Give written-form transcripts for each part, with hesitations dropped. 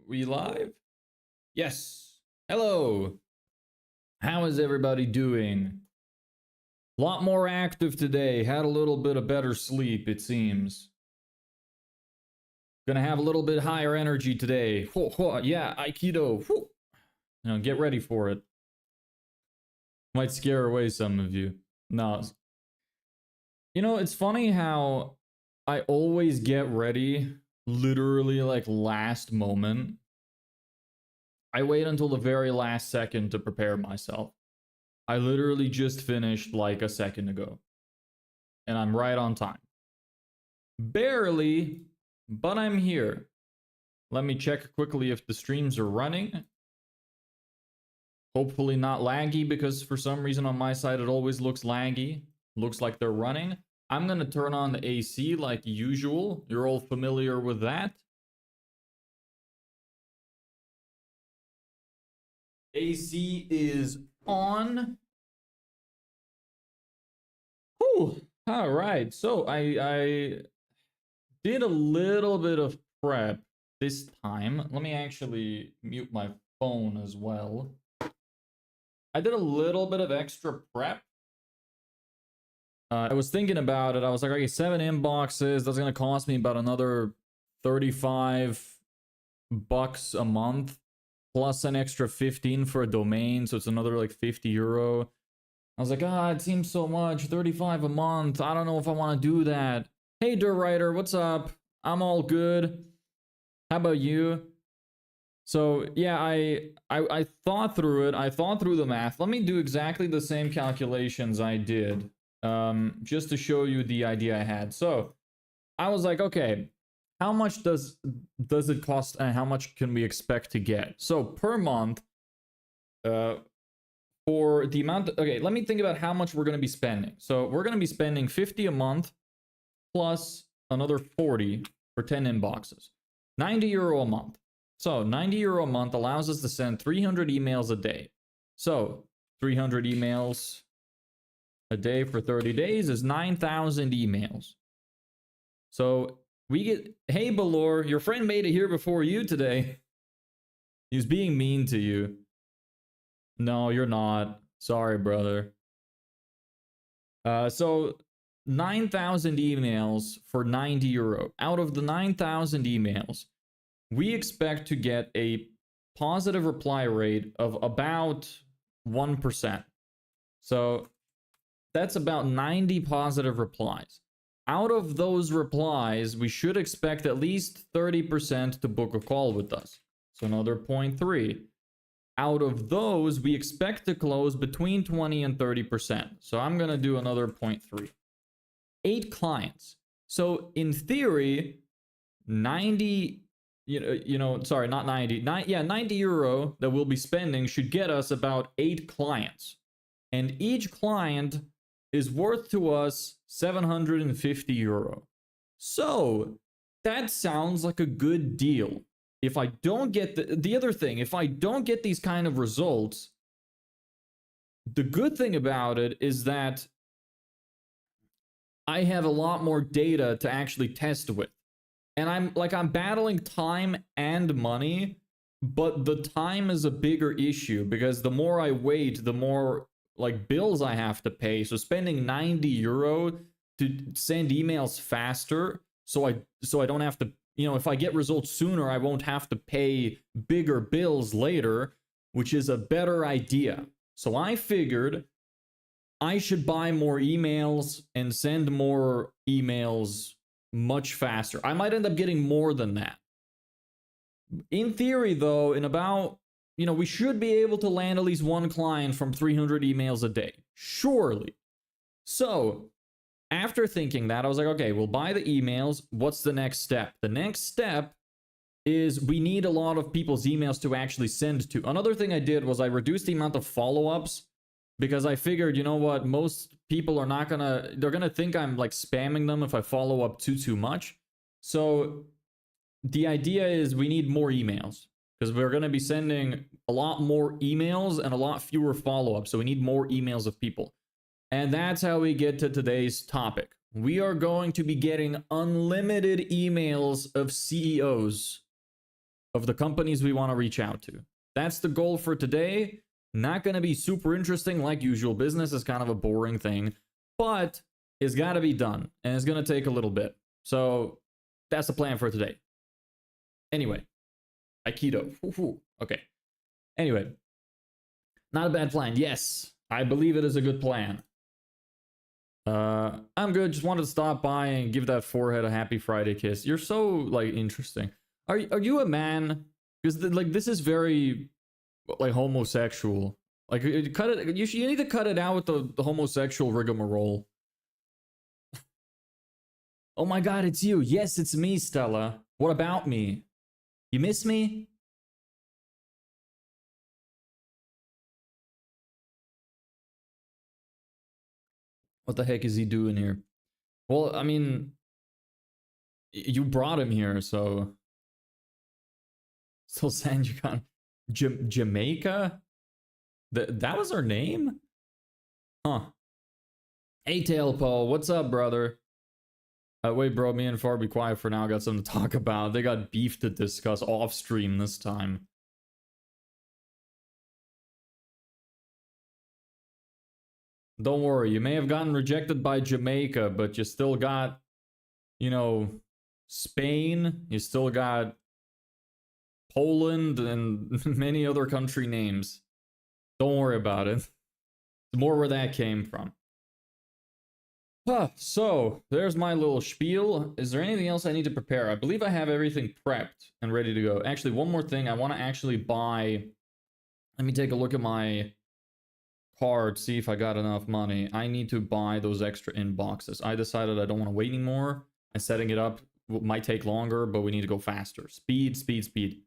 We live? Yes. Hello. How is everybody doing? A lot more active today. Had a little bit of better sleep, it seems. Gonna have a little bit higher energy today. Yeah, Aikido. You know, get ready for it. Might scare away some of you. No. You know, it's funny how I always get ready literally like last moment. I wait until the very last second to prepare myself. I literally just finished like a second ago. And I'm right on time. Barely, but I'm here. Let me check quickly if the streams are running. Hopefully not laggy, because for some reason on my side it always looks laggy. Looks like they're running. I'm gonna turn on the AC like usual. You're all familiar with that. AC is on. Whew. All right. So I did a little bit of prep this time. Let me actually mute my phone as well. I did a little bit of extra prep. I was thinking about it. I was like, okay, 7 inboxes. That's gonna cost me about another $35 a month, plus an extra 15 for a domain, so it's another like €50. I was like, it seems so much. 35 a month. I don't know if I want to do that. Hey, Dirt Rider, what's up? I'm all good. How about you? So yeah, I thought through it. I thought through the math. Let me do exactly the same calculations I did, just to show you the idea I had. So I was like, okay, how much does it cost, and how much can we expect to get? So per month, for the amount, okay, let me think about how much we're going to be spending. So we're going to be spending 50 a month plus another 40 for 10 inboxes. €90 a month. So €90 a month allows us to send 300 emails a day. So 300 emails a day for 30 days is 9,000 emails. So we get, hey Balor, your friend made it here before you today. He's being mean to you. No, you're not. Sorry, brother. So 9,000 emails for €90. Out of the 9,000 emails, we expect to get a positive reply rate of about 1%. So that's about 90 positive replies. Out of those replies, we should expect at least 30% to book a call with us. So another 0.3. Out of those, we expect to close between 20 and 30%. So I'm going to do another 0.3. 8 clients. So in theory, 90, sorry, not 90. €90 that we'll be spending should get us about 8 clients. And each client is worth to us €750. So that sounds like a good deal. If I don't get the other thing, if I don't get these kind of results, the good thing about it is that I have a lot more data to actually test with. And I'm battling time and money, but the time is a bigger issue because the more I wait, the more like bills I have to pay. So spending €90 to send emails faster, so I don't have to, if I get results sooner, I won't have to pay bigger bills later, which is a better idea. So I figured I should buy more emails and send more emails much faster. I might end up getting more than that. In theory, though, in about, we should be able to land at least one client from 300 emails a day. Surely. So after thinking that, I was like, okay, we'll buy the emails. What's the next step? The next step is we need a lot of people's emails to actually send to. Another thing I did was I reduced the amount of follow-ups because I figured, you know what, most people are not gonna, they're gonna think I'm like spamming them if I follow up too much. So the idea is we need more emails because we're gonna be sending a lot more emails and a lot fewer follow-ups. So we need more emails of people. And that's how we get to today's topic. We are going to be getting unlimited emails of CEOs. of the companies we want to reach out to. That's the goal for today. Not going to be super interesting like usual. Business is kind of a boring thing, but it's got to be done, and it's going to take a little bit. So that's the plan for today. Anyway, Aikido. Okay. Anyway, not a bad plan. Yes, I believe it is a good plan. I'm good. Just wanted to stop by and give that forehead a happy Friday kiss. You're so like interesting. Are you a man? Because like this is very like homosexual. Like cut it. You need to cut it out with the homosexual rigmarole. Oh my God, it's you. Yes, it's me, Stella. What about me? You miss me? What the heck is he doing here? Well, I mean, you brought him here, so. Still Sanjukan. Jamaica? That was her name? Huh. Hey, Tailpo, what's up, brother? Wait, bro, me and Far be quiet for now. Got something to talk about. They got beef to discuss off stream this time. Don't worry, you may have gotten rejected by Jamaica, but you still got, you know, Spain. You still got Poland and many other country names. Don't worry about it. It's more where that came from. So, there's my little spiel. Is there anything else I need to prepare? I believe I have everything prepped and ready to go. Actually, one more thing. I want to actually buy... Let me take a look at my card, see if I got enough money. I need to buy those extra inboxes. I decided I don't want to wait anymore. And setting it up might take longer, but we need to go faster. Speed, speed, speed.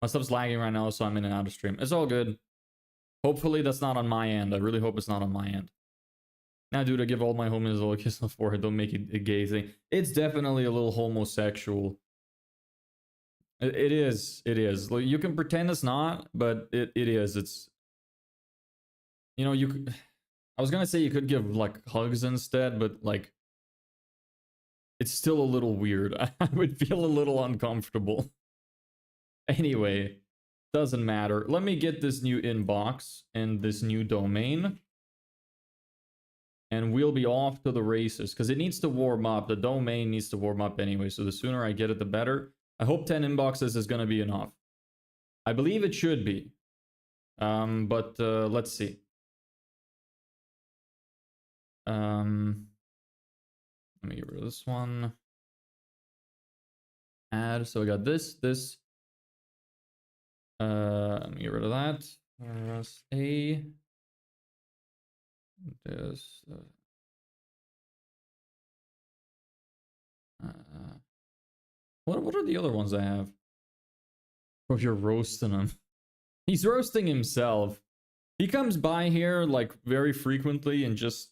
My stuff's lagging right now, so I'm in and out of stream. It's all good. Hopefully that's not on my end. I really hope it's not on my end. Now, dude, I give all my homies a little kiss on the forehead. Don't make it a gay thing. It's definitely a little homosexual. It is. It is. You can pretend it's not, but it is. It's... You know, you could... I was gonna say you could give, like, hugs instead, but, like... It's still a little weird. I would feel a little uncomfortable. Anyway, doesn't matter. Let me get this new inbox and this new domain. And we'll be off to the races, because it needs to warm up. The domain needs to warm up anyway, so the sooner I get it, the better. I hope 10 inboxes is going to be enough. I believe it should be. But let's see. Let me get rid of this one. Add, so I got this. Let me get rid of that. Press A. This. What are the other ones I have? Oh, you're roasting him. He's roasting himself. He comes by here like very frequently and just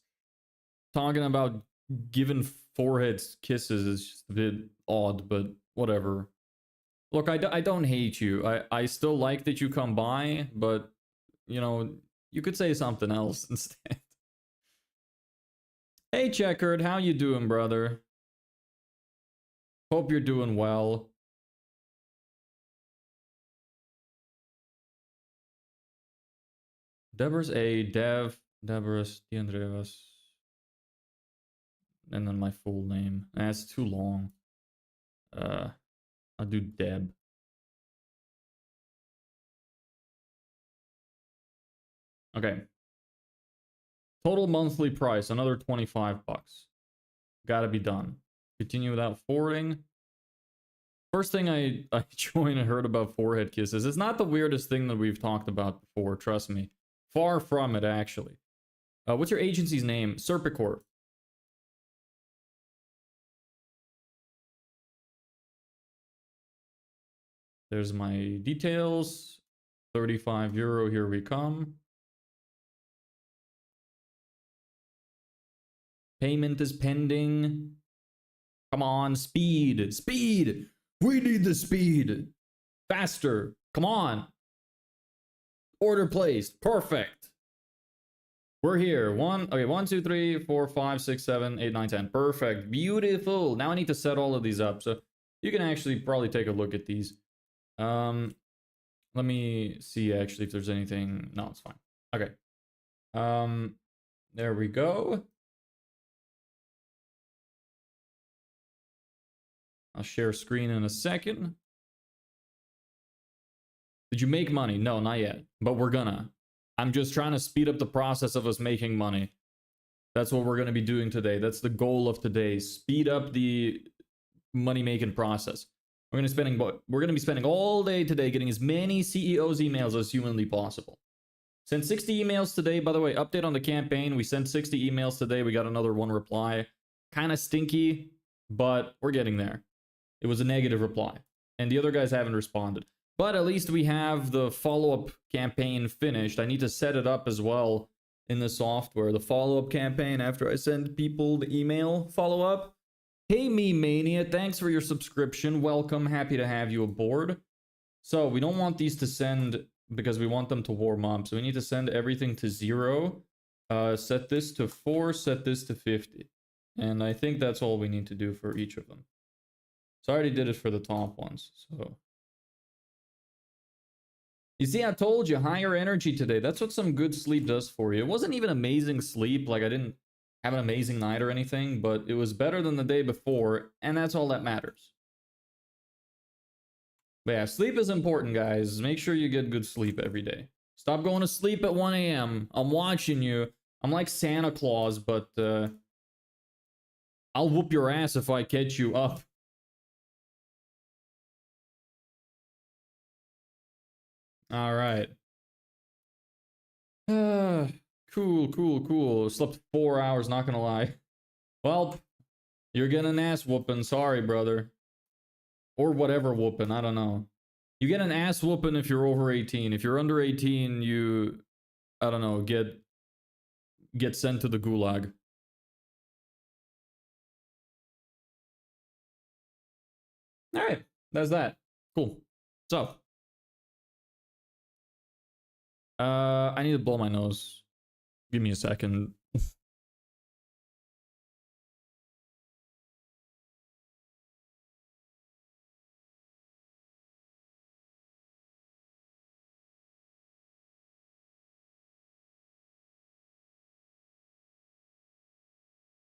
talking about giving foreheads kisses is just a bit odd, but whatever. Look, I don't hate you. I still like that you come by, but, you know, you could say something else instead. Hey, Checkered, how you doing, brother? Hope you're doing well. Debras A, Dev, Debras, DeAndreas. And then my full name. That's too long. I'll do Deb. Okay. Total monthly price, another 25 bucks. Gotta be done. Continue without forwarding. First thing I joined and heard about forehead kisses. It's not the weirdest thing that we've talked about before, trust me. Far from it, actually. What's your agency's name? Serpicorp. There's my details. 35 euro, here we come. Payment is pending. Come on, speed, speed. We need the speed. Faster, come on. Order placed, perfect. We're here. Okay, 1, 2, 3, 4, 5, 6, 7, 8, 9, 10. Perfect, beautiful. Now I need to set all of these up, so you can actually probably take a look at these. Let me see actually if there's anything. No, it's fine. Okay. There we go. I'll share screen in a second. Did you make money? No, not yet. But we're gonna. I'm just trying to speed up the process of us making money. That's what we're going to be doing today. That's the goal of today. Speed up the money-making process. We're going to be spending all day today getting as many CEOs emails as humanly possible. Sent 60 emails today. By the way, update on the campaign. We sent 60 emails today. We got another one reply. Kind of stinky, but we're getting there. It was a negative reply. And the other guys haven't responded. But at least we have the follow-up campaign finished. I need to set it up as well in the software. The follow-up campaign after I send people the email follow-up. Hey, Me Mania, thanks for your subscription. Welcome. Happy to have you aboard. So we don't want these to send because we want them to warm up. So we need to send everything to 0. Set this to 4. Set this to 50. And I think that's all we need to do for each of them. So I already did it for the top ones. So you see, I told you, higher energy today. That's what some good sleep does for you. It wasn't even amazing sleep. Like, I didn't have an amazing night or anything, but it was better than the day before, and that's all that matters. But yeah, sleep is important, guys. Make sure you get good sleep every day. Stop going to sleep at 1 a.m. I'm watching you. I'm like Santa Claus, but I'll whoop your ass if I catch you up. All right. Cool. Slept 4 hours, not gonna lie. Well, you're getting an ass whooping. Sorry, brother. Or whatever whooping, I don't know. You get an ass whooping if you're over 18. If you're under 18, you, I don't know, get sent to the gulag. All right, that's that. Cool. So, I need to blow my nose. Give me a second.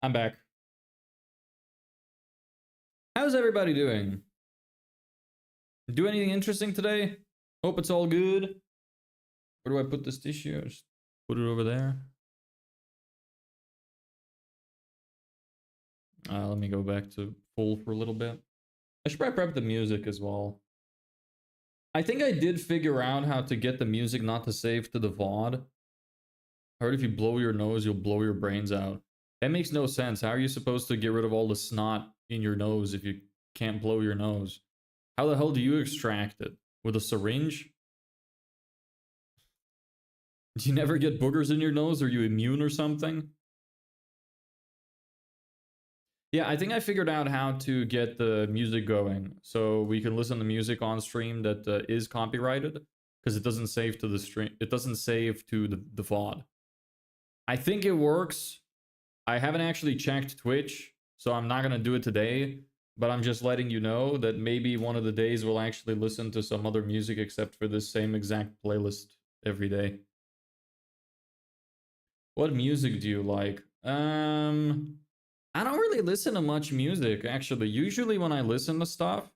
I'm back. How's everybody doing? Do anything interesting today? Hope it's all good. Where do I put this tissue? Just put it over there. Let me go back to full for a little bit. I should probably prep the music as well. I think I did figure out how to get the music not to save to the VOD. I heard if you blow your nose, you'll blow your brains out. That makes no sense. How are you supposed to get rid of all the snot in your nose if you can't blow your nose? How the hell do you extract it? With a syringe? Do you never get boogers in your nose? Are you immune or something? Yeah, I think I figured out how to get the music going so we can listen to music on stream that is copyrighted because it doesn't save to the stream. It doesn't save to the VOD. I think it works. I haven't actually checked Twitch, so I'm not going to do it today, but I'm just letting you know that maybe one of the days we'll actually listen to some other music except for this same exact playlist every day. What music do you like? I don't really listen to much music, actually. Usually when I listen to stuff,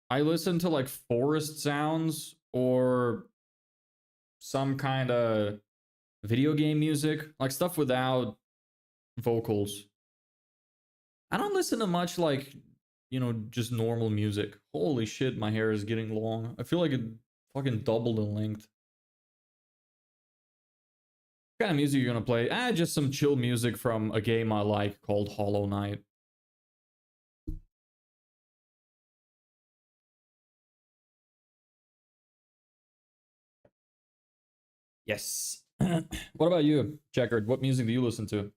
I listen to like forest sounds or some kind of video game music, like stuff without vocals. I don't listen to much like, you know, just normal music. Holy shit, my hair is getting long. I feel like it fucking doubled in length. What kind of music are you gonna play? Just some chill music from a game I like called Hollow Knight. Yes. What about you, Checkered? What music do you listen to?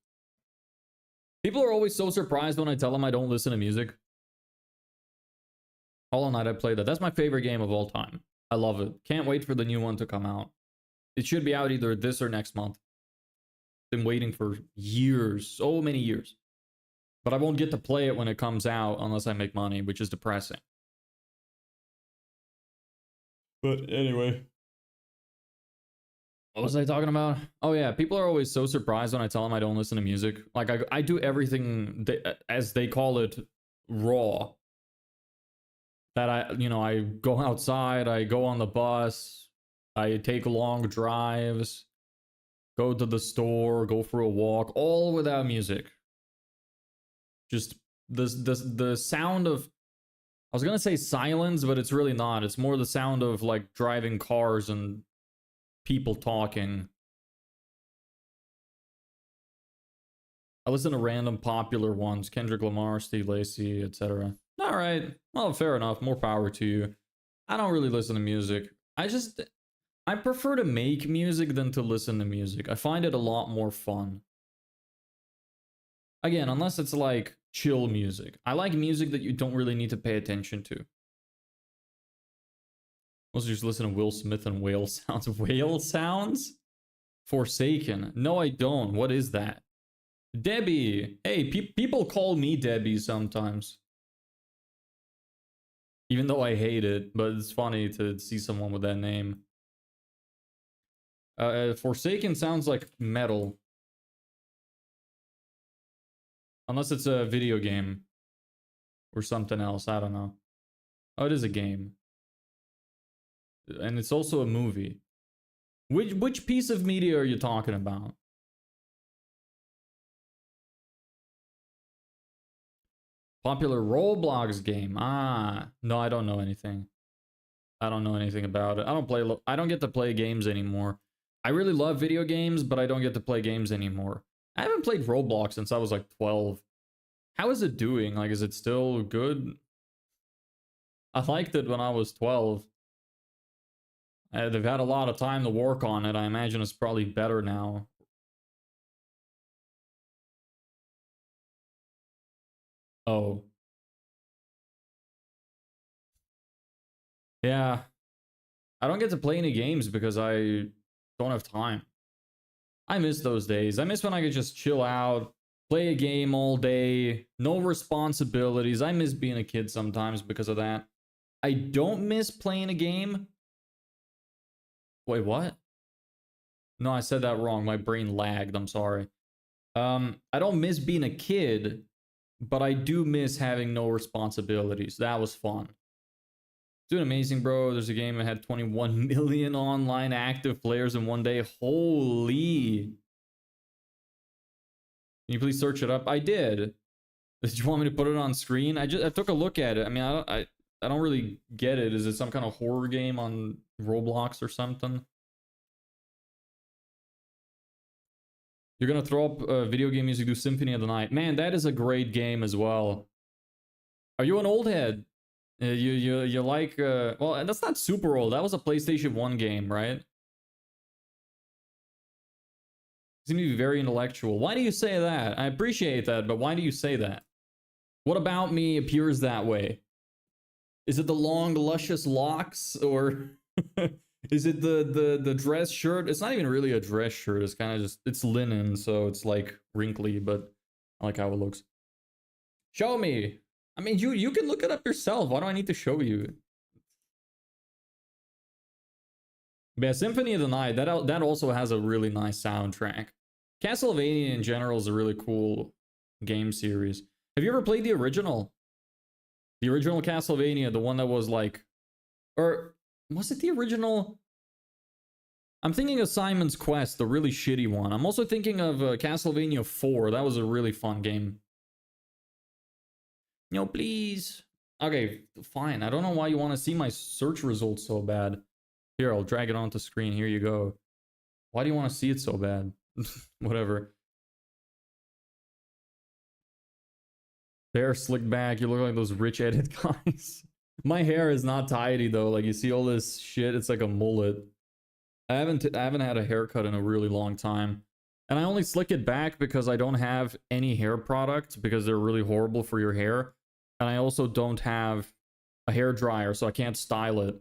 People are always so surprised when I tell them I don't listen to music. Hollow Knight, I played that. That's my favorite game of all time. I love it. Can't wait for the new one to come out. It should be out either this or next month. Been waiting for years, so many years. But I won't get to play it when it comes out unless I make money, which is depressing. But anyway. What was I talking about? Oh yeah, people are always so surprised when I tell them I don't listen to music. Like I do everything as they call it, raw. That I go outside, I go on the bus, I take long drives, go to the store, go for a walk, all without music. Just the sound of, I was gonna say silence, but it's really not. It's more the sound of like driving cars and people talking. I listen to random popular ones, Kendrick Lamar, Steve Lacy, etc. All right, well, fair enough. More power to you. I don't really listen to music. I prefer to make music than to listen to music. I find it a lot more fun. Again, unless it's like chill music. I like music that you don't really need to pay attention to. Let's just listen to Will Smith and whale sounds. Whale sounds? Forsaken. No, I don't. What is that? Debbie. Hey, people call me Debbie sometimes. Even though I hate it, but it's funny to see someone with that name. Forsaken sounds like metal. Unless it's a video game. Or something else, I don't know. Oh, it is a game. And it's also a movie. Which piece of media are you talking about? Popular Roblox game. Ah, no, I don't know anything. I don't know anything about it. I don't get to play games anymore. I really love video games, but I don't get to play games anymore. I haven't played Roblox since I was like 12. How is it doing? Like, is it still good? I liked it when I was 12. They've had a lot of time to work on it. I imagine it's probably better now. Oh. Yeah. I don't get to play any games because I don't have time. I miss those days. I miss when I could just chill out, play a game all day, no responsibilities. I miss being a kid sometimes because of that. I don't miss playing a game. Wait, what? No, I said that wrong. My brain lagged. I'm sorry. I don't miss being a kid, but I do miss having no responsibilities. That was fun. Doing amazing, bro. There's a game that had 21 million online active players in one day. Holy. Can you please search it up? I did. Did you want me to put it on screen? I took a look at it. I mean, I don't really get it. Is it some kind of horror game on Roblox or something? You're gonna throw up video game music, do Symphony of the Night. Man, that is a great game as well. Are you an old head? You like well, that's not super old. That was a PlayStation 1 game, right? You seem to be very intellectual. Why do you say that? I appreciate that, but why do you say that? What about me appears that way? Is it the long, luscious locks, or is it the dress shirt? It's not even really a dress shirt. It's kind of just, it's linen, so it's like wrinkly, but I like how it looks. Show me. I mean, you can look it up yourself. Why do I need to show you? But yeah, Symphony of the Night, that also has a really nice soundtrack. Castlevania in general is a really cool game series. Have you ever played the original? The original Castlevania, the one that was like... Or, was it the original? I'm thinking of Simon's Quest, the really shitty one. I'm also thinking of Castlevania 4. That was a really fun game. No, please. Okay, fine. I don't know why you want to see my search results so bad. Here, I'll drag it onto screen. Here you go. Why do you want to see it so bad? Whatever. Hair slicked back. You look like those rich edit guys. My hair is not tidy though. Like, you see all this shit. It's like a mullet. I haven't had a haircut in a really long time. And I only slick it back because I don't have any hair products because they're really horrible for your hair. And I also don't have a hair dryer, so I can't style it.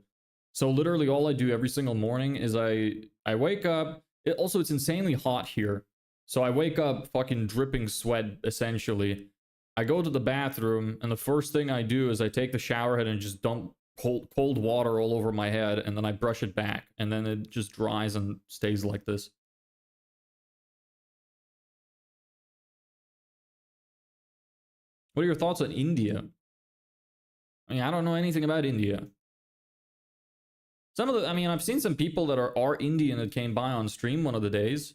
So literally all I do every single morning is I wake up. It's insanely hot here. So I wake up fucking dripping sweat, essentially. I go to the bathroom, and the first thing I do is I take the shower head and just dump cold water all over my head, and then I brush it back, and then it just dries and stays like this. What are your thoughts on India? I mean, I don't know anything about India. Some of the, I mean, I've seen some people that are Indian that came by on stream one of the days.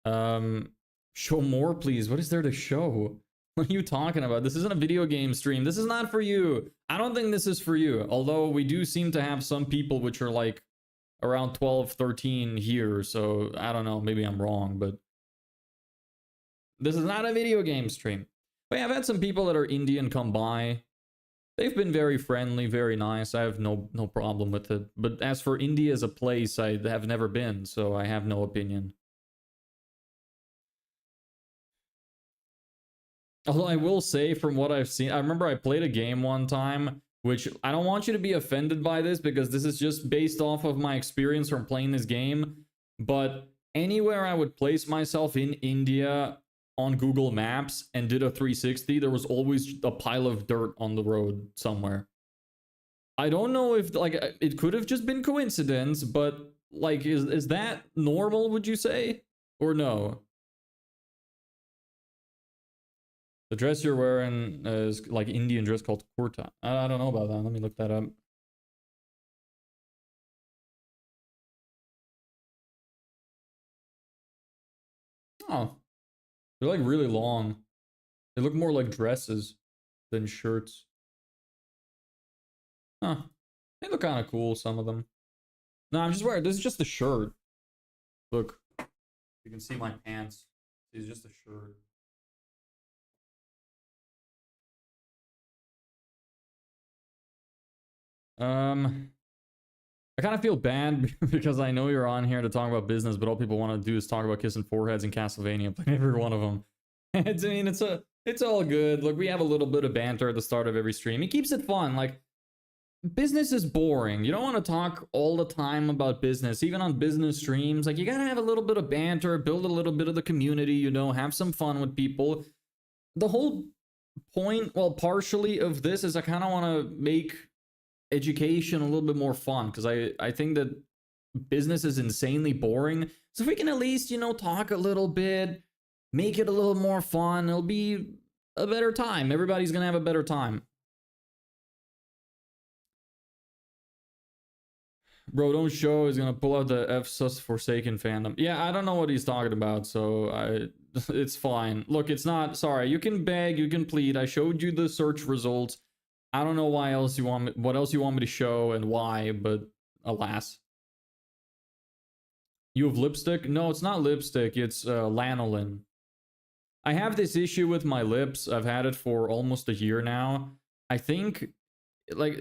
Show more, please. What is there to show? What are you talking about? This isn't a video game stream. This is not for you. I don't think this is for you. Although we do seem to have some people which are like around 12, 13 here. So I don't know. Maybe I'm wrong, but this is not a video game stream. But yeah, I've had some people that are Indian come by. They've been very friendly, very nice. I have no problem with it. But as for India as a place, I have never been, so I have no opinion. Although I will say, from what I've seen, I remember I played a game one time, which I don't want you to be offended by this because this is just based off of my experience from playing this game. But anywhere I would place myself in India on Google Maps and did a 360, there was always a pile of dirt on the road somewhere. I don't know if, like, it could have just been coincidence, but, like, is that normal, would you say? Or no? The dress you're wearing is like Indian dress called kurta. I don't know about that. Let me look that up. Oh, they're like really long. They look more like dresses than shirts. Huh. They look kind of cool, some of them. No, I'm just wearing, this is just a shirt. Look, you can see my pants. It's just a shirt. I kind of feel bad because I know you're on here to talk about business, but all people want to do is talk about kissing foreheads in Castlevania, playing every one of them. I mean, it's all good. Look, we have a little bit of banter at the start of every stream. It keeps it fun. Like, business is boring. You don't want to talk all the time about business, even on business streams. Like, you gotta have a little bit of banter, build a little bit of the community, you know, have some fun with people. The whole point, well, partially of this is I kind of want to make education a little bit more fun, because I think that business is insanely boring. So if we can at least, you know, talk a little bit, make it a little more fun, it'll be a better time. Everybody's gonna have a better time. Bro, don't show. He's gonna pull out the FSUS Forsaken fandom. Yeah, I don't know what he's talking about, so it's fine. Look, it's not, sorry, you can beg, you can plead. I showed you the search results. I don't know why else you want me, what else you want me to show and why, but alas. You have lipstick? No, it's not lipstick, it's lanolin. I have this issue with my lips. I've had it for almost a year now. I think, like,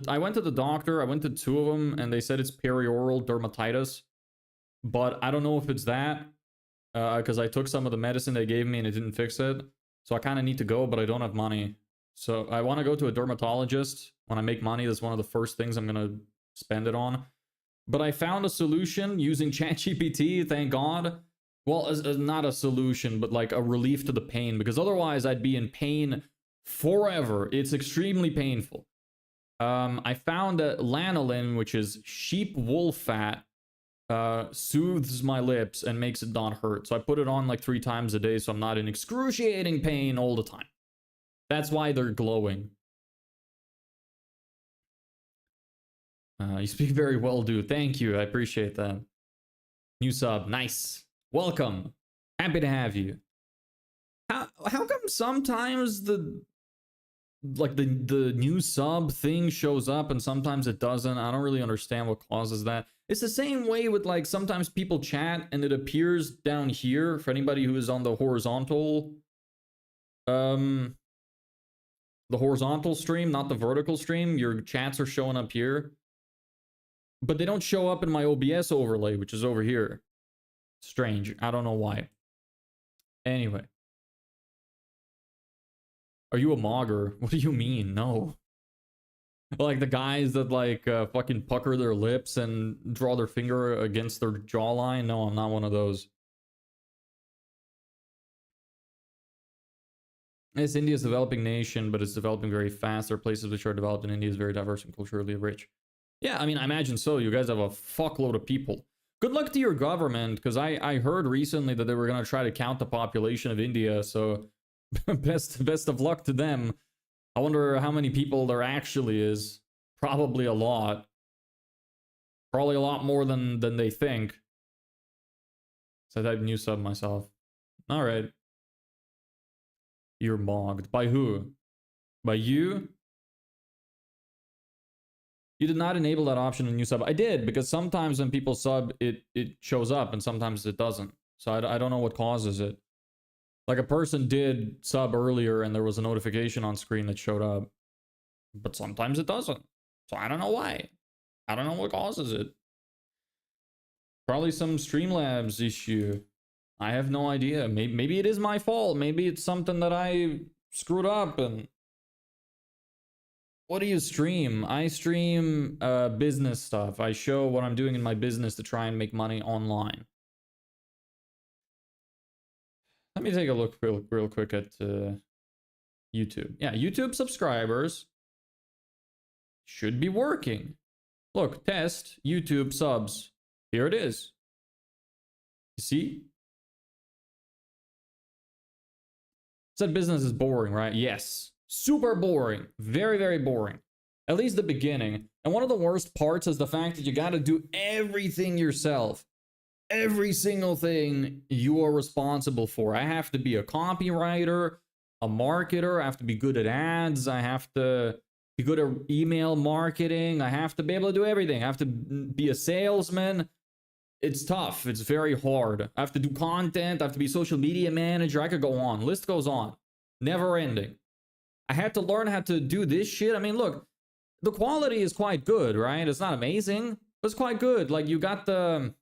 I went to the doctor, I went to 2 of them, and they said it's perioral dermatitis. But I don't know if it's that, because I took some of the medicine they gave me and it didn't fix it. So I kind of need to go, but I don't have money. So I want to go to a dermatologist. When I make money, that's one of the first things I'm going to spend it on. But I found a solution using ChatGPT, thank God. Well, not a solution, but like a relief to the pain, because otherwise I'd be in pain forever. It's extremely painful. I found that lanolin, which is sheep wool fat, soothes my lips and makes it not hurt. So I put it on like 3 times a day, so I'm not in excruciating pain all the time. That's why they're glowing. You speak very well, dude. Thank you. I appreciate that. New sub. Nice. Welcome. Happy to have you. How come sometimes the new sub thing shows up and sometimes it doesn't? I don't really understand what causes that. It's the same way with, like, sometimes people chat and it appears down here for anybody who is on the horizontal stream, not the vertical stream. Your chats are showing up here, but they don't show up in my OBS overlay, which is over here. Strange. I don't know why. Anyway. Are you a mogger? What do you mean? No. Like the guys that like fucking pucker their lips and draw their finger against their jawline? No, I'm not one of those. Yes, India is a developing nation, but it's developing very fast. There are places which are developed, and India is very diverse and culturally rich. Yeah, I mean, I imagine so. You guys have a fuckload of people. Good luck to your government, because I heard recently that they were going to try to count the population of India, so best of luck to them. I wonder how many people there actually is. Probably a lot. Probably a lot more than they think. So I type new sub myself. Alright. You're mogged. By who? By you? You did not enable that option in new sub. I did, because sometimes when people sub, it shows up, and sometimes it doesn't. So I don't know what causes it. Like, a person did sub earlier, and there was a notification on screen that showed up. But sometimes it doesn't. So I don't know why. I don't know what causes it. Probably some Streamlabs issue. I have no idea. Maybe it is my fault. Maybe it's something that I screwed up. And what do you stream? I stream business stuff. I show what I'm doing in my business to try and make money online. Let me take a look real quick at YouTube. Yeah, YouTube subscribers should be working. Look, test YouTube subs. Here it is. You see? Said business is boring, right? Yes. Super boring. Very, very boring. At least the beginning. And one of the worst parts is the fact that you got to do everything yourself. Every single thing you are responsible for. I have to be a copywriter, a marketer. I have to be good at ads. I have to be good at email marketing. I have to be able to do everything. I have to be a salesman. It's tough. It's very hard. I have to do content. I have to be a social media manager. I could go on. List goes on. Never ending. I had to learn how to do this shit. I mean, look, the quality is quite good, right? It's not amazing, but it's quite good. Like, you got the...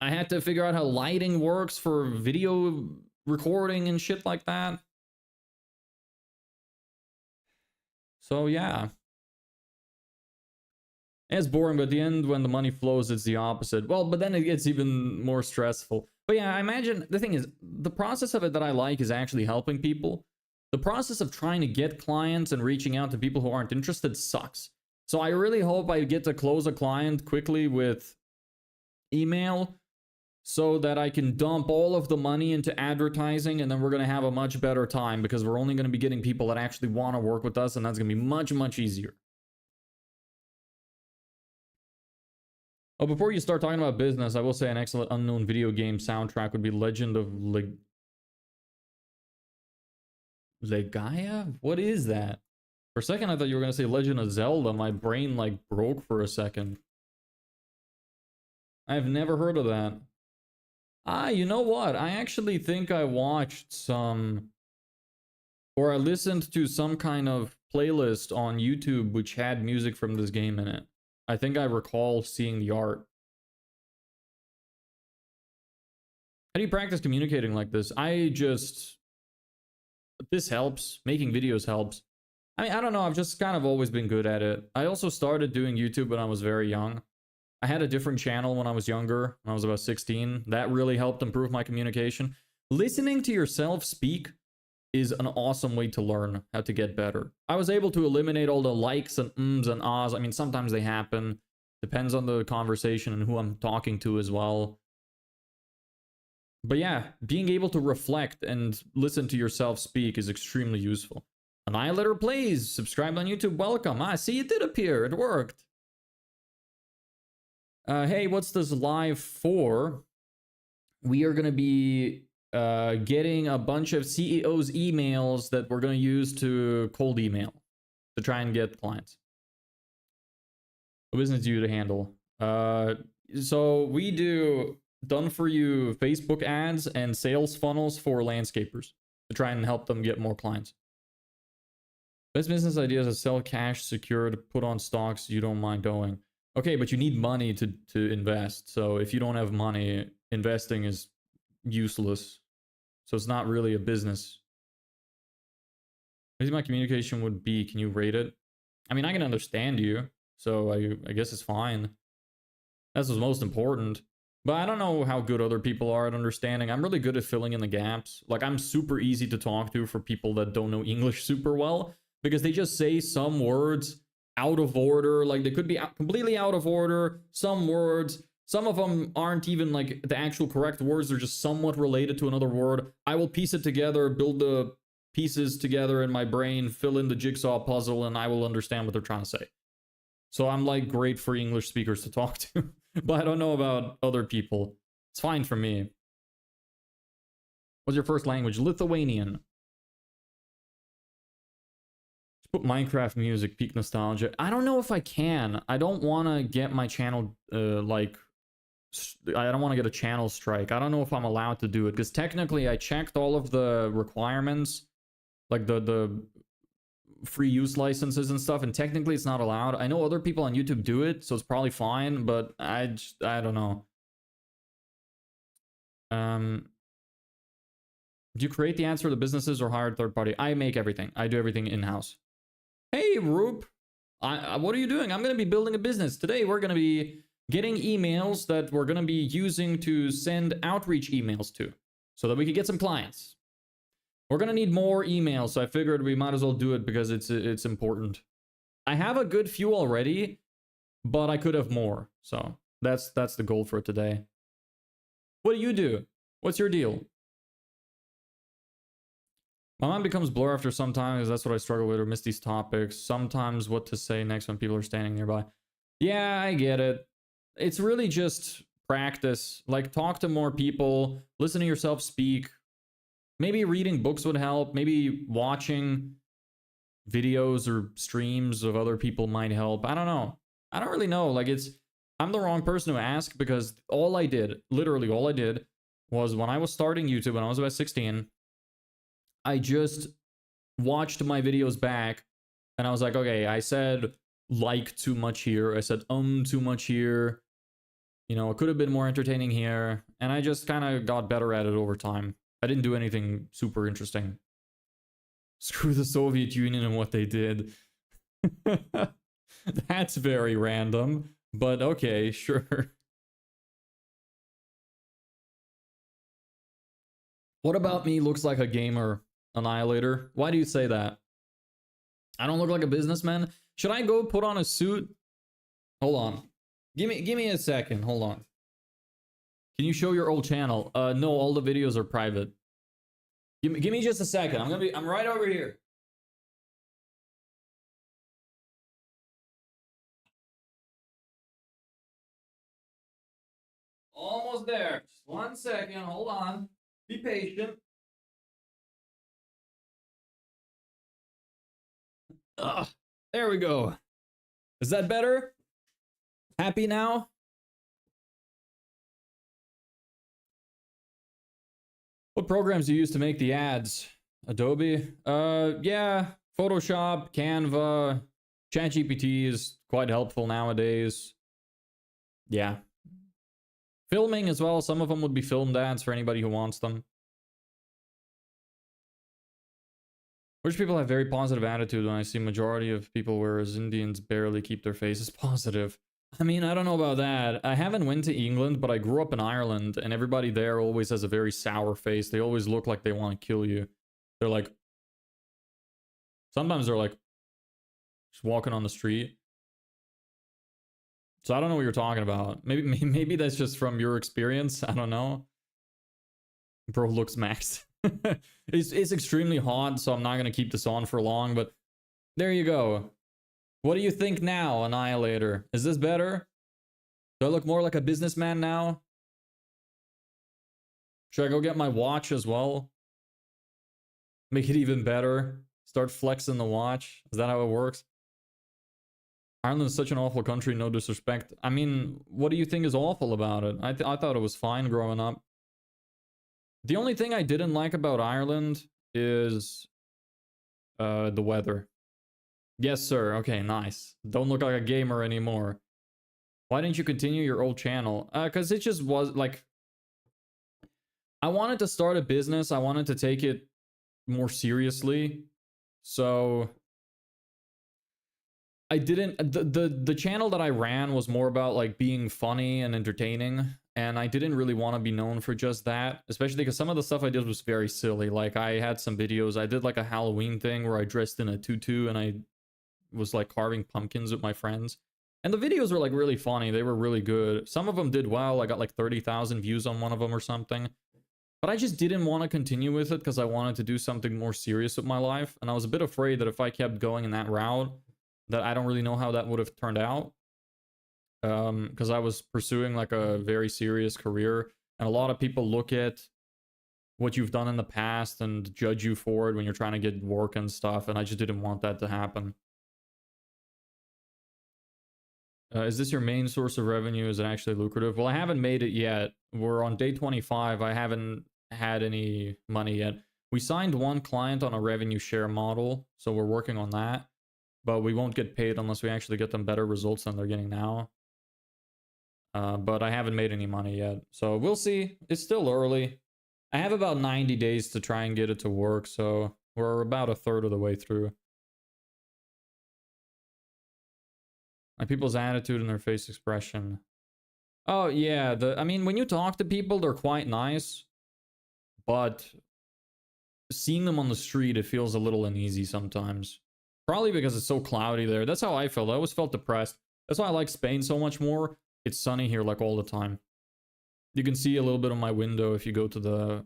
I had to figure out how lighting works for video recording and shit like that. So, yeah. It's boring, but at the end, when the money flows, it's the opposite. Well, but then it gets even more stressful. But yeah, I imagine, the thing is, the process of it that I like is actually helping people. The process of trying to get clients and reaching out to people who aren't interested sucks. So I really hope I get to close a client quickly with email, so that I can dump all of the money into advertising, and then we're going to have a much better time, because we're only going to be getting people that actually want to work with us, and that's going to be much, much easier. Oh, before you start talking about business, I will say an excellent unknown video game soundtrack would be Legend of Legaia? What is that? For a second, I thought you were going to say Legend of Zelda. My brain, like, broke for a second. I've never heard of that. Ah, you know what? I actually think I watched some... or I listened to some kind of playlist on YouTube which had music from this game in it. I think I recall seeing the art. How do you practice communicating like this? This helps. Making videos helps. I mean, I don't know. I've just kind of always been good at it. I also started doing YouTube when I was very young. I had a different channel when I was younger, when I was about 16. That really helped improve my communication. Listening to yourself speak is an awesome way to learn how to get better. I was able to eliminate all the likes and ums and ahs. I mean, sometimes they happen. Depends on the conversation and who I'm talking to as well. But yeah, being able to reflect and listen to yourself speak is extremely useful. Annihilator Plays, subscribe on YouTube, welcome. Ah, see, it did appear, it worked. Hey, what's this live for? We are going to be getting a bunch of CEOs' emails that we're going to use to cold email to try and get clients. What business do you to handle? So we do done-for-you Facebook ads and sales funnels for landscapers to try and help them get more clients. Best business idea is to sell cash secured, put on stocks you don't mind owning. Okay, but you need money to invest. So if you don't have money, investing is useless. So it's not really a business. Maybe my communication would be, can you rate it? I mean, I can understand you, so I guess it's fine. That's what's most important. But I don't know how good other people are at understanding. I'm really good at filling in the gaps. Like, I'm super easy to talk to for people that don't know English super well, because they just say some words out of order. Like, they could be completely out of order. Some words, some of them aren't even like the actual correct words. They're just somewhat related to another word. I will piece it together, build the pieces together in my brain, fill in the jigsaw puzzle, and I will understand what they're trying to say. So I'm like great for English speakers to talk to. But I don't know about other people. It's fine for me. What's your first language? Lithuanian. Just put Minecraft music, peak nostalgia. I don't know if I can. I don't want to get my channel, I don't want to get a channel strike. I don't know if I'm allowed to do it, because technically I checked all of the requirements, like the free use licenses and stuff, and technically it's not allowed. I know other people on YouTube do it, so it's probably fine, but I don't know. Do you create the ads for the businesses or hire third party? I make everything. I do everything in-house. Hey, Roop. What are you doing? I'm going to be building a business. Today we're going to be getting emails that we're going to be using to send outreach emails to, so that we can get some clients. We're going to need more emails, so I figured we might as well do it because it's important. I have a good few already, but I could have more. So that's the goal for today. What do you do? What's your deal? My mind becomes blur after some time, because that's what I struggle with, or miss these topics. Sometimes what to say next when people are standing nearby. Yeah, I get it. It's really just practice. Like, talk to more people, listen to yourself speak. Maybe reading books would help. Maybe watching videos or streams of other people might help. I don't know. I don't really know. Like, I'm the wrong person to ask, because all I did, literally all I did, was when I was starting YouTube, when I was about 16, I just watched my videos back, and I was like, okay, I said like too much here. I said too much here. You know, it could have been more entertaining here. And I just kind of got better at it over time. I didn't do anything super interesting. Screw the Soviet Union and what they did. That's very random, but okay, sure. What about me looks like a gamer, Annihilator? Why do you say that? I don't look like a businessman? Should I go put on a suit? Hold on. Give me a second. Hold on. Can you show your old channel? No, all the videos are private. Give me just a second. I'm right over here. Almost there. Just 1 second. Hold on. Be patient. Ugh, there we go. Is that better? Happy now? What programs do you use to make the ads? Adobe? Yeah, Photoshop, Canva, ChatGPT is quite helpful nowadays. Yeah. Filming as well. Some of them would be filmed ads for anybody who wants them. Which people have very positive attitude when I see majority of people, whereas Indians barely keep their faces positive. I mean, I don't know about that. I haven't went to England, but I grew up in Ireland, and everybody there always has a very sour face. They always look like they want to kill you. They're like... Sometimes they're like... just walking on the street. So I don't know what you're talking about. Maybe that's just from your experience. I don't know. Bro looks maxed. It's extremely hot, so I'm not going to keep this on for long, but there you go. What do you think now, Annihilator? Is this better? Do I look more like a businessman now? Should I go get my watch as well? Make it even better? Start flexing the watch? Is that how it works? Ireland is such an awful country, no disrespect. I mean, what do you think is awful about it? I thought it was fine growing up. The only thing I didn't like about Ireland is the weather. Yes, sir. Okay, nice. Don't look like a gamer anymore. Why didn't you continue your old channel? Because it just was like... I wanted to start a business. I wanted to take it more seriously. So... I didn't... The channel that I ran was more about like being funny and entertaining. and I didn't really want to be known for just that, especially because some of the stuff I did was very silly. Like I had some videos, I did like a Halloween thing where I dressed in a tutu and I was like carving pumpkins with my friends. And the videos were like really funny. They were really good. Some of them did well. I got like 30,000 views on one of them or something. But I just didn't want to continue with it because I wanted to do something more serious with my life. And I was a bit afraid that if I kept going in that route, that I don't really know how that would have turned out. Because I was pursuing like a very serious career. And a lot of people look at what you've done in the past and judge you for it when you're trying to get work and stuff. And I just didn't want that to happen. Is this your main source of revenue? Is it actually lucrative? Well, I haven't made it yet. We're on day 25. I haven't had any money yet. We signed one client on a revenue share model, so we're working on that. But we won't get paid unless we actually get them better results than they're getting now. But I haven't made any money yet. So we'll see. It's still early. I have about 90 days to try and get it to work, so we're about a third of the way through. Like people's attitude and their face expression. Oh yeah, I mean, when you talk to people, they're quite nice, but seeing them on the street, it feels a little uneasy sometimes. Probably because it's so cloudy there. That's how I felt. I always felt depressed. That's why I like Spain so much more. It's sunny here like all the time. You can see a little bit of my window if you go to the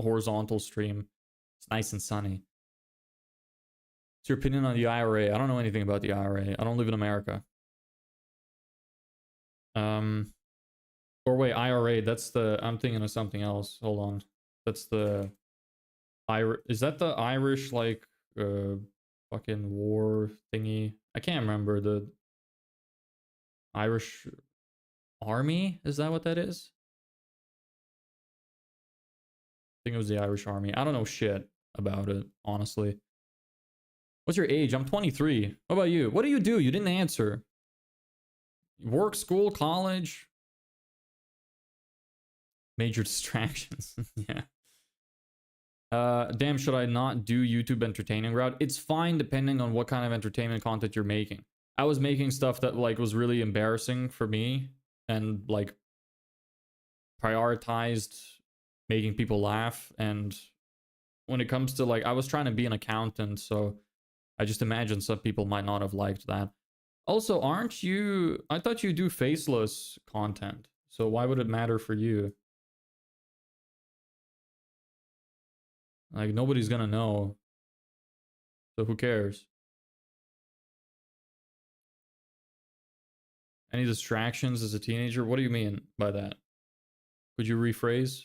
horizontal stream. It's nice and sunny. What's your opinion on the IRA? I don't know anything about the IRA. I don't live in America. Or wait, IRA, that's the, I'm thinking of something else. Hold on. That's the is that the Irish like fucking war thingy? I can't remember. The Irish army? Is that what that is? I think it was the Irish army. I don't know shit about it, honestly. What's your age? I'm 23. What about you? What do? You didn't answer. Work, school, college? Major distractions. Yeah. Damn, should I not do YouTube entertaining route? It's fine depending on what kind of entertainment content you're making. I was making stuff that like was really embarrassing for me and like prioritized making people laugh. And when it comes to like, I was trying to be an accountant, so I just imagine some people might not have liked that. Also, aren't you, I thought you do faceless content, so why would it matter for you? Like, nobody's gonna know, so who cares? Any distractions as a teenager? What do you mean by that? Could you rephrase?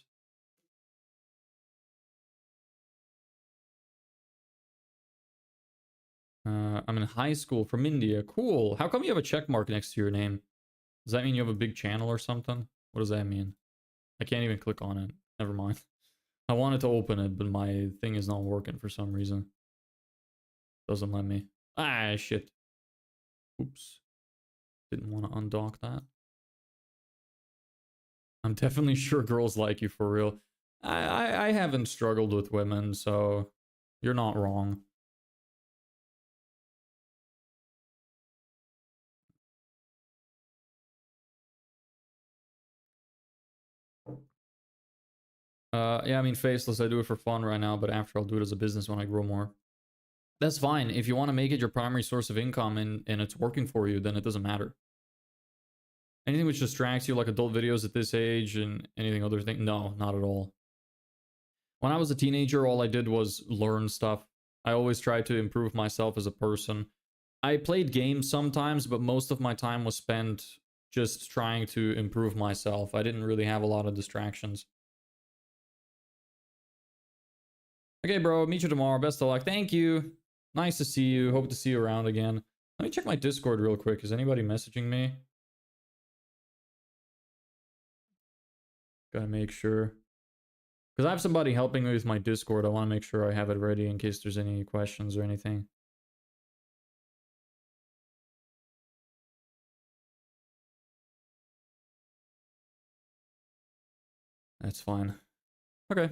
I'm in high school from India. Cool. How come you have a check mark next to your name? Does that mean you have a big channel or something? What does that mean? I can't even click on it. Never mind. I wanted to open it, but my thing is not working for some reason. Doesn't let me. Ah, shit. Oops. Didn't want to undock that. I'm definitely sure girls like you for real. I haven't struggled with women, so you're not wrong. Yeah, I mean, faceless, I do it for fun right now, but after I'll do it as a business when I grow more. That's fine. If you want to make it your primary source of income and it's working for you, then it doesn't matter. Anything which distracts you, like adult videos at this age and anything other thing? No, not at all. When I was a teenager, all I did was learn stuff. I always tried to improve myself as a person. I played games sometimes, but most of my time was spent just trying to improve myself. I didn't really have a lot of distractions. Okay, bro, meet you tomorrow. Best of luck. Thank you. Nice to see you. Hope to see you around again. Let me check my Discord real quick. Is anybody messaging me? Gotta make sure. Because I have somebody helping me with my Discord. I want to make sure I have it ready in case there's any questions or anything. That's fine. Okay.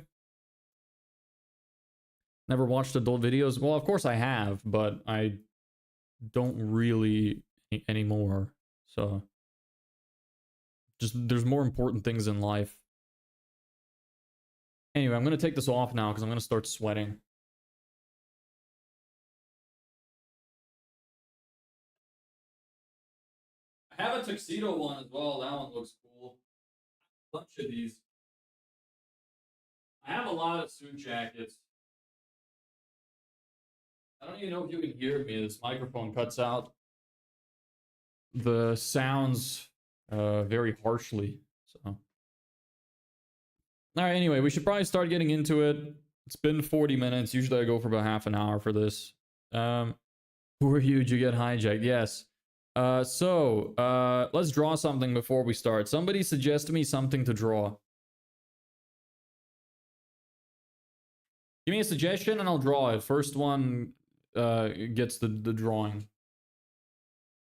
Never watched adult videos? Well, of course I have, but I don't really anymore. So Just there's more important things in life. Anyway, I'm gonna take this off now because I'm gonna start sweating. I have a tuxedo one as well. That one looks cool. A bunch of these. I have a lot of suit jackets. I don't even know if you can hear me. This microphone cuts out the sounds very harshly. So, all right. Anyway, we should probably start getting into it. It's been 40 minutes. Usually I go for about half an hour for this. Who are you? Did you get hijacked? Yes. Let's draw something before we start. Somebody suggest me something to draw. Give me a suggestion and I'll draw it. First one gets the drawing.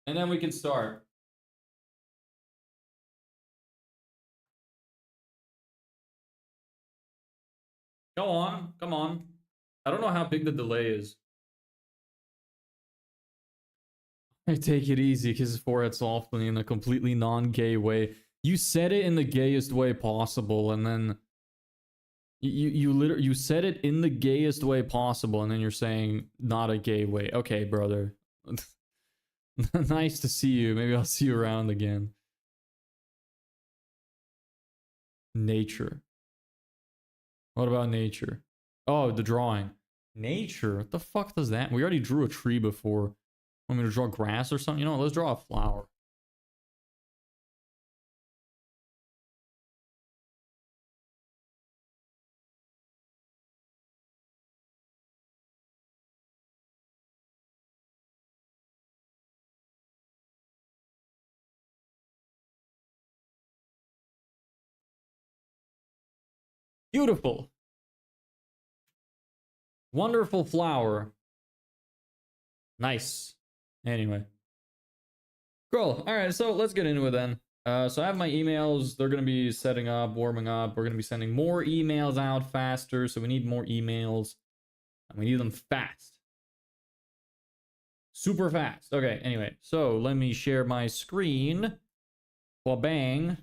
And then we can start. Go on, come on. I don't know how big the delay is. I take it easy, kiss his forehead softly in a completely non-gay way. You said it in the gayest way possible, and then you said it in the gayest way possible, and then you're saying not a gay way. Okay, brother. Nice to see you. Maybe I'll see you around again. Nature. What about nature? Oh, the drawing. Nature? What the fuck does that? We already drew a tree before. Want me to draw grass or something? You know what? Let's draw a flower. Beautiful. Wonderful flower. Nice. Anyway. Cool. Alright, so let's get into it then. So I have my emails. They're going to be setting up, warming up. We're going to be sending more emails out faster. So we need more emails. And we need them fast. Super fast. Okay, anyway. So let me share my screen. Well, bang.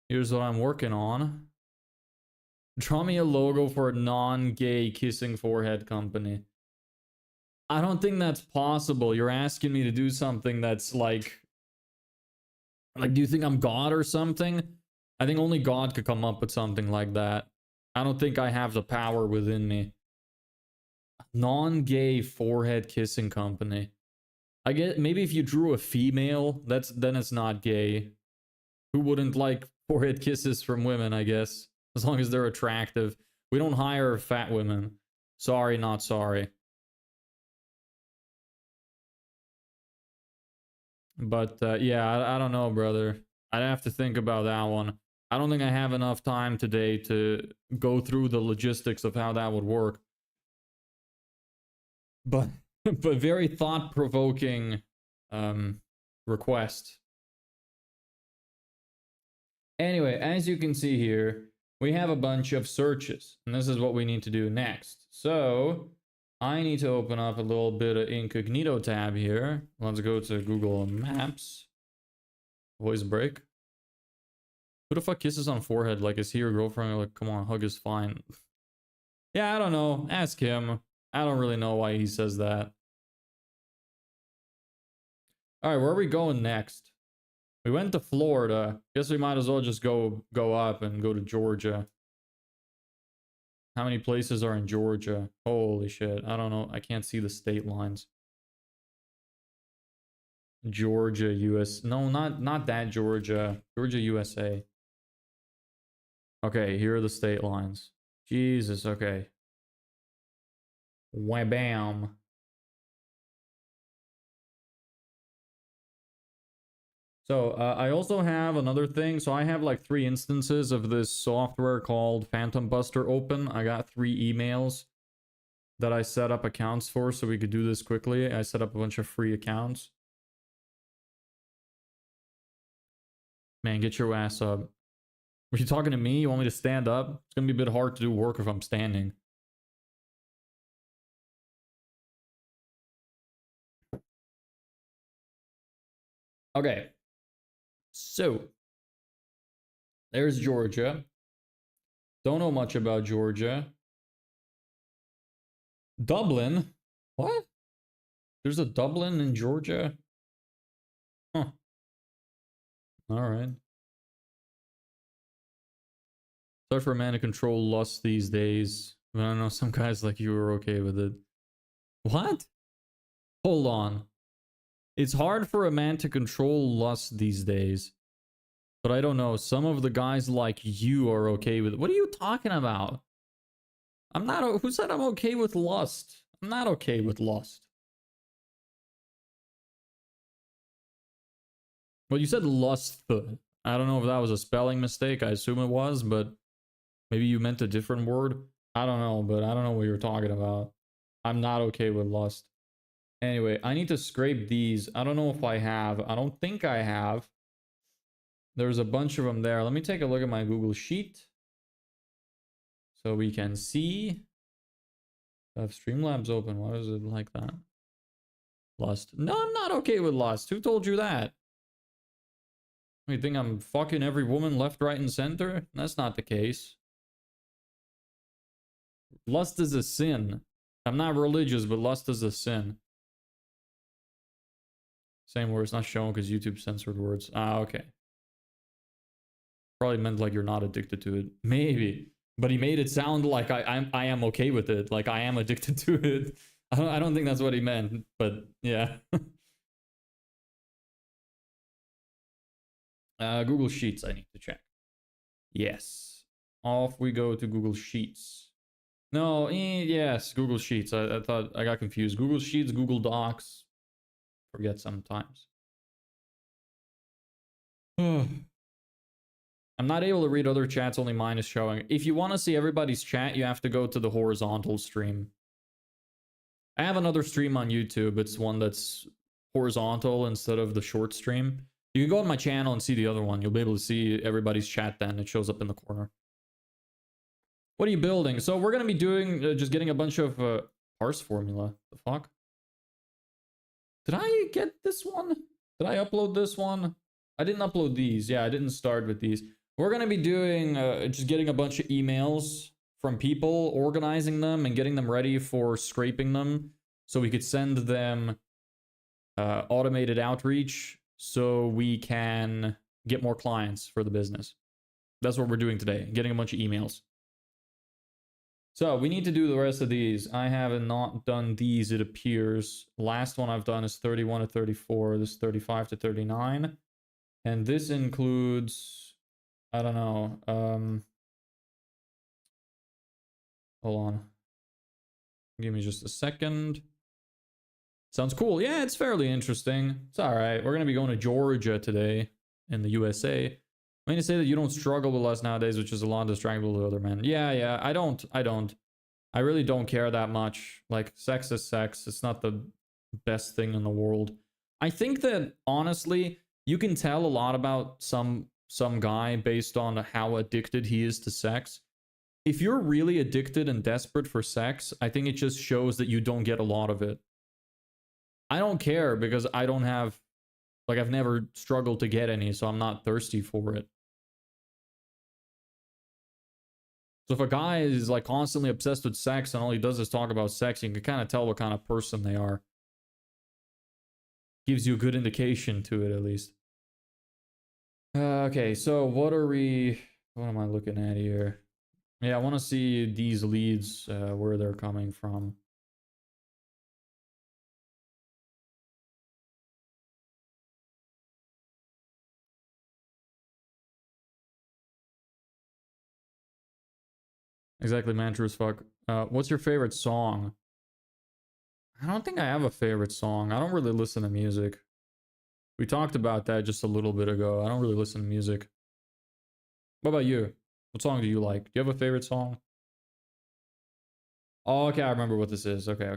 Here's what I'm working on. Draw me a logo for a non-gay kissing forehead company. I don't think that's possible. You're asking me to do something that's like, do you think I'm God or something? I think only God could come up with something like that. I don't think I have the power within me. Non-gay forehead kissing company. I get maybe if you drew a female, then it's not gay. Who wouldn't like forehead kisses from women, I guess? As long as they're attractive. We don't hire fat women. Sorry, not sorry. But yeah, I don't know, brother. I'd have to think about that one. I don't think I have enough time today to go through the logistics of how that would work. But but very thought-provoking request. Anyway, as you can see here, we have a bunch of searches, and this is what we need to do next. So I need to open up a little bit of incognito tab here. Let's go to Google Maps. Voice break. Who the fuck kisses on forehead? Like, is he your girlfriend? Like, come on, hug is fine. Yeah, I don't know. Ask him. I don't really know why he says that. Alright, where are we going next? We went to Florida. Guess we might as well just go up and go to Georgia. How many places are in Georgia? Holy shit. I don't know. I can't see the state lines. Georgia, US. No, not that Georgia. Georgia, USA. Okay, here are the state lines. Jesus, okay. Wham-bam. So I also have another thing. So I have like 3 instances of this software called Phantom Buster open. I got 3 emails that I set up accounts for so we could do this quickly. I set up a bunch of free accounts. Man, get your ass up. Are you talking to me? You want me to stand up? It's gonna be a bit hard to do work if I'm standing. Okay. So, There's Georgia. Don't know much about Georgia. Dublin? What? There's a Dublin in Georgia? Huh. Alright. It's hard for a man to control lust these days. I don't know, some guys like you are okay with it. What? Hold on. It's hard for a man to control lust these days. But I don't know, some of the guys like you are okay with it. What are you talking about? I'm not... Who said I'm okay with lust? I'm not okay with lust. Well, you said lust. I don't know if that was a spelling mistake. I assume it was, but maybe you meant a different word. I don't know, but I don't know what you're talking about. I'm not okay with lust. Anyway, I need to scrape these. I don't know if I have. I don't think I have. There's a bunch of them there. Let me take a look at my Google Sheet. So we can see. I have Streamlabs open. Why is it like that? Lust. No, I'm not okay with lust. Who told you that? You think I'm fucking every woman left, right, and center? That's not the case. Lust is a sin. I'm not religious, but lust is a sin. Same words, not shown because YouTube censored words. Ah, okay. Probably meant like you're not addicted to it. Maybe. But he made it sound like I am okay with it. Like I am addicted to it. I don't think that's what he meant, but yeah. Google Sheets I need to check. Yes. Off we go to Google Sheets. No, yes, Google Sheets. I thought I got confused. Google Sheets, Google Docs. Forget sometimes. I'm not able to read other chats, only mine is showing. If you want to see everybody's chat, you have to go to the horizontal stream. I have another stream on YouTube. It's one that's horizontal instead of the short stream. You can go on my channel and see the other one. You'll be able to see everybody's chat then. It shows up in the corner. What are you building? So we're going to be doing, just getting a bunch of parse formula. The fuck? Did I get this one? Did I upload this one? I didn't upload these. Yeah, I didn't start with these. We're going to be doing, just getting a bunch of emails from people, organizing them, and getting them ready for scraping them. So we could send them automated outreach so we can get more clients for the business. That's what we're doing today, getting a bunch of emails. So we need to do the rest of these. I have not done these, it appears. Last one I've done is 31 to 34. This is 35 to 39. And this includes, I don't know. Hold on. Give me just a second. Sounds cool. Yeah, it's fairly interesting. It's all right. We're going to be going to Georgia today in the USA. I mean to say that you don't struggle with lust nowadays, which is a lot distractible to other men. Yeah, I don't. I really don't care that much. Like, sex is sex. It's not the best thing in the world. I think that, honestly, you can tell a lot about some guy based on how addicted he is to sex. If you're really addicted and desperate for sex, I think it just shows that you don't get a lot of it. I don't care because I don't have, like, I've never struggled to get any, so I'm not thirsty for it. So if a guy is like constantly obsessed with sex and all he does is talk about sex, you can kind of tell what kind of person they are. Gives you a good indication to it, at least. Okay, so what am I looking at here? Yeah, I want to see these leads, where they're coming from. Exactly, man, true as fuck. What's your favorite song? I don't think I have a favorite song. I don't really listen to music. We talked about that just a little bit ago. I don't really listen to music. What about you? What song do you like? Do you have a favorite song? Oh, okay, I remember what this is. Okay.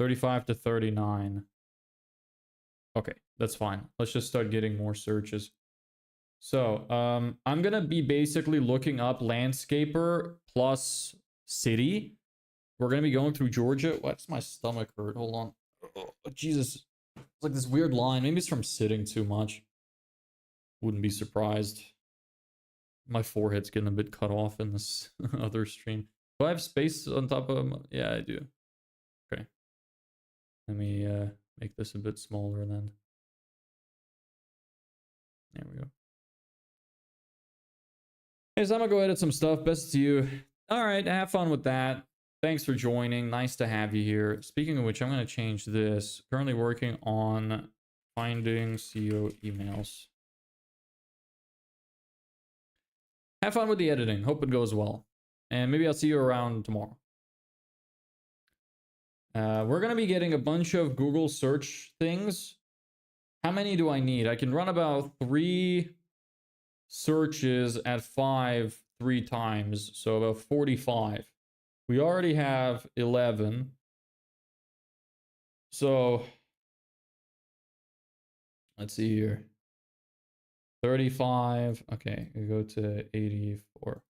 35 to 39. Okay, that's fine. Let's just start getting more searches. So, I'm gonna be basically looking up landscaper plus city. We're gonna be going through Georgia. What's my stomach hurt? Hold on. Oh, Jesus. It's like this weird line. Maybe it's from sitting too much. Wouldn't be surprised. My forehead's getting a bit cut off in this other stream. Do I have space on top of them? Yeah, I do. Okay. Let me make this a bit smaller then. There we go. Hey, so I'm gonna go edit some stuff. Best to you. All right, have fun with that. Thanks for joining. Nice to have you here. Speaking of which, I'm gonna change this. Currently working on finding CEO emails. Have fun with the editing. Hope it goes well. And maybe I'll see you around tomorrow. We're going to be getting a bunch of Google search things. How many do I need? I can run about 3 searches at 5 3 times. So about 45. We already have 11. So let's see here. 35. Okay, we go to 84.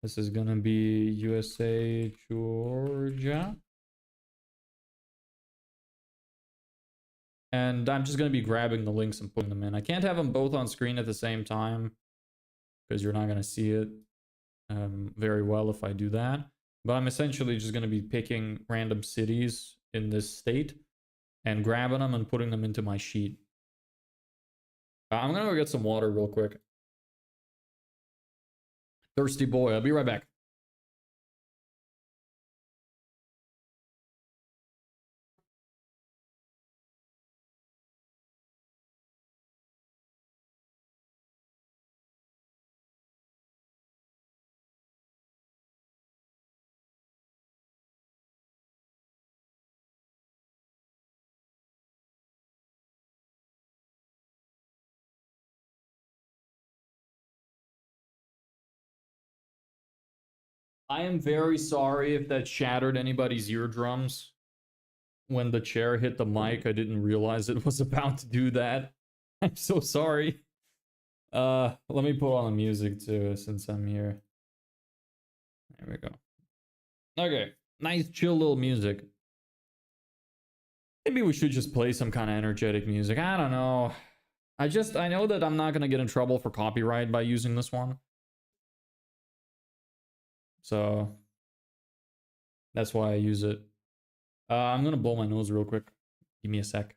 This is gonna be USA, Georgia. And I'm just gonna be grabbing the links and putting them in. I can't have them both on screen at the same time because you're not gonna see it very well if I do that. But I'm essentially just gonna be picking random cities in this state and grabbing them and putting them into my sheet. I'm gonna go get some water real quick. Thirsty boy, I'll be right back. I am very sorry if that shattered anybody's eardrums. When the chair hit the mic, I didn't realize it was about to do that. I'm so sorry. Let me put on the music too, since I'm here. There we go. Okay, nice chill little music. Maybe we should just play some kind of energetic music. I don't know. I know that I'm not gonna get in trouble for copyright by using this one. So that's why I use it. I'm gonna blow my nose real quick. Give me a sec.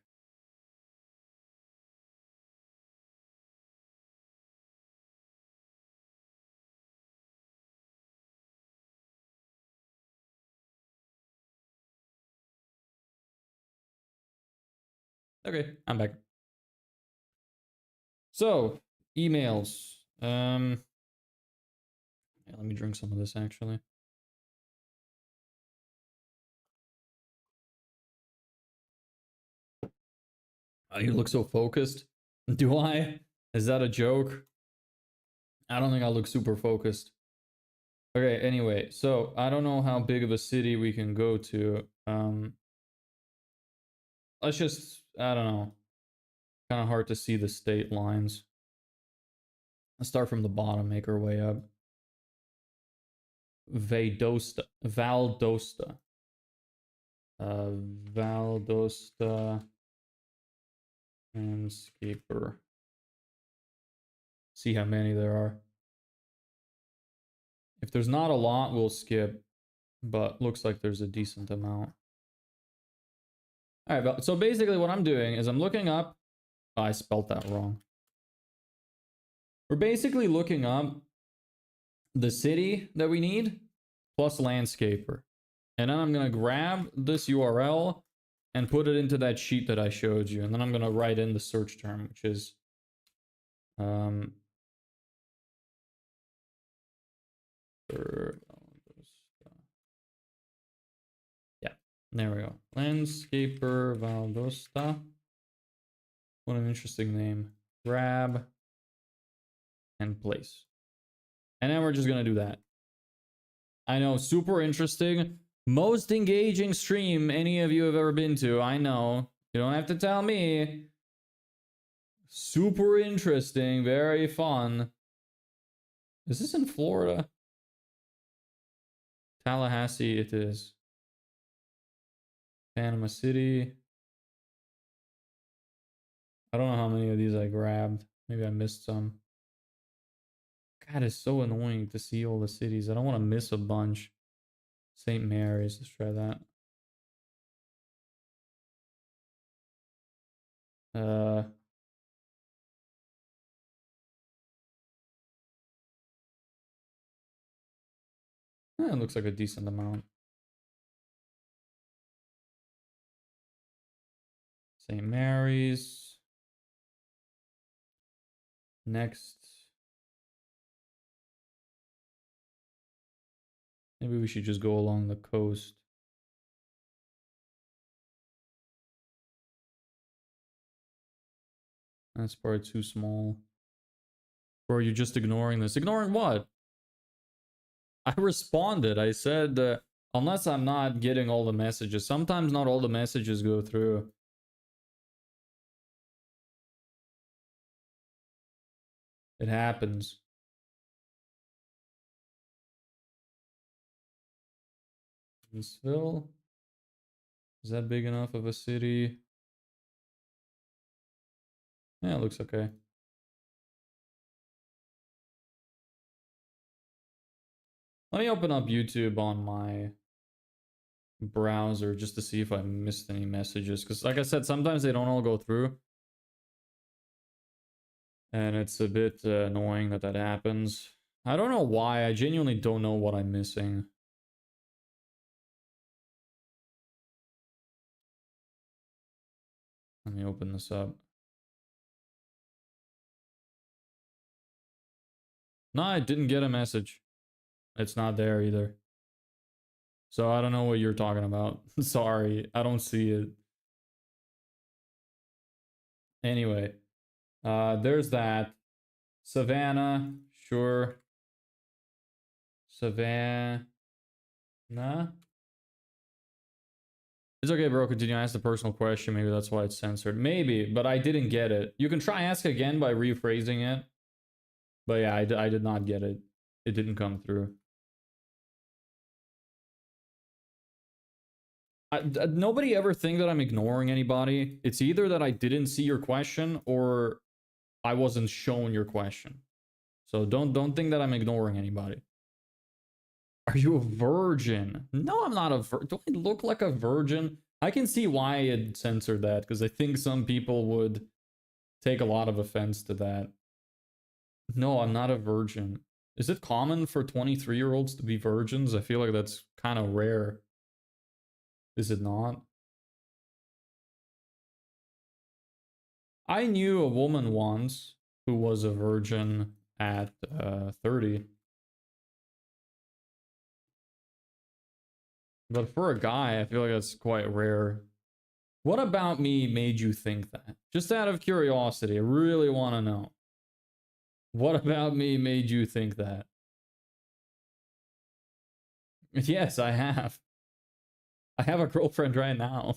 Okay, I'm back. So, emails. Yeah, let me drink some of this actually. Oh, you look so focused. Do I? Is that a joke? I don't think I look super focused. Okay, anyway, so I don't know how big of a city we can go to. Let's just, I don't know. Kind of hard to see the state lines. Let's start from the bottom, make our way up. Valdosta. Valdosta. Landscaper. See how many there are. If there's not a lot, we'll skip. But looks like there's a decent amount. All right, so basically what I'm doing is I'm looking up. Oh, I spelled that wrong. We're basically looking up the city that we need plus landscaper. And then I'm going to grab this URL and put it into that sheet that I showed you. And then I'm going to write in the search term, which is yeah, there we go. Landscaper Valdosta. What an interesting name. Grab and place. And then we're just going to do that. I know, super interesting. Most engaging stream any of you have ever been to. I know. You don't have to tell me. Super interesting. Very fun. Is this in Florida? Tallahassee it is. Panama City. I don't know how many of these I grabbed. Maybe I missed some. God, it's so annoying to see all the cities. I don't want to miss a bunch. St. Mary's, let's try that. It looks like a decent amount. St. Mary's. Next. Maybe we should just go along the coast. That's probably too small. Or are you just ignoring this? Ignoring what? I responded. I said, unless I'm not getting all the messages. Sometimes not all the messages go through. It happens. Evansville? Is that big enough of a city? Yeah, it looks okay. Let me open up YouTube on my browser just to see if I missed any messages. Because like I said, sometimes they don't all go through. And it's a bit annoying that that happens. I don't know why. I genuinely don't know what I'm missing. Let me open this up. No, I didn't get a message. It's not there either. So I don't know what you're talking about. Sorry, I don't see it. Anyway, there's that. Savannah, sure. Savannah. It's okay, bro. Continue. Ask the personal question. Maybe that's why it's censored. Maybe, but I didn't get it. You can try ask again by rephrasing it. But yeah, I did not get it. It didn't come through. Nobody ever think that I'm ignoring anybody. It's either that I didn't see your question or I wasn't shown your question. So don't think that I'm ignoring anybody. Are you a virgin? No, I'm not a virgin. Do I look like a virgin? I can see why it censored that, because I think some people would take a lot of offense to that. No, I'm not a virgin. Is it common for 23-year-olds to be virgins? I feel like that's kind of rare. Is it not? I knew a woman once who was a virgin at 30. But for a guy, I feel like that's quite rare. What about me made you think that? Just out of curiosity, I really want to know. What about me made you think that? Yes, I have. I have a girlfriend right now.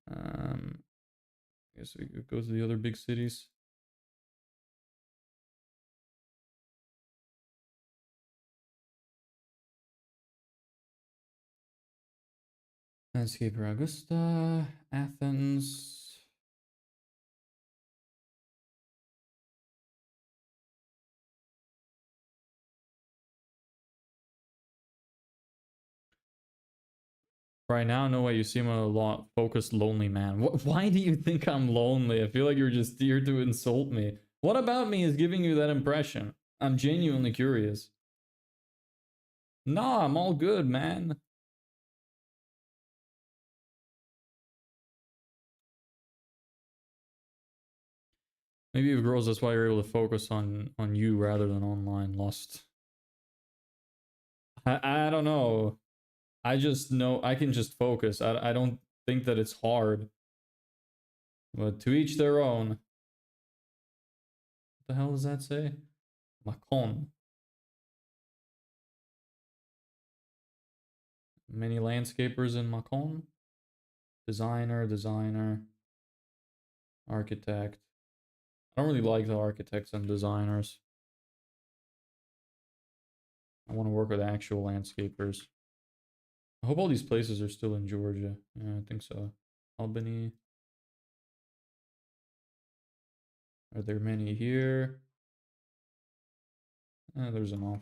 I guess we could go to the other big cities. Landscaper Augusta, Athens. Right now, no way. You seem a lot focused, lonely man. Why do you think I'm lonely? I feel like you're just here to insult me. What about me is giving you that impression? I'm genuinely curious. No, I'm all good, man. Maybe with girls, that's why you're able to focus on you rather than online lust. I don't know. I just know I can just focus. I don't think that it's hard. But to each their own. What the hell does that say? Macon. Many landscapers in Macon. Designer. Architect. I don't really like the architects and designers. I want to work with actual landscapers. I hope all these places are still in Georgia. Yeah, I think so. Albany. Are there many here? There's enough.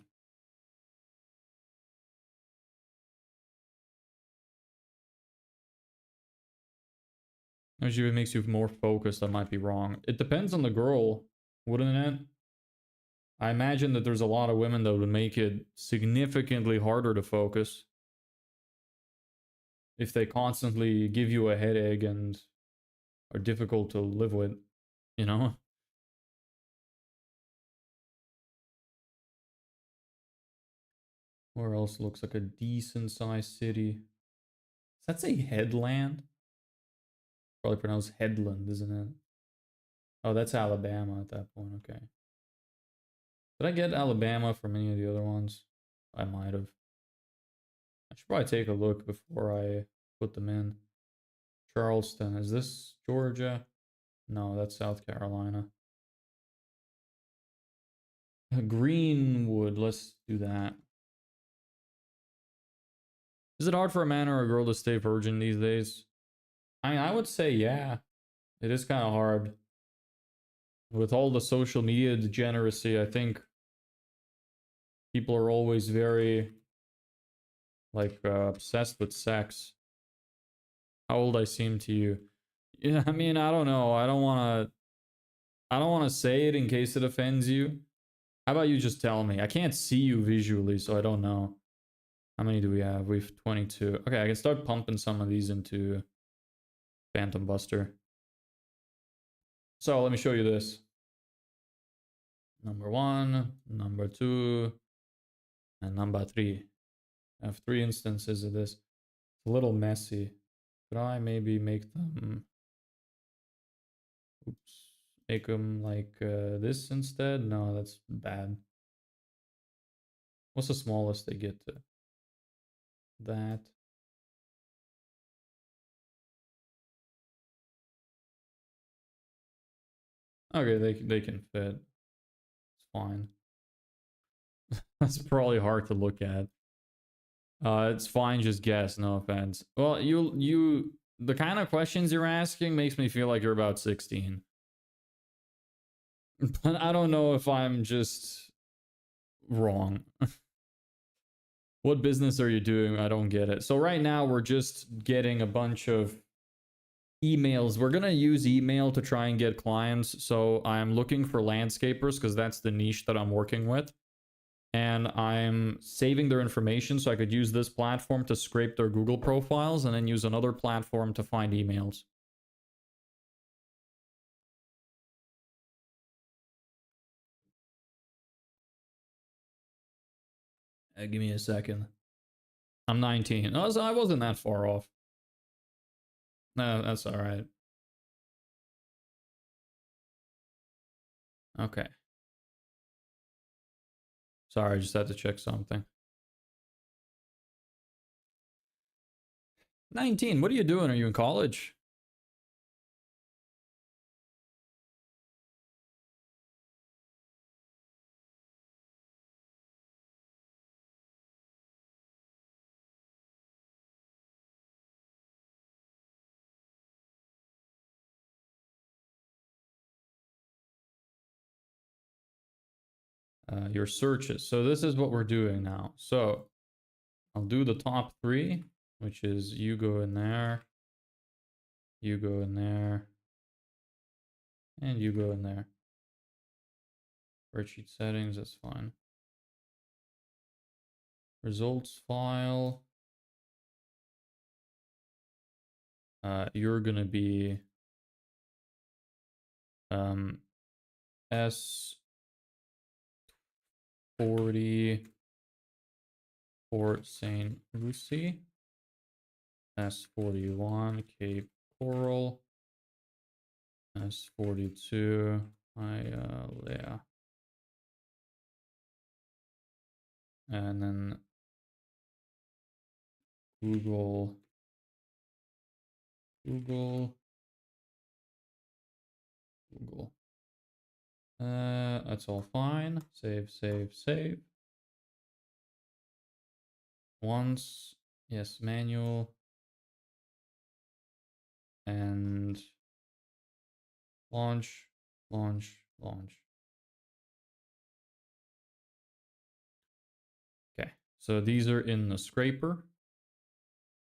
Actually, if it makes you more focused, I might be wrong. It depends on the girl, wouldn't it? I imagine that there's a lot of women that would make it significantly harder to focus if they constantly give you a headache and are difficult to live with, you know? Where else looks like a decent sized city? Does that say headland? Probably pronounced headland, isn't it? Oh, that's Alabama at that point, okay. Did I get Alabama from any of the other ones? I might have. I should probably take a look before I put them in. Charleston, is this Georgia? No, that's South Carolina. Greenwood, let's do that. Is it hard for a man or a girl to stay virgin these days? I mean, I would say yeah. It is kind of hard. With all the social media degeneracy, I think people are always very like obsessed with sex. How old I seem to you? Yeah, I mean, I don't know. I don't want to say it in case it offends you. How about you just tell me? I can't see you visually, so I don't know. How many do we have? We've 22. Okay, I can start pumping some of these into Phantom Buster. So let me show you this. Number 1, number 2, and number 3. I have 3 instances of this. It's a little messy. Could I maybe make them... Oops. Make them like this instead? No, that's bad. What's the smallest they get to? That. Okay, they can fit. It's fine. That's probably hard to look at. It's fine, just guess, no offense. Well, the kind of questions you're asking makes me feel like you're about 16. But I don't know if I'm just wrong. What business are you doing? I don't get it. So right now we're just getting a bunch of emails. We're going to use email to try and get clients. So I'm looking for landscapers because that's the niche that I'm working with. And I'm saving their information so I could use this platform to scrape their Google profiles and then use another platform to find emails. Give me a second. I'm 19. Oh, so I wasn't that far off. No, that's all right. Okay. Sorry, I just had to check something. 19. What are you doing? Are you in college? Your searches. So this is what we're doing now. So I'll do the top 3, which is you go in there, you go in there, and you go in there. Spreadsheet settings, that's fine. Results file. You're gonna be S40 Port St. Lucie, S41 Cape Coral, S42 Hialeah, and then Google. That's all fine. Save. Once Yes, manual. And launch, launch, launch. Okay, so these are in the scraper,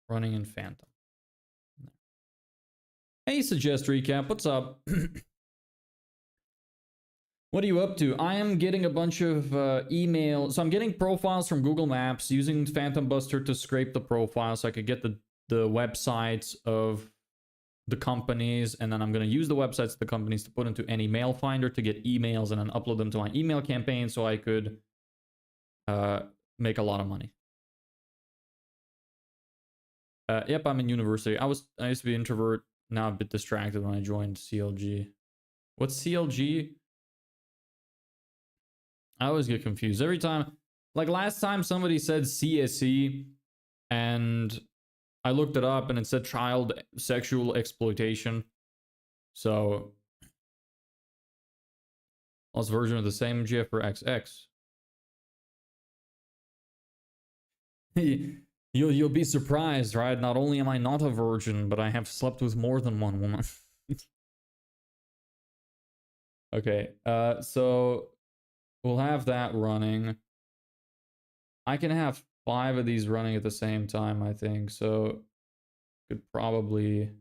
running in Phantom. Hey, Suggest Recap, what's up? What are you up to? I am getting a bunch of emails. So I'm getting profiles from Google Maps using Phantom Buster to scrape the profile so I could get the websites of the companies, and then I'm going to use the websites of the companies to put into any mail finder to get emails and then upload them to my email campaign so I could make a lot of money. Yep, I'm in university. I used to be an introvert. Now I'm a bit distracted when I joined CLG. What's CLG? I always get confused every time. Like last time somebody said CSE and I looked it up and it said child sexual exploitation. So lost version of the same GF for XX. You'll be surprised, right? Not only am I not a virgin, but I have slept with more than one woman. Okay, so we'll have that running. I can have 5 of these running at the same time, I think. So could probably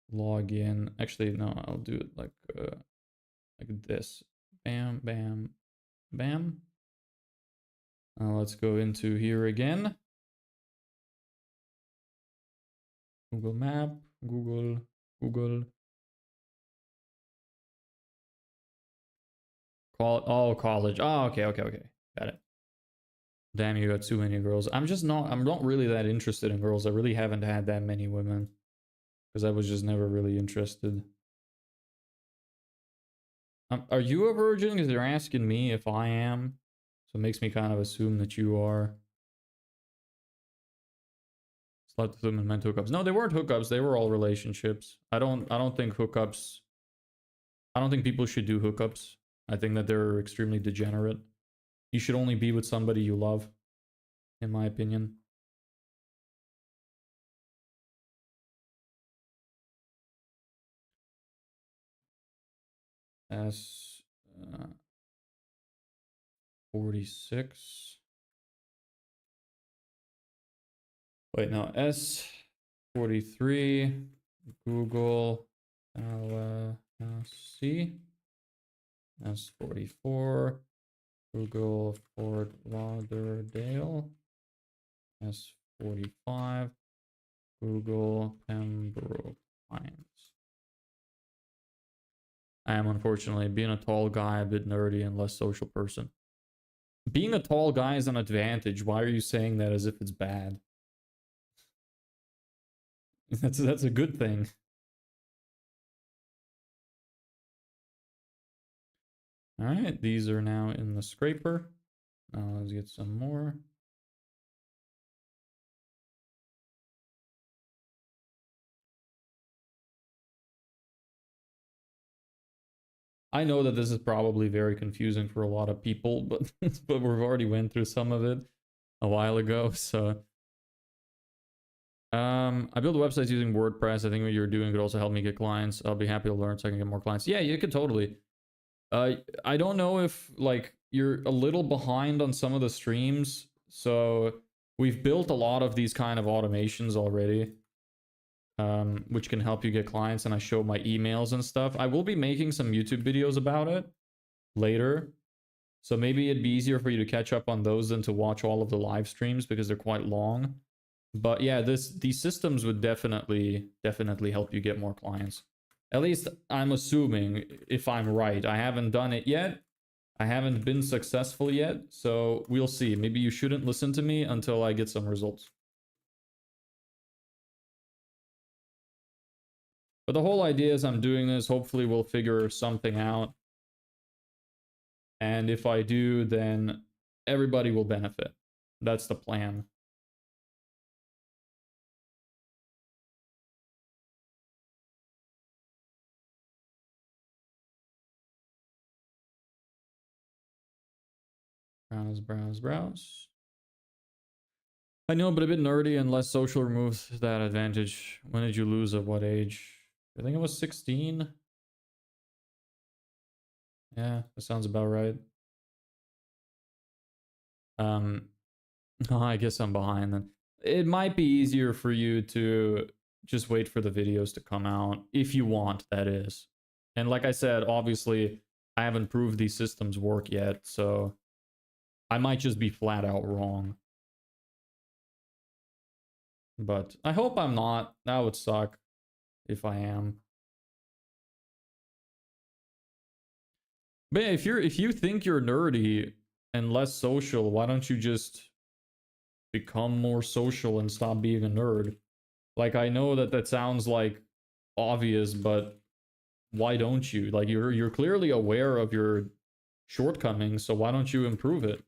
log in. Actually, no, I'll do it like this. Bam, bam, bam. Let's go into here again. Google Map, Google. College. Oh, okay. Got it. Damn, you got too many girls. I'm not really that interested in girls. I really haven't had that many women. Because I was just never really interested. Are you a virgin? Because they're asking me if I am. So it makes me kind of assume that you are. Slept with them and meant hookups. No, they weren't hookups. They were all relationships. I don't think hookups. I don't think people should do hookups. I think that they're extremely degenerate. You should only be with somebody you love, in my opinion. S 46. Wait, no, S 43. Google LLC. S 44. Google Fort Lauderdale. S 45. Google Pembroke Pines. I am unfortunately being a tall guy, a bit nerdy and less social person. Being a tall guy is an advantage. Why are you saying that as if it's bad? That's a good thing. All right, these are now in the scraper. Now let's get some more. I know that this is probably very confusing for a lot of people, but but we've already went through some of it a while ago, so I build websites using WordPress. I think what you're doing could also help me get clients. I'll be happy to learn so I can get more clients. Yeah, you could totally. I don't know if like you're a little behind on some of the streams. So we've built a lot of these kind of automations already, which can help you get clients. And I show my emails and stuff. I will be making some YouTube videos about it later. So maybe it'd be easier for you to catch up on those than to watch all of the live streams because they're quite long. But yeah, these systems would definitely help you get more clients. At least I'm assuming, if I'm right. I haven't done it yet. I haven't been successful yet, so we'll see. Maybe you shouldn't listen to me until I get some results. But the whole idea is I'm doing this. Hopefully we'll figure something out. And if I do, then everybody will benefit. That's the plan. Browse. I know, but a bit nerdy and less social removes that advantage. When did you lose? At what age? I think it was 16. Yeah, that sounds about right. Oh, I guess I'm behind then. It might be easier for you to just wait for the videos to come out if you want, that is. And like I said, obviously, I haven't proved these systems work yet, so I might just be flat out wrong. But I hope I'm not. That would suck if I am. But yeah, if you think you're nerdy and less social, why don't you just become more social and stop being a nerd? Like, I know that that sounds like obvious, but why don't you? Like, you're clearly aware of your shortcomings, so why don't you improve it?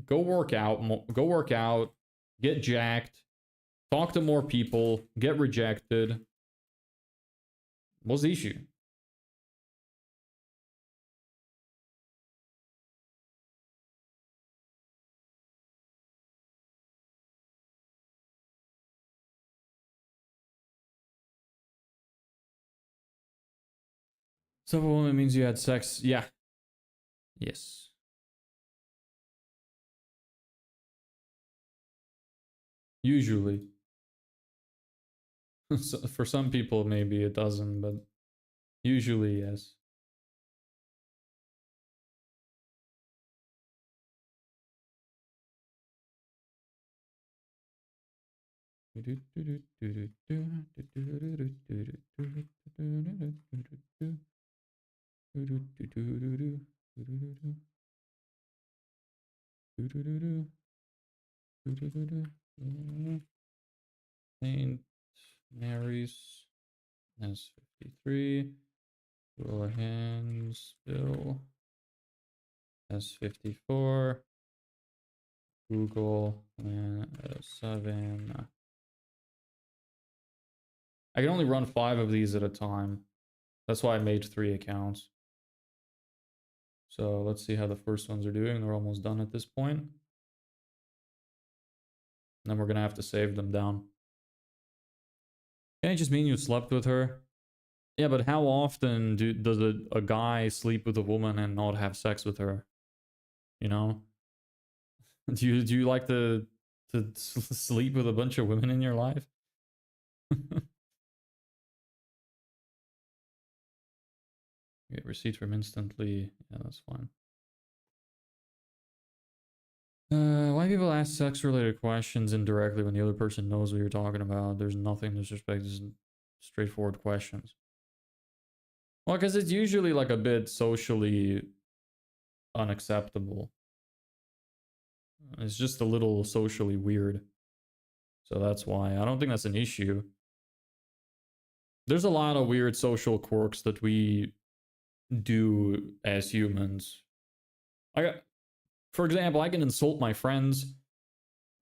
Go work out, go work out, get jacked, talk to more people, get rejected. What's the issue? So if a woman means you had sex, yeah. Yes. Usually. So for some people, maybe it doesn't, but usually, yes. Saint Mary's S53. Handsville S54. Google and 7. I can only run 5 of these at a time. That's why I made 3 accounts. So let's see how the first ones are doing. They're almost done at this point. And then we're gonna have to save them down. Can it just mean you slept with her? Yeah, but how often does a guy sleep with a woman and not have sex with her? You know? Do you like to sleep with a bunch of women in your life? Get receipt from instantly. Yeah, that's fine. Why people ask sex-related questions indirectly when the other person knows what you're talking about? There's nothing disrespect. Just straightforward questions. Well, because it's usually like a bit socially unacceptable. It's just a little socially weird. So that's why. I don't think that's an issue. There's a lot of weird social quirks that we do as humans. For example, I can insult my friends.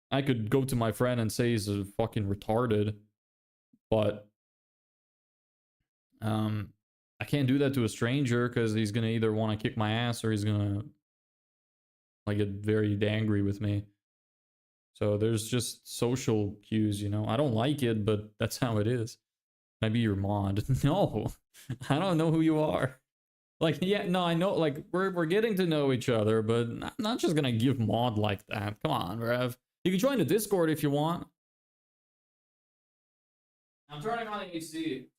I could go to my friend and say he's a fucking retarded, but I can't do that to a stranger because he's gonna either want to kick my ass or he's gonna like get very angry with me. So there's just social cues, you know. I don't like it, but that's how it is. Maybe you're mod. No, I don't know who you are. Like, yeah, no, I know, like, we're getting to know each other, but I'm not just gonna give mod like that. Come on, Rev. You can join the Discord if you want. I'm turning on the AC.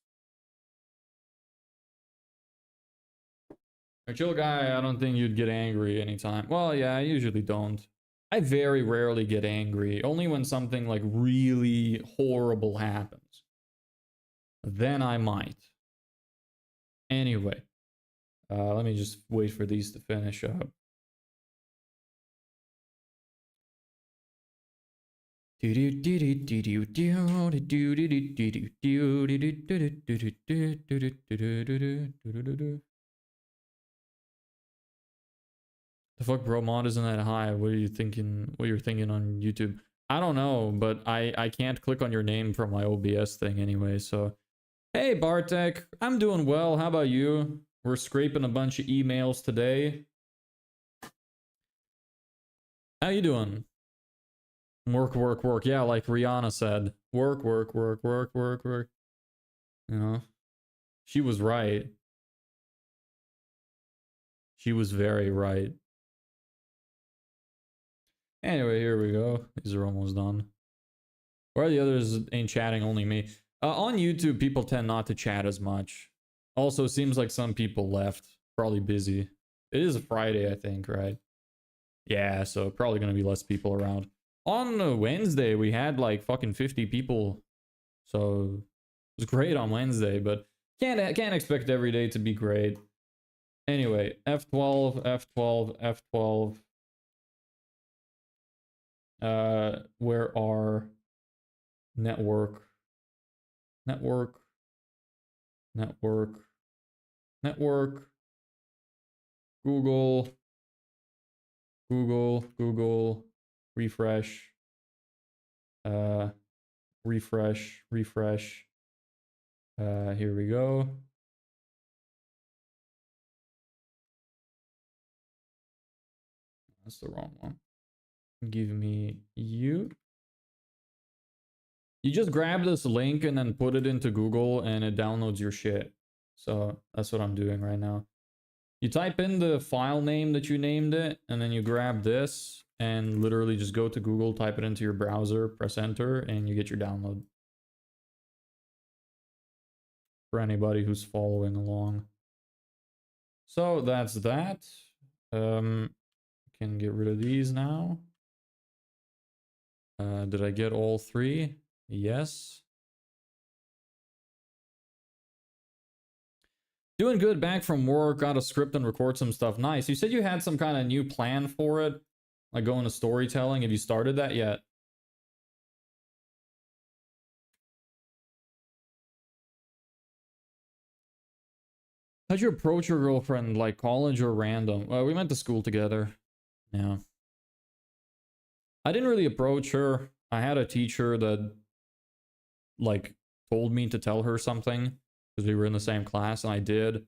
A chill guy, I don't think you'd get angry anytime. Well, yeah, I usually don't. I very rarely get angry. Only when something, like, really horrible happens. Then I might. Anyway. Let me just wait for these to finish up. The fuck, bro, mod isn't that high. What are you thinking? What you're thinking on YouTube? I don't know, but I can't click on your name from my OBS thing anyway. So, hey Bartek, I'm doing well. How about you? We're scraping a bunch of emails today. How you doing? Work, work, work. Yeah, like Rihanna said. Work, work, work, work, work, work. You know? She was right. She was very right. Anyway, here we go. These are almost done. Where the others ain't chatting, only me. On YouTube, people tend not to chat as much. Also, seems like some people left. Probably busy. It is a Friday, I think, right? Yeah, so probably gonna be less people around. On Wednesday, we had like fucking 50 people. So it was great on Wednesday, but can't expect every day to be great. Anyway, F12, F12, F12. Where are network, network, network, network, Google, Google, Google, refresh, refresh, refresh. Here we go. That's the wrong one. Give me you. You just grab this link and then put it into Google and it downloads your shit. So that's what I'm doing right now. You type in the file name that you named it, and then you grab this and literally just go to Google, type it into your browser, press enter, and you get your download. For anybody who's following along. So that's that. Can get rid of these now. Did I get all three? Yes. Doing good, back from work, got a script and record some stuff. Nice. You said you had some kind of new plan for it, like going to storytelling. Have you started that yet? How'd you approach your girlfriend, like college or random? Well, we went to school together. Yeah. I didn't really approach her. I had a teacher that, like, told me to tell her something because we were in the same class, and I did.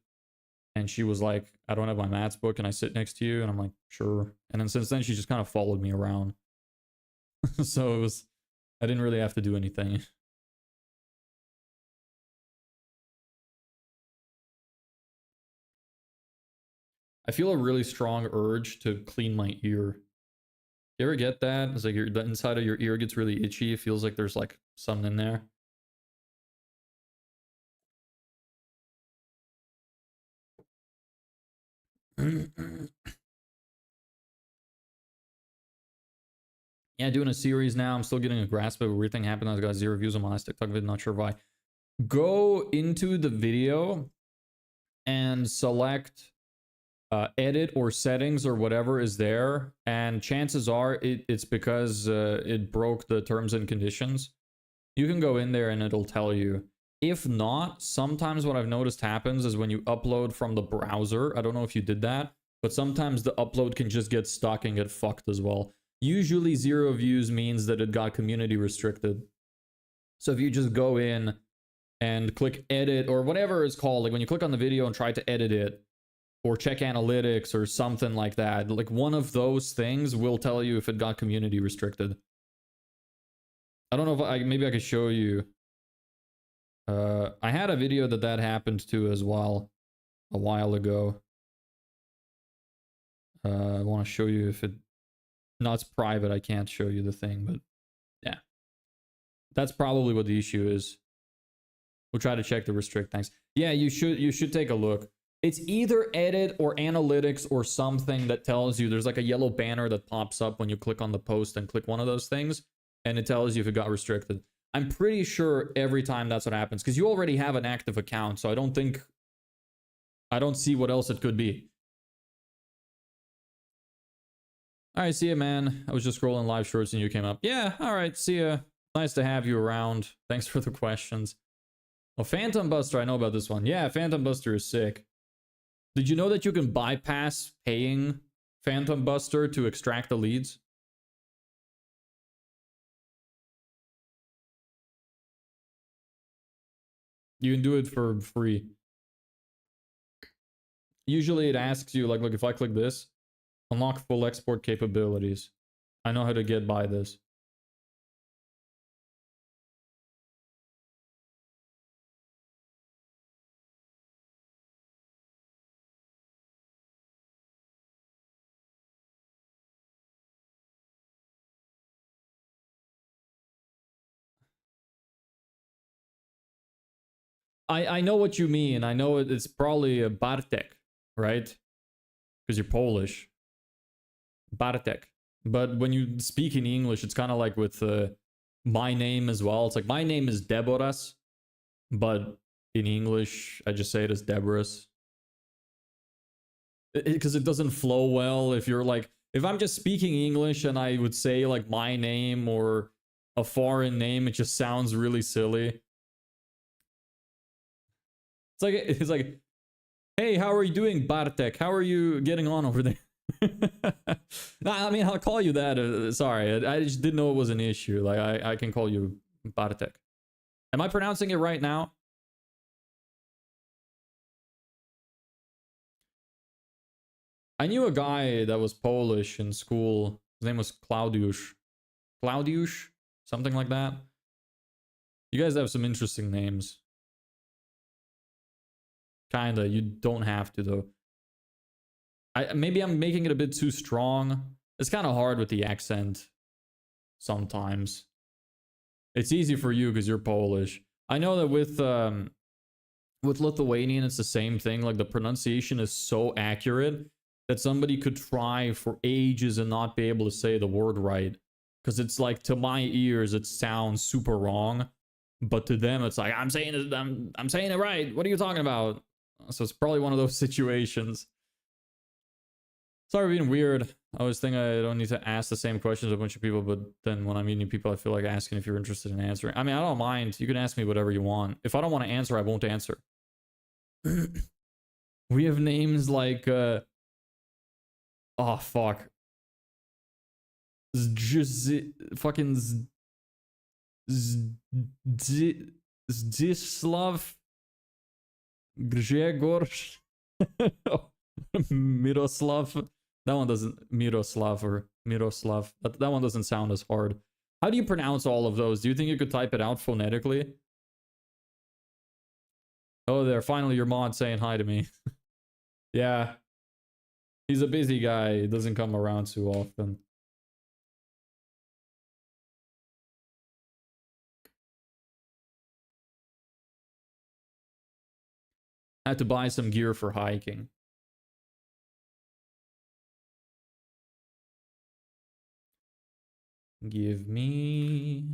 And she was like, I don't have my maths book, and I sit next to you? And I'm like, sure. And then since then, she just kind of followed me around. So it was, I didn't really have to do anything. I feel a really strong urge to clean my ear. You ever get that? It's like the inside of your ear gets really itchy. It feels like there's like something in there. Yeah, doing a series now. I'm still getting a grasp of everything happened. I've got 0 views on my last TikTok video. Not sure why. Go into the video and select edit or settings or whatever is there. And chances are it's because it broke the terms and conditions. You can go in there and it'll tell you. If not, sometimes what I've noticed happens is when you upload from the browser, I don't know if you did that, but sometimes the upload can just get stuck and get fucked as well. Usually 0 views means that it got community restricted. So if you just go in and click edit or whatever it's called, like when you click on the video and try to edit it, or check analytics or something like that, like one of those things will tell you if it got community restricted. I don't know if maybe I could show you. I had a video that happened to as well a while ago. I want to show you if it, no, it's private. I can't show you the thing, but yeah, that's probably what the issue is. We'll try to check the restrict things. Yeah, you should take a look. It's either edit or analytics or something that tells you there's like a yellow banner that pops up when you click on the post and click one of those things, and it tells you if it got restricted. I'm pretty sure every time that's what happens because you already have an active account, so I don't see what else it could be. All right, see ya, man. I was just scrolling live shorts and you came up. Yeah, all right, see ya. Nice to have you around. Thanks for the questions. Oh, Phantom Buster, I know about this one. Yeah, Phantom Buster is sick. Did you know that you can bypass paying Phantom Buster to extract the leads? You can do it for free. Usually it asks you, like, look, if I click this, unlock full export capabilities. I know how to get by this. I know what you mean. I know it's probably a Bartek, right? Because you're Polish. Bartek. But when you speak in English, it's kind of like with my name as well. It's like my name is Deboras, but in English, I just say it as Deborah's. Because it doesn't flow well if you're like, if I'm just speaking English and I would say like my name or a foreign name, it just sounds really silly. It's like, hey, how are you doing, Bartek? How are you getting on over there? I mean, I'll call you that. Sorry, I just didn't know it was an issue. Like, I can call you Bartek. Am I pronouncing it right now? I knew a guy that was Polish in school. His name was Claudiusz. Claudiusz? Something like that. You guys have some interesting names. Kinda. You don't have to, though. Maybe I'm making it a bit too strong. It's kind of hard with the accent sometimes. It's easy for you because you're Polish. I know that with Lithuanian, it's the same thing. Like the pronunciation is so accurate that somebody could try for ages and not be able to say the word right. Because it's like, to my ears, it sounds super wrong. But to them, it's like, I'm saying it right. What are you talking about? So it's probably one of those situations. Sorry for being weird. I always think I don't need to ask the same questions to a bunch of people, but then when I'm meeting people, I feel like asking if you're interested in answering. I mean, I don't mind. You can ask me whatever you want. If I don't want to answer, I won't answer. We have names like, oh, fuck. Fucking Zdislav Grzegorz Miroslav. That one doesn't, Miroslav or Miroslav. That one doesn't sound as hard. How do you pronounce all of those? Do you think you could type it out phonetically? Oh, there, finally your mod saying hi to me. Yeah. He's a busy guy. He doesn't come around too often. I had to buy some gear for hiking. Give me.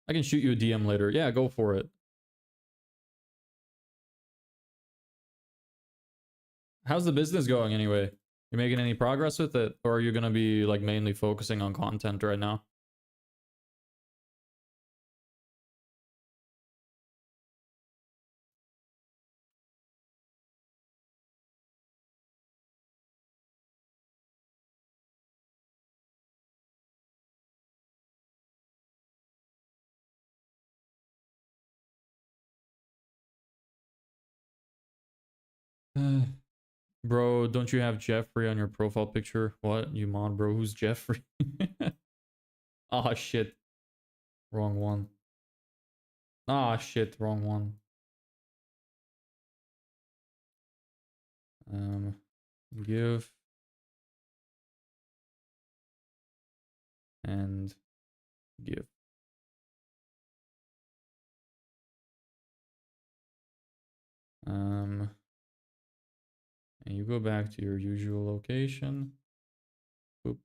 I can shoot you a DM later. Yeah, go for it. How's the business going anyway? You making any progress with it? Or are you gonna be like mainly focusing on content right now? Bro, don't you have Jeffrey on your profile picture? What? You mod, bro? Who's Jeffrey? Ah, shit. Wrong one. Ah, shit. Wrong one. Give. And give. And you go back to your usual location. Boop.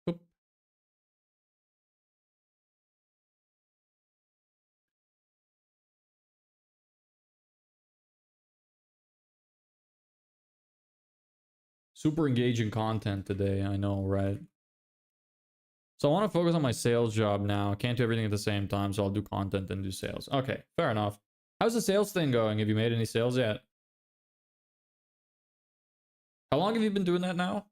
Boop. Super engaging content today, I know, right? So I want to focus on my sales job now. I can't do everything at the same time, so I'll do content and do sales. Okay, fair enough. How's the sales thing going? Have you made any sales yet? How long have you been doing that now?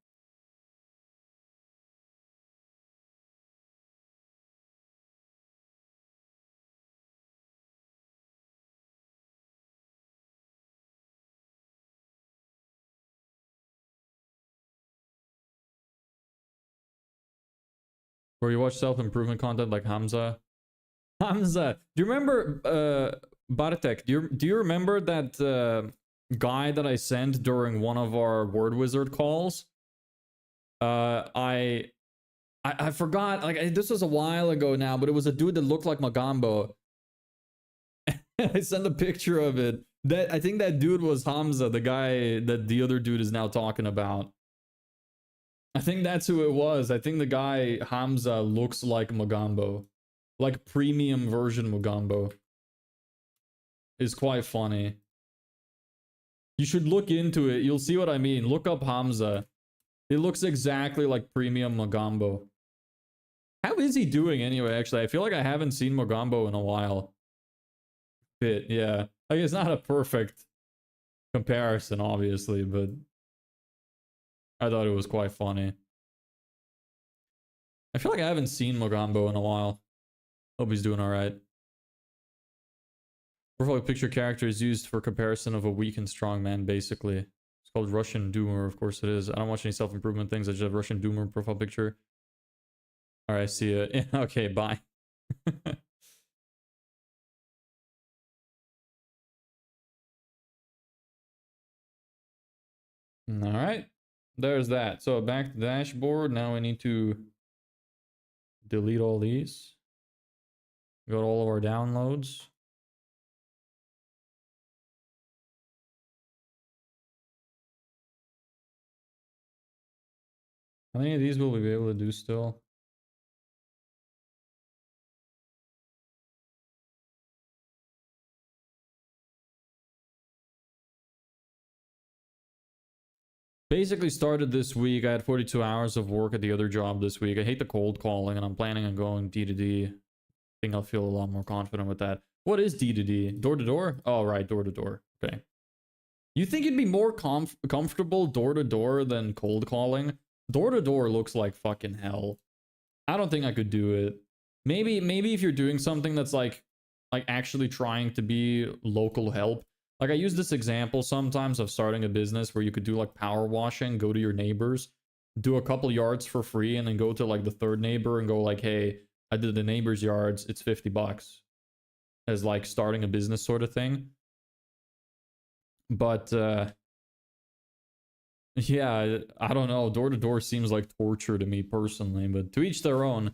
Where you watch self-improvement content like Hamza? Hamza, do you remember Bartek? Do you remember that guy that I sent during one of our word wizard calls, I forgot, like, this was a while ago now, but it was a dude that looked like Magambo. I sent a picture of it. That, I think that dude was Hamza, the guy that the other dude is now talking about. I think that's who it was. I think the guy Hamza looks like Magambo. Like premium version Magambo. Is quite funny. You should look into it. You'll see what I mean. Look up Hamza. It looks exactly like premium Magambo. How is he doing anyway, actually? I feel like I haven't seen Magambo in a while. Bit, yeah. Like, it's not a perfect comparison, obviously, but I thought it was quite funny. I feel like I haven't seen Magambo in a while. Hope he's doing alright. Profile picture character is used for comparison of a weak and strong man, basically. It's called Russian Doomer, of course it is. I don't watch any self-improvement things. I just have Russian Doomer profile picture. Alright, see ya. Yeah, okay, bye. Alright. There's that. So back to the dashboard. Now we need to delete all these. Got all of our downloads. How many of these will we be able to do still? Basically started this week. I had 42 hours of work at the other job this week. I hate the cold calling, and I'm planning on going D2D. I think I'll feel a lot more confident with that. What is D2D? Door to door? Oh, right, door to door. Okay. You think it'd be more comfortable door to door than cold calling? Door to door looks like fucking hell. I don't think I could do it. Maybe if you're doing something that's like actually trying to be local help. Like, I use this example sometimes of starting a business where you could do like power washing, go to your neighbors, do a couple yards for free, and then go to like the third neighbor and go like, hey, I did the neighbor's yards, it's $50. As like starting a business sort of thing. But yeah, I don't know. Door to door seems like torture to me personally, but to each their own.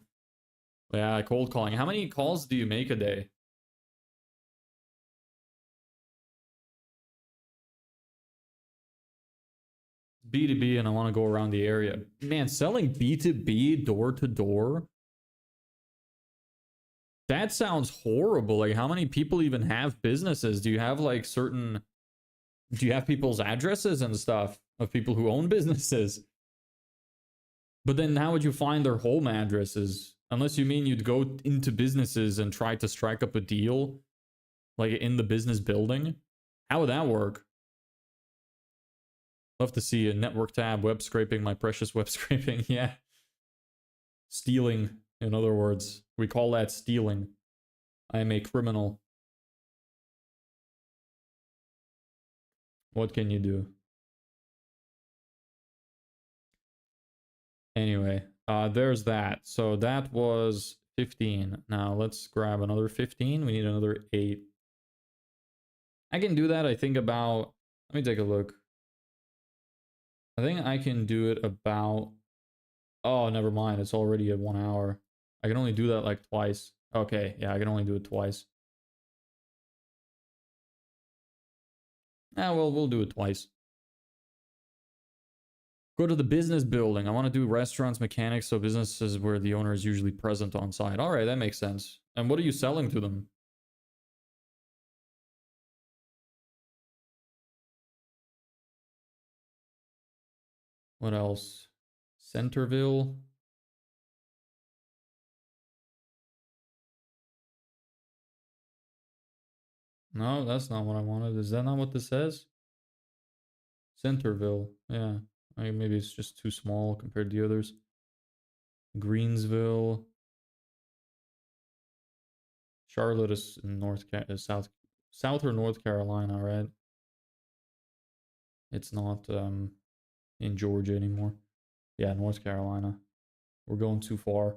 Yeah, cold calling. How many calls do you make a day? B2B, and I want to go around the area. Man, selling B2B door to door? That sounds horrible. Like, how many people even have businesses? Do you have like certain... Do you have people's addresses and stuff of people who own businesses? But then how would you find their home addresses? Unless you mean you'd go into businesses and try to strike up a deal, like in the business building. How would that work? Love to see a network tab, web scraping, my precious web scraping. Yeah. Stealing, in other words. We call that stealing. I am a criminal. What can you do? Anyway, there's that. So that was 15. Now let's grab another 15. We need another 8. I can do that, I think, about... Let me take a look. I think I can do it about... Oh, never mind. It's already at 1 hour. I can only do that like twice. Okay, yeah, I can only do it twice. Ah, well, we'll do it twice. Go to the business building. I want to do restaurants, mechanics, so businesses where the owner is usually present on site. All right, that makes sense. And what are you selling to them? What else? Centerville. No, that's not what I wanted. Is that not what this says? Centerville. Yeah. Maybe it's just too small compared to the others. Greensville. Charlotte is in South or North Carolina, right? It's not in Georgia anymore. Yeah, North Carolina. We're going too far.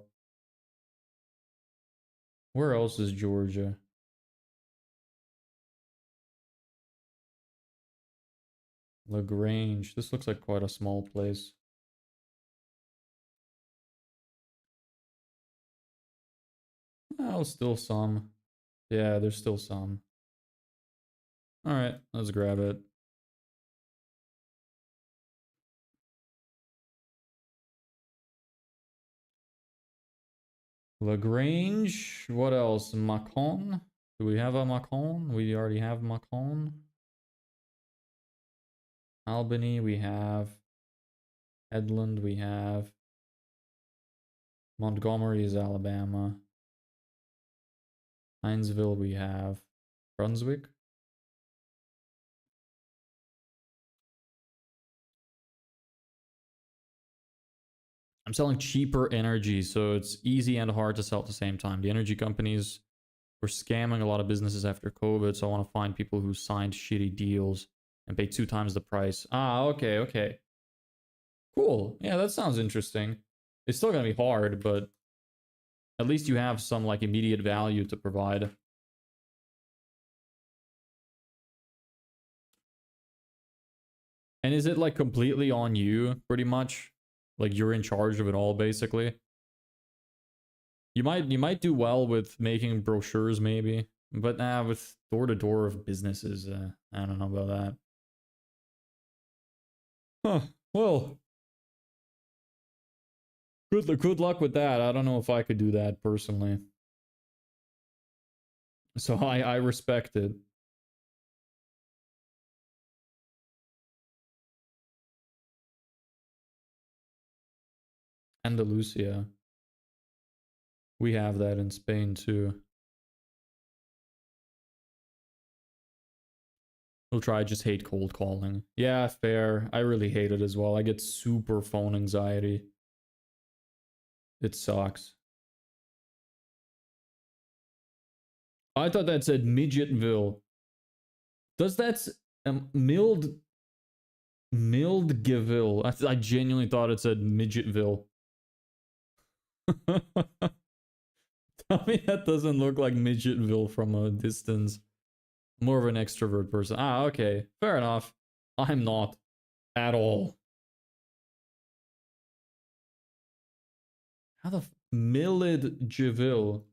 Where else is Georgia? Lagrange. This looks like quite a small place. Oh, still some. Yeah, there's still some. Alright, let's grab it. Lagrange. What else? Macon. Do we have a Macon? We already have Macon. Albany, we have. Edland, we have. Montgomery is Alabama. Hinesville, we have. Brunswick. I'm selling cheaper energy, so it's easy and hard to sell at the same time. The energy companies were scamming a lot of businesses after COVID, so I want to find people who signed shitty deals and paid 2 times the price. Ah, okay, okay. Cool. Yeah, that sounds interesting. It's still gonna be hard, but at least you have some like immediate value to provide. And is it like completely on you, pretty much? Like you're in charge of it all, basically? You might do well with making brochures, maybe. But with door-to-door of businesses, I don't know about that. Huh. Well, good luck with that. I don't know if I could do that personally. So I respect it. Andalusia. We have that in Spain too. We'll try. I just hate cold calling. Yeah, fair. I really hate it as well. I get super phone anxiety. It sucks. I thought that said Midgetville. Does that Mildgeville? I genuinely thought it said Midgetville. Tell me that doesn't look like Midgetville from a distance. More of an extrovert person. Ah, okay. Fair enough. I'm not. At all. How the Milledgeville?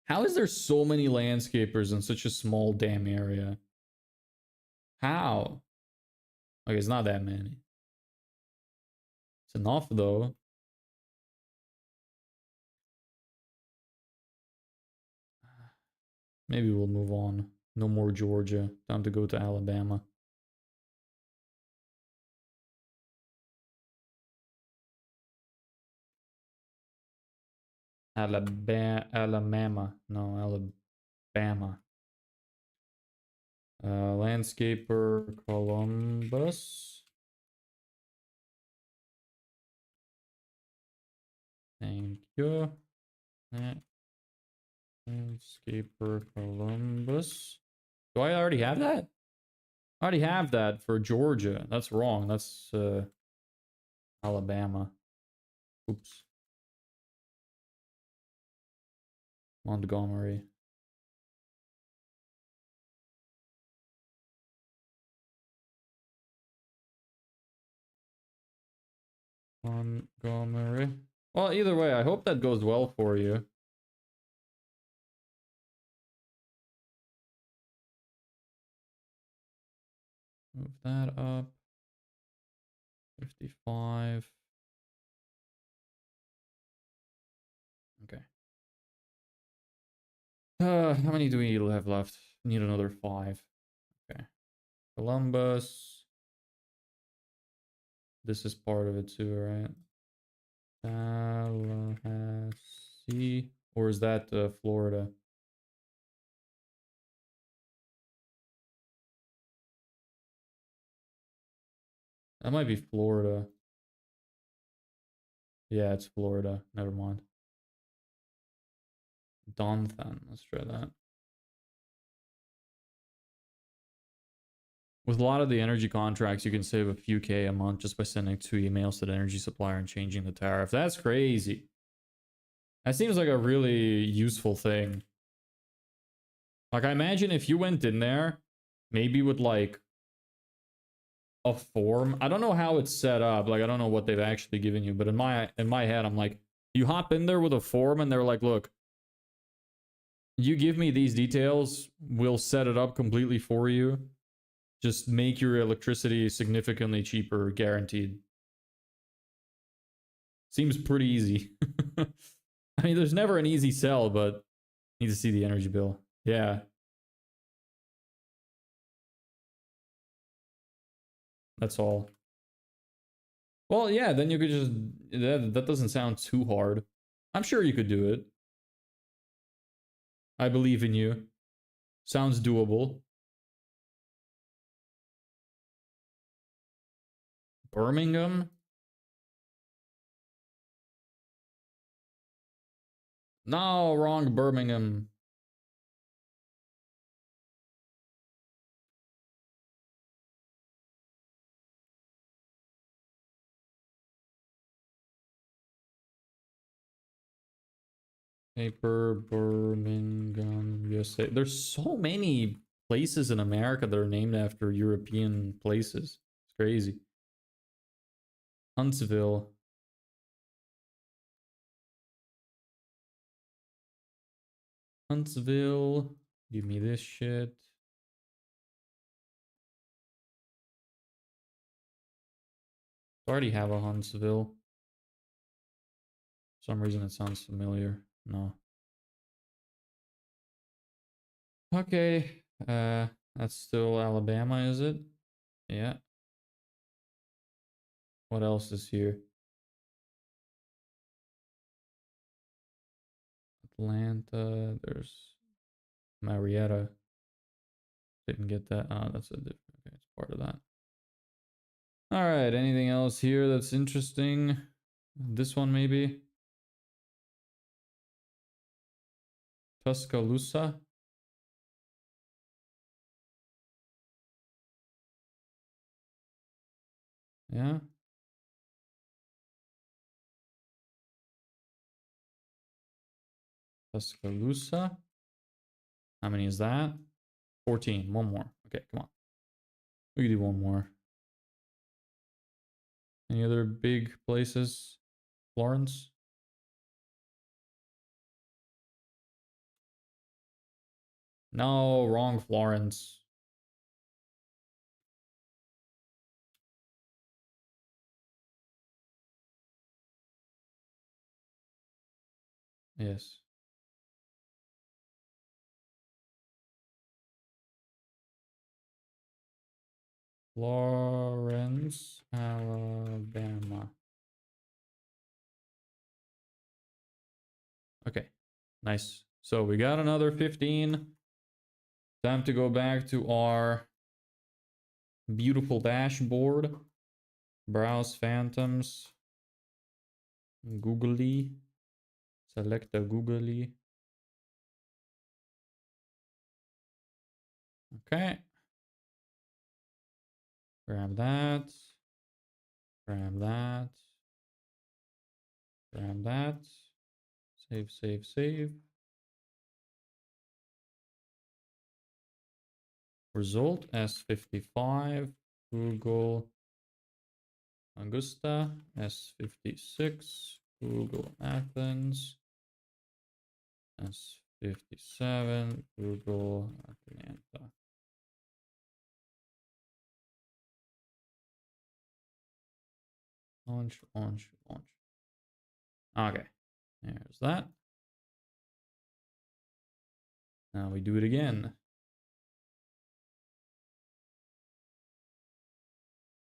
How is there so many landscapers in such a small damn area? How? Okay, it's not that many. It's enough though. Maybe we'll move on. No more Georgia. Time to go to Alabama. Alabama. No, Alabama. Landscaper Columbus. Thank you. Landscaper Columbus. Do I already have that? I already have that for Georgia. That's wrong. That's Alabama. Oops. Montgomery. Montgomery. Well, either way, I hope that goes well for you. Move that up. 55. Okay. How many do we have left? Need another 5. Okay. Columbus. This is part of it too, right? Tallahassee. Or is that Florida? That might be Florida. Yeah, it's Florida. Never mind. Donthan. Let's try that. With a lot of the energy contracts, you can save a few K a month just by sending 2 emails to the energy supplier and changing the tariff. That's crazy. That seems like a really useful thing. Like, I imagine if you went in there, maybe with like a form. I don't know how it's set up. Like, I don't know what they've actually given you, but in my head, I'm like, you hop in there with a form and they're like, look, you give me these details, we'll set it up completely for you. Just make your electricity significantly cheaper, guaranteed. Seems pretty easy. I mean, there's never an easy sell, but need to see the energy bill. Yeah. That's all. Well, yeah, then you could just... That doesn't sound too hard. I'm sure you could do it. I believe in you. Sounds doable. Birmingham? No, wrong Birmingham. Paper, Birmingham, USA. There's so many places in America that are named after European places. It's crazy. Huntsville. Huntsville. Give me this shit. I already have a Huntsville. For some reason it sounds familiar. No. Okay. That's still Alabama, is it? Yeah. What else is here? Atlanta. There's Marietta. Didn't get that. Oh, that's a different. Okay, it's part of that. All right. Anything else here that's interesting? This one maybe. Tuscaloosa. Yeah. Tuscaloosa. How many is that? 14. One more. Okay, come on. We can do one more. Any other big places? Florence? No, wrong Florence. Yes. Florence, Alabama. Okay, nice. So we got another 15. Time to go back to our beautiful dashboard. Browse phantoms. Googly. Select a googly. Okay. Grab that. Grab that. Grab that. Save, save, save. Result S55. Google Augusta. S56. Google Athens. S57. Google Atlanta. Launch, launch, launch. Okay, there's that. Now we do it again.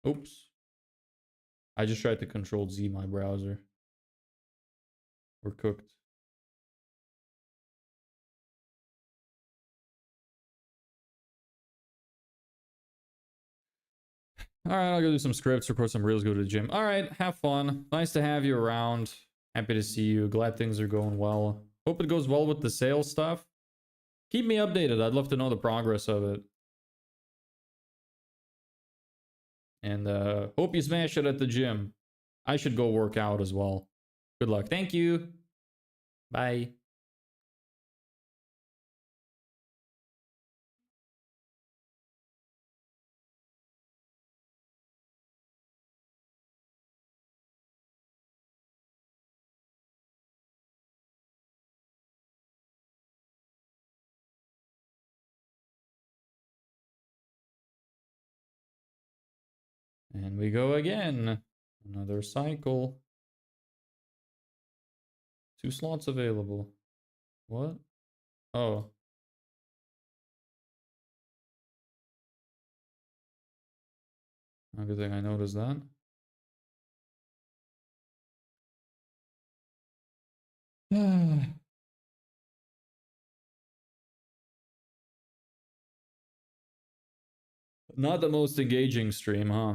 Oops. I just tried to control Z my browser. We're cooked. All right, I'll go do some scripts, record some reels, go to the gym. All right, have fun. Nice to have you around. Happy to see you. Glad things are going well. Hope it goes well with the sales stuff. Keep me updated. I'd love to know the progress of it. And hope you smash it at the gym. I should go work out as well. Good luck. Thank you. Bye. And we go again. Another cycle. 2 slots available. What? Oh. Good thing I noticed that. Not the most engaging stream, huh?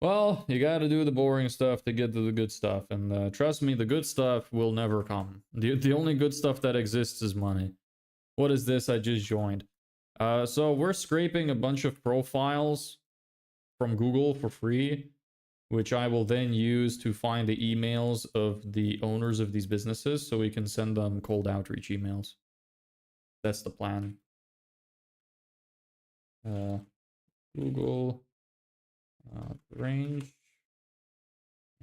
Well, you gotta do the boring stuff to get to the good stuff. And trust me, the good stuff will never come. The only good stuff that exists is money. What is this? I just joined. So we're scraping a bunch of profiles from Google for free, which I will then use to find the emails of the owners of these businesses so we can send them cold outreach emails. That's the plan. Google range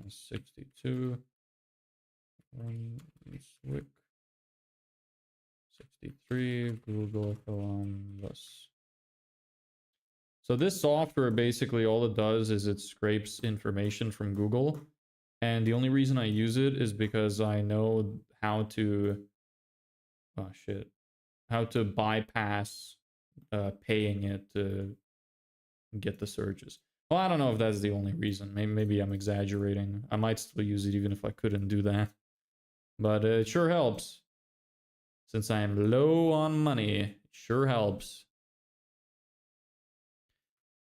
62 Brunswick 63 Google Columbus. So this software, basically all it does is it scrapes information from Google, and the only reason I use it is because I know how to how to bypass paying it to get the searches. Well, I don't know if that's the only reason. Maybe I'm exaggerating. I might still use it even if I couldn't do that. But it sure helps. Since I am low on money, it sure helps.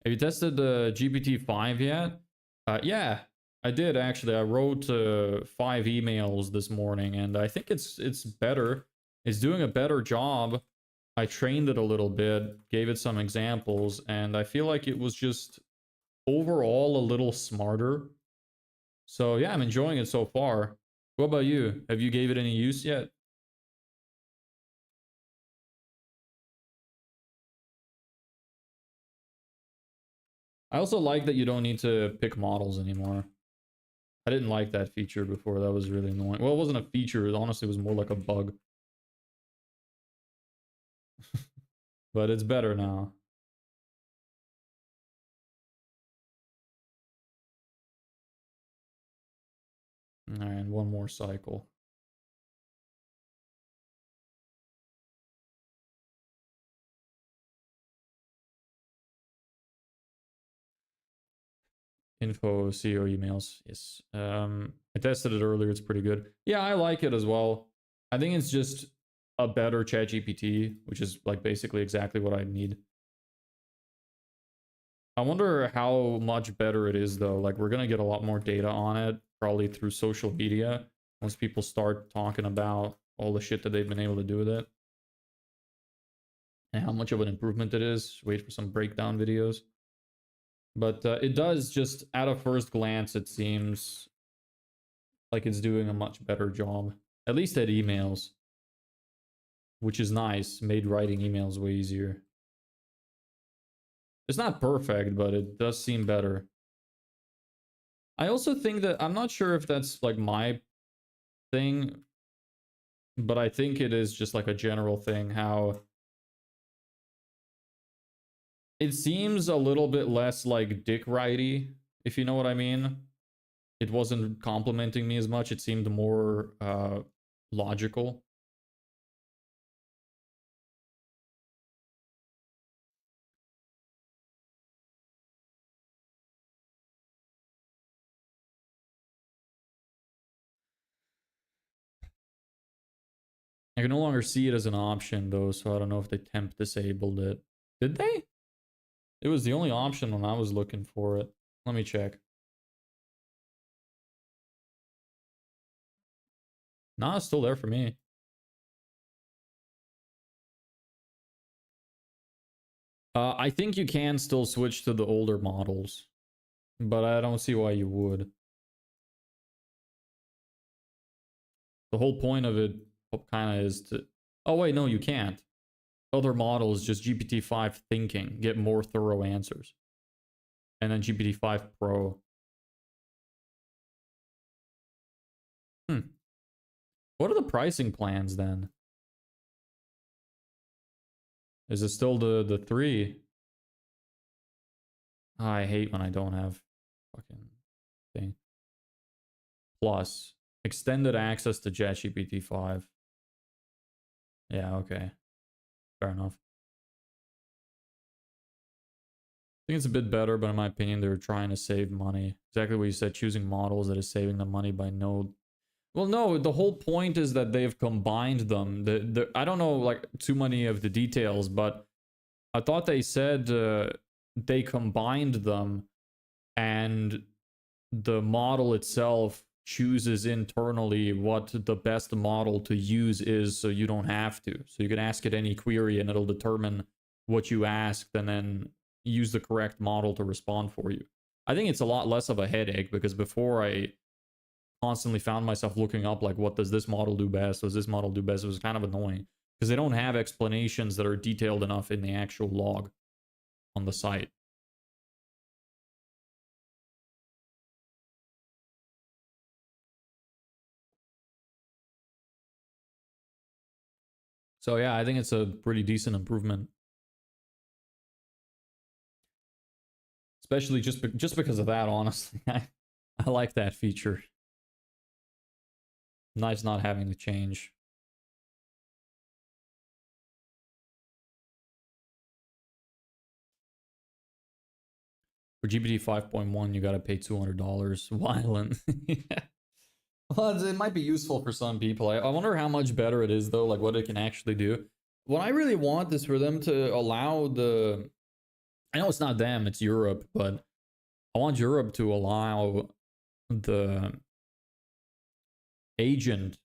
Have you tested the GPT-5 yet? Yeah, I did actually. I wrote 5 emails this morning, and I think it's better. It's doing a better job. I trained it a little bit, gave it some examples, and I feel like it was just overall a little smarter. So yeah, I'm enjoying it so far. What about you? Have you gave it any use yet? I also like that you don't need to pick models anymore. I didn't like that feature before. That was really annoying. Well, it wasn't a feature. It honestly was more like a bug. But it's better now. Alright, one more cycle. Info CEO emails. Yes. I tested it earlier. It's pretty good. Yeah, I like it as well. I think it's just a better ChatGPT, which is like basically exactly what I need. I wonder how much better it is though. Like we're gonna get a lot more data on it, probably through social media, once people start talking about all the shit that they've been able to do with it. And how much of an improvement it is. Wait for some breakdown videos. But it does just, at a first glance, it seems like it's doing a much better job. At least at emails. Which is nice. Made writing emails way easier. It's not perfect, but it does seem better. I also think that, I'm not sure if that's like my thing, but I think it is just like a general thing, how it seems a little bit less like dick righty, if you know what I mean. It wasn't complimenting me as much. It seemed more logical. I can no longer see it as an option though, so I don't know if they temp disabled it. Did they? It was the only option when I was looking for it. Let me check. Nah, it's still there for me. I think you can still switch to the older models, but I don't see why you would. The whole point of it kind of is to... Oh, wait, no, you can't. Other models, just GPT-5 thinking, get more thorough answers. And then GPT-5 Pro. What are the pricing plans then? Is it still the 3? Oh, I hate when I don't have fucking thing. Plus, extended access to ChatGPT 5. Yeah, okay. Fair enough. I think it's a bit better, but in my opinion, they're trying to save money. Exactly what you said, choosing models that is saving them money by no... Well, no, the whole point is that they've combined them. I don't know like too many of the details, but I thought they said they combined them and the model itself chooses internally what the best model to use is, so you don't have to. So you can ask it any query and it'll determine what you asked and then use the correct model to respond for you. I think it's a lot less of a headache because before I constantly found myself looking up like, what does this model do best? Does this model do best? It was kind of annoying because they don't have explanations that are detailed enough in the actual log on the site. So yeah, I think it's a pretty decent improvement. Especially just because of that, honestly. I like that feature. Nice not having to change. For GPT 5.1, you gotta pay $200. Violent. Well, it might be useful for some people. I wonder how much better it is, though, like what it can actually do. What I really want is for them to allow the... I know it's not them, it's Europe, but I want Europe to allow the agent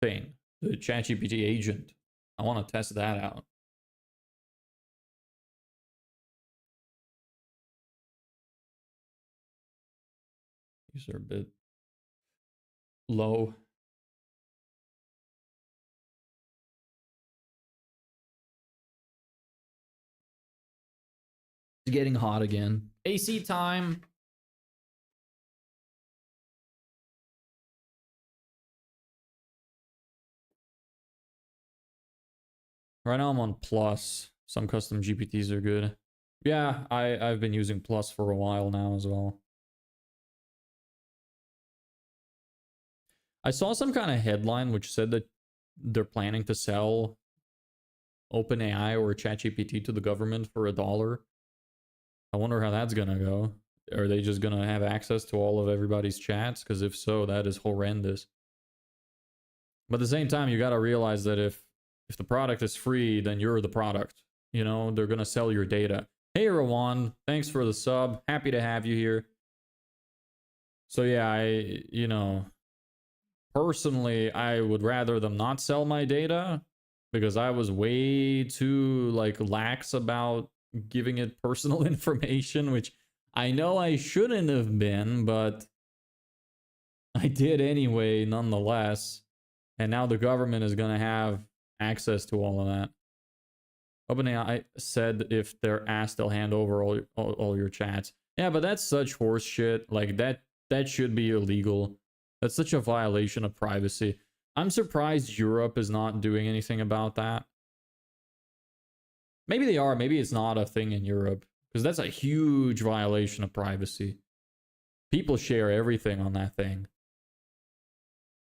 thing, the ChatGPT agent. I want to test that out. These are a bit low. It's getting hot again. AC time. Right now I'm on Plus. Some custom GPTs are good. Yeah, I've been using Plus for a while now as well. I saw some kind of headline which said that they're planning to sell OpenAI or ChatGPT to the government for $1. I wonder how that's gonna go. Are they just gonna have access to all of everybody's chats? Because if so, that is horrendous. But at the same time, you gotta realize that if the product is free, then you're the product. You know, they're gonna sell your data. Hey, Rawan, thanks for the sub. Happy to have you here. So yeah, you know, personally, I would rather them not sell my data because I was way too like lax about giving it personal information, which I know I shouldn't have been, but I did anyway, nonetheless. And now the government is going to have access to all of that. OpenAI said if they're asked, they'll hand over all your chats. Yeah, but that's such horse shit. Like that should be illegal. That's such a violation of privacy. I'm surprised Europe is not doing anything about that. Maybe they are. Maybe it's not a thing in Europe. Because that's a huge violation of privacy. People share everything on that thing.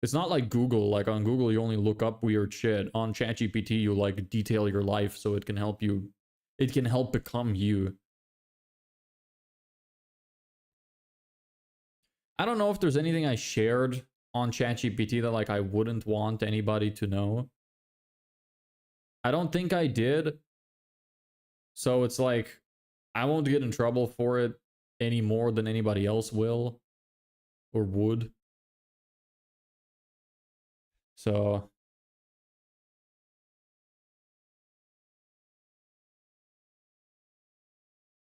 It's not like Google. Like on Google, you only look up weird shit. On ChatGPT, you like detail your life so it can help you. It can help become you. I don't know if there's anything I shared on ChatGPT that like I wouldn't want anybody to know. I don't think I did. So it's like, I won't get in trouble for it any more than anybody else will or would. So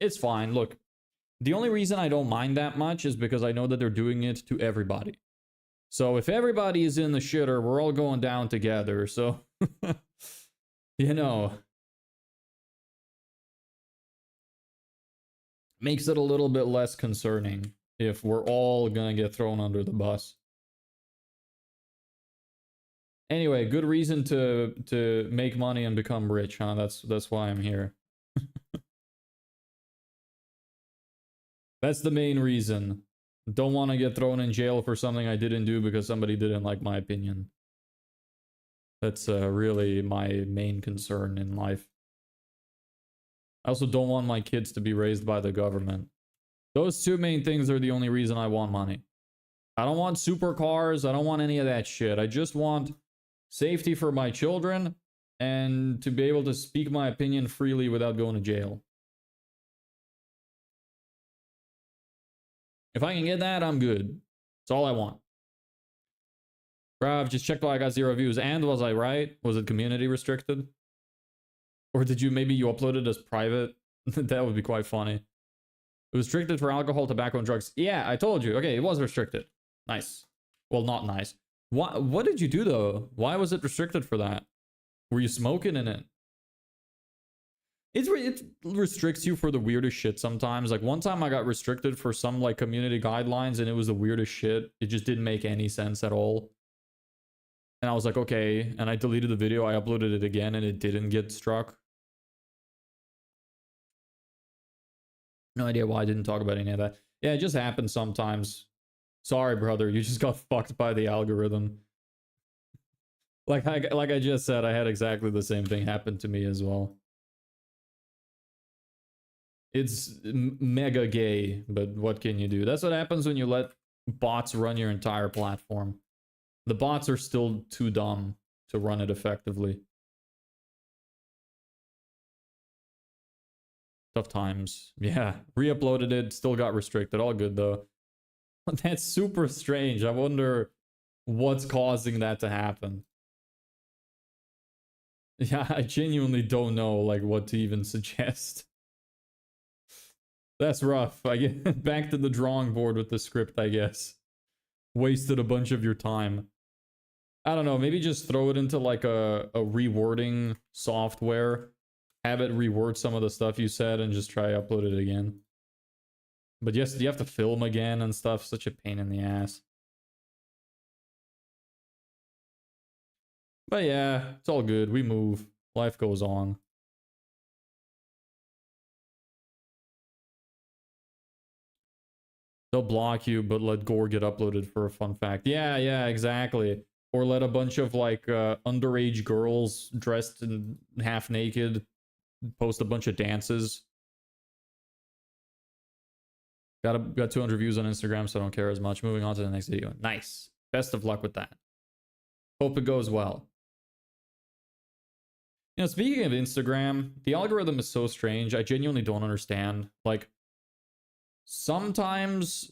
it's fine. Look, the only reason I don't mind that much is because I know that they're doing it to everybody. So if everybody is in the shitter, we're all going down together. So, you know, makes it a little bit less concerning if we're all gonna get thrown under the bus. Anyway, good reason to make money and become rich, huh? That's why I'm here. That's the main reason. Don't want to get thrown in jail for something I didn't do because somebody didn't like my opinion. That's really my main concern in life. I also don't want my kids to be raised by the government. Those two main things are the only reason I want money. I don't want supercars. I don't want any of that shit. I just want safety for my children and to be able to speak my opinion freely without going to jail. If I can get that, I'm good. That's all I want. Bruh, I've just checked why I got 0 views. And was I right? Was it community restricted? Or did you, maybe you upload it as private? That would be quite funny. It was restricted for alcohol, tobacco, and drugs. Yeah, I told you. Okay, it was restricted. Nice. Well, not nice. What did you do, though? Why was it restricted for that? Were you smoking in it? It restricts you for the weirdest shit sometimes. Like, one time I got restricted for some, like, community guidelines, and it was the weirdest shit. It just didn't make any sense at all. And I was like, okay. And I deleted the video. I uploaded it again, and it didn't get struck. No idea why I didn't talk about any of that. Yeah, it just happens sometimes. Sorry, brother. You just got fucked by the algorithm. Like I just said, I had exactly the same thing happen to me as well. It's mega gay, but what can you do? That's what happens when you let bots run your entire platform. The bots are still too dumb to run it effectively. Tough times. Yeah, re-uploaded it, still got restricted. All good though. That's super strange. I wonder what's causing that to happen. Yeah, I genuinely don't know like what to even suggest. That's rough. I get back to the drawing board with the script, I guess. Wasted a bunch of your time. I don't know, maybe just throw it into like a rewording software. Have it reword some of the stuff you said and just try upload it again. But yes, you have to film again and stuff. Such a pain in the ass. But yeah, it's all good. We move. Life goes on. They'll block you, but let gore get uploaded for a fun fact. Yeah, exactly. Or let a bunch of like underage girls dressed in half naked post a bunch of dances. Got 200 views on Instagram, so I don't care as much. Moving on to the next video. Nice. Best of luck with that. Hope it goes well. You know, speaking of Instagram, the algorithm is so strange. I genuinely don't understand. Like, sometimes,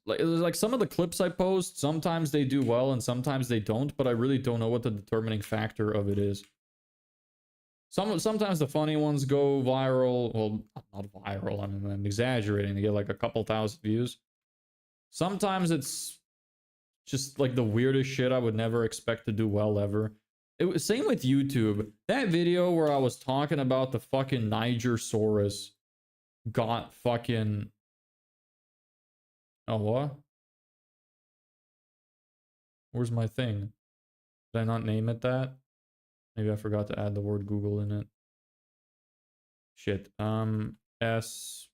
like some of the clips I post, sometimes they do well and sometimes they don't, but I really don't know what the determining factor of it is. Sometimes the funny ones go viral. Well, not viral. I mean, I'm exaggerating. They get like a couple thousand views. Sometimes it's just like the weirdest shit I would never expect to do well ever. It was same with YouTube. That video where I was talking about the fucking Nigersaurus got fucking... Oh, what? Where's my thing? Did I not name it that? Maybe I forgot to add the word Google in it. Shit. S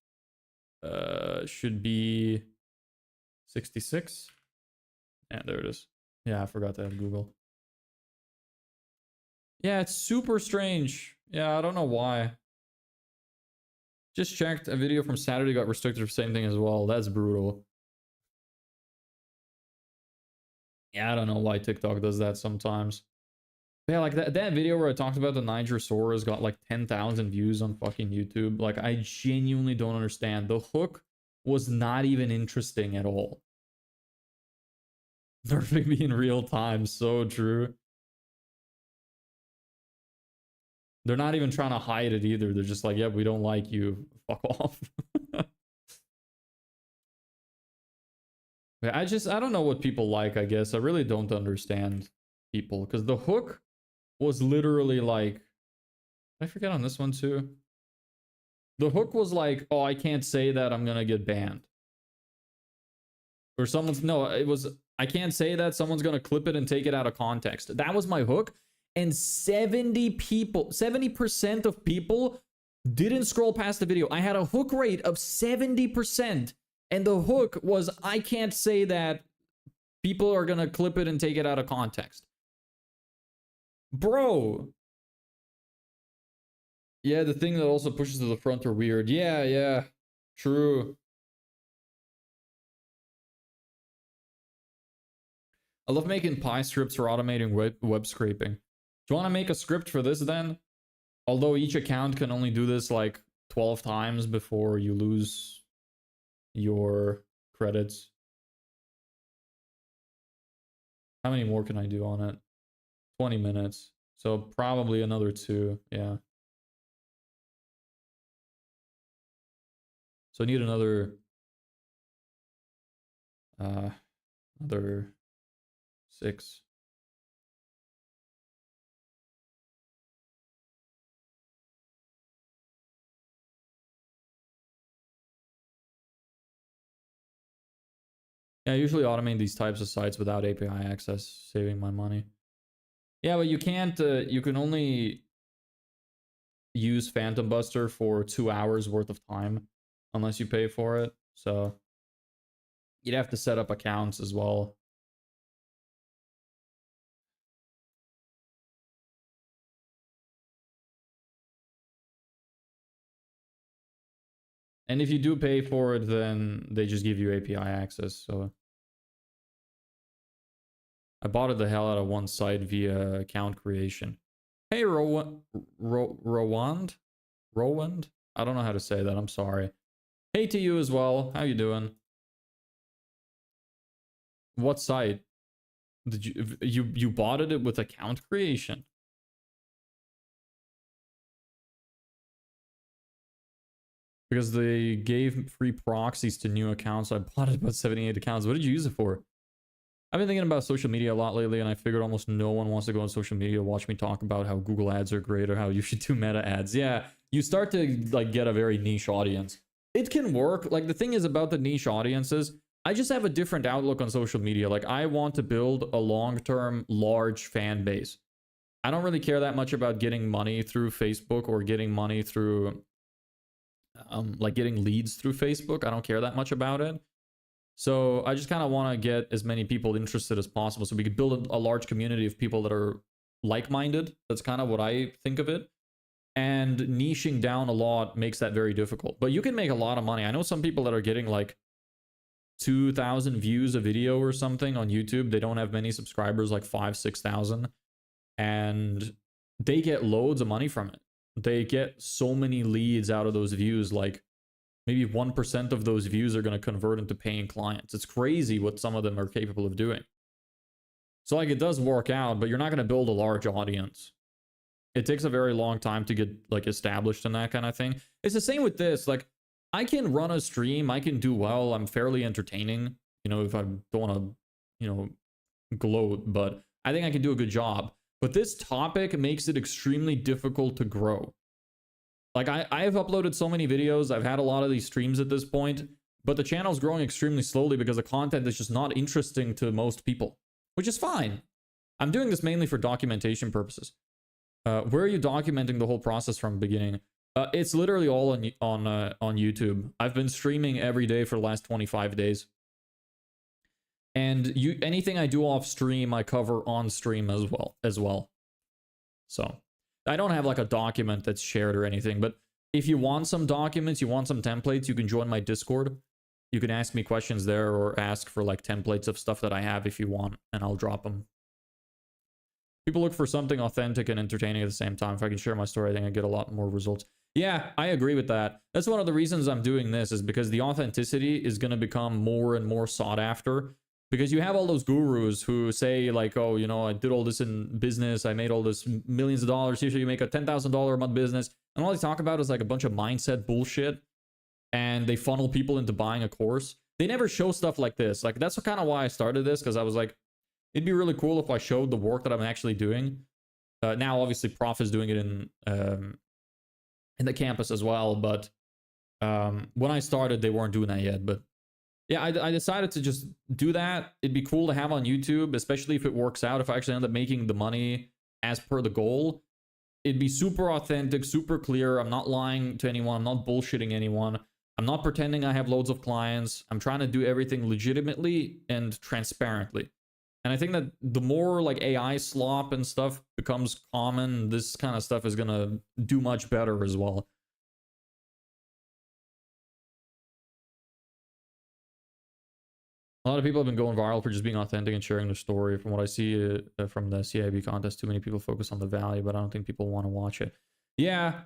should be 66. Yeah, there it is. Yeah, I forgot to add Google. Yeah, it's super strange. Yeah, I don't know why. Just checked, a video from Saturday got restricted for the same thing as well. That's brutal. Yeah, I don't know why TikTok does that sometimes. Yeah, like that video where I talked about the Nigersaurus got like 10,000 views on fucking YouTube. Like, I genuinely don't understand. The hook was not even interesting at all. Nerfing me in real time, so true. They're not even trying to hide it either. They're just like, yeah, we don't like you. Fuck off. I don't know what people like, I guess. I really don't understand people. Because the hook was literally like... I forget on this one too. The hook was like, oh, I can't say that, I'm gonna get banned. Or someone's... No, it was... I can't say that, someone's gonna clip it and take it out of context. That was my hook. And 70% of people didn't scroll past the video. I had a hook rate of 70%. And the hook was, I can't say that, people are gonna clip it and take it out of context. Bro. Yeah, the thing that also pushes to the front are weird. Yeah. True. I love making Pi scripts for automating web scraping. Do you want to make a script for this then? Although each account can only do this like 12 times before you lose your credits. How many more can I do on it? 20 minutes. So probably another 2. Yeah. So I need another 6. Yeah, I usually automate these types of sites without API access, saving my money. Yeah, but you can't, you can only use Phantom Buster for 2 hours worth of time unless you pay for it. So you'd have to set up accounts as well. And if you do pay for it, then they just give you API access. So I bought it the hell out of one site via account creation. Hey, Rowand? I don't know how to say that. I'm sorry. Hey to you as well. How you doing? What site? Did you bought it with account creation? Because they gave free proxies to new accounts. So I bought it about 78 accounts. What did you use it for? I've been thinking about social media a lot lately, and I figured almost no one wants to go on social media watch me talk about how Google ads are great or how you should do meta ads. Yeah, you start to like get a very niche audience. It can work. Like the thing is about the niche audiences, I just have a different outlook on social media. Like I want to build a long-term, large fan base. I don't really care that much about getting money through Facebook or getting money through like getting leads through Facebook. I don't care that much about it. So I just kind of want to get as many people interested as possible so we could build a large community of people that are like-minded. That's kind of what I think of it. And niching down a lot makes that very difficult. But you can make a lot of money. I know some people that are getting like 2,000 views a video or something on YouTube. They don't have many subscribers, like 5,000, 6,000. And they get loads of money from it. They get so many leads out of those views, like maybe 1% of those views are going to convert into paying clients. It's crazy what some of them are capable of doing. So like it does work out, but you're not going to build a large audience. It takes a very long time to get like established and that kind of thing. It's the same with this. Like I can run a stream, I can do well, I'm fairly entertaining, you know, if I don't want to, you know, gloat, but I think I can do a good job. But this topic makes it extremely difficult to grow. Like I've uploaded so many videos, I've had a lot of these streams at this point, but the channel's growing extremely slowly because the content is just not interesting to most people, which is fine. I'm doing this mainly for documentation purposes. Where are you documenting the whole process from the beginning? It's literally all on YouTube. I've been streaming every day for the last 25 days. And anything I do off stream, I cover on stream as well. So I don't have like a document that's shared or anything, but if you want some documents, you want some templates, you can join my Discord. You can ask me questions there or ask for like templates of stuff that I have if you want, and I'll drop them. People look for something authentic and entertaining at the same time. If I can share my story, I think I get a lot more results. Yeah, I agree with that. That's one of the reasons I'm doing this, is because the authenticity is going to become more and more sought after. Because you have all those gurus who say like, oh, you know, I did all this in business. I made all this millions of dollars. Usually you make a $10,000 a month business. And all they talk about is like a bunch of mindset bullshit. And they funnel people into buying a course. they never show stuff like this. Like, that's kind of why I started this, because I was like, it'd be really cool if I showed the work that I'm actually doing. Now, obviously, Prof is doing it in the campus as well, but when I started, they weren't doing that yet. But yeah, I decided to just do that. It'd be cool to have on YouTube, especially if it works out, if I actually end up making the money as per the goal. It'd be super authentic, super clear. I'm not lying to anyone. I'm not bullshitting anyone. I'm not pretending I have loads of clients. I'm trying to do everything legitimately and transparently. And I think that the more like AI slop and stuff becomes common, this kind of stuff is gonna do much better as well. A lot of people have been going viral for just being authentic and sharing their story. From what I see from the CIB contest, too many people focus on the value, but I don't think people want to watch it. Yeah,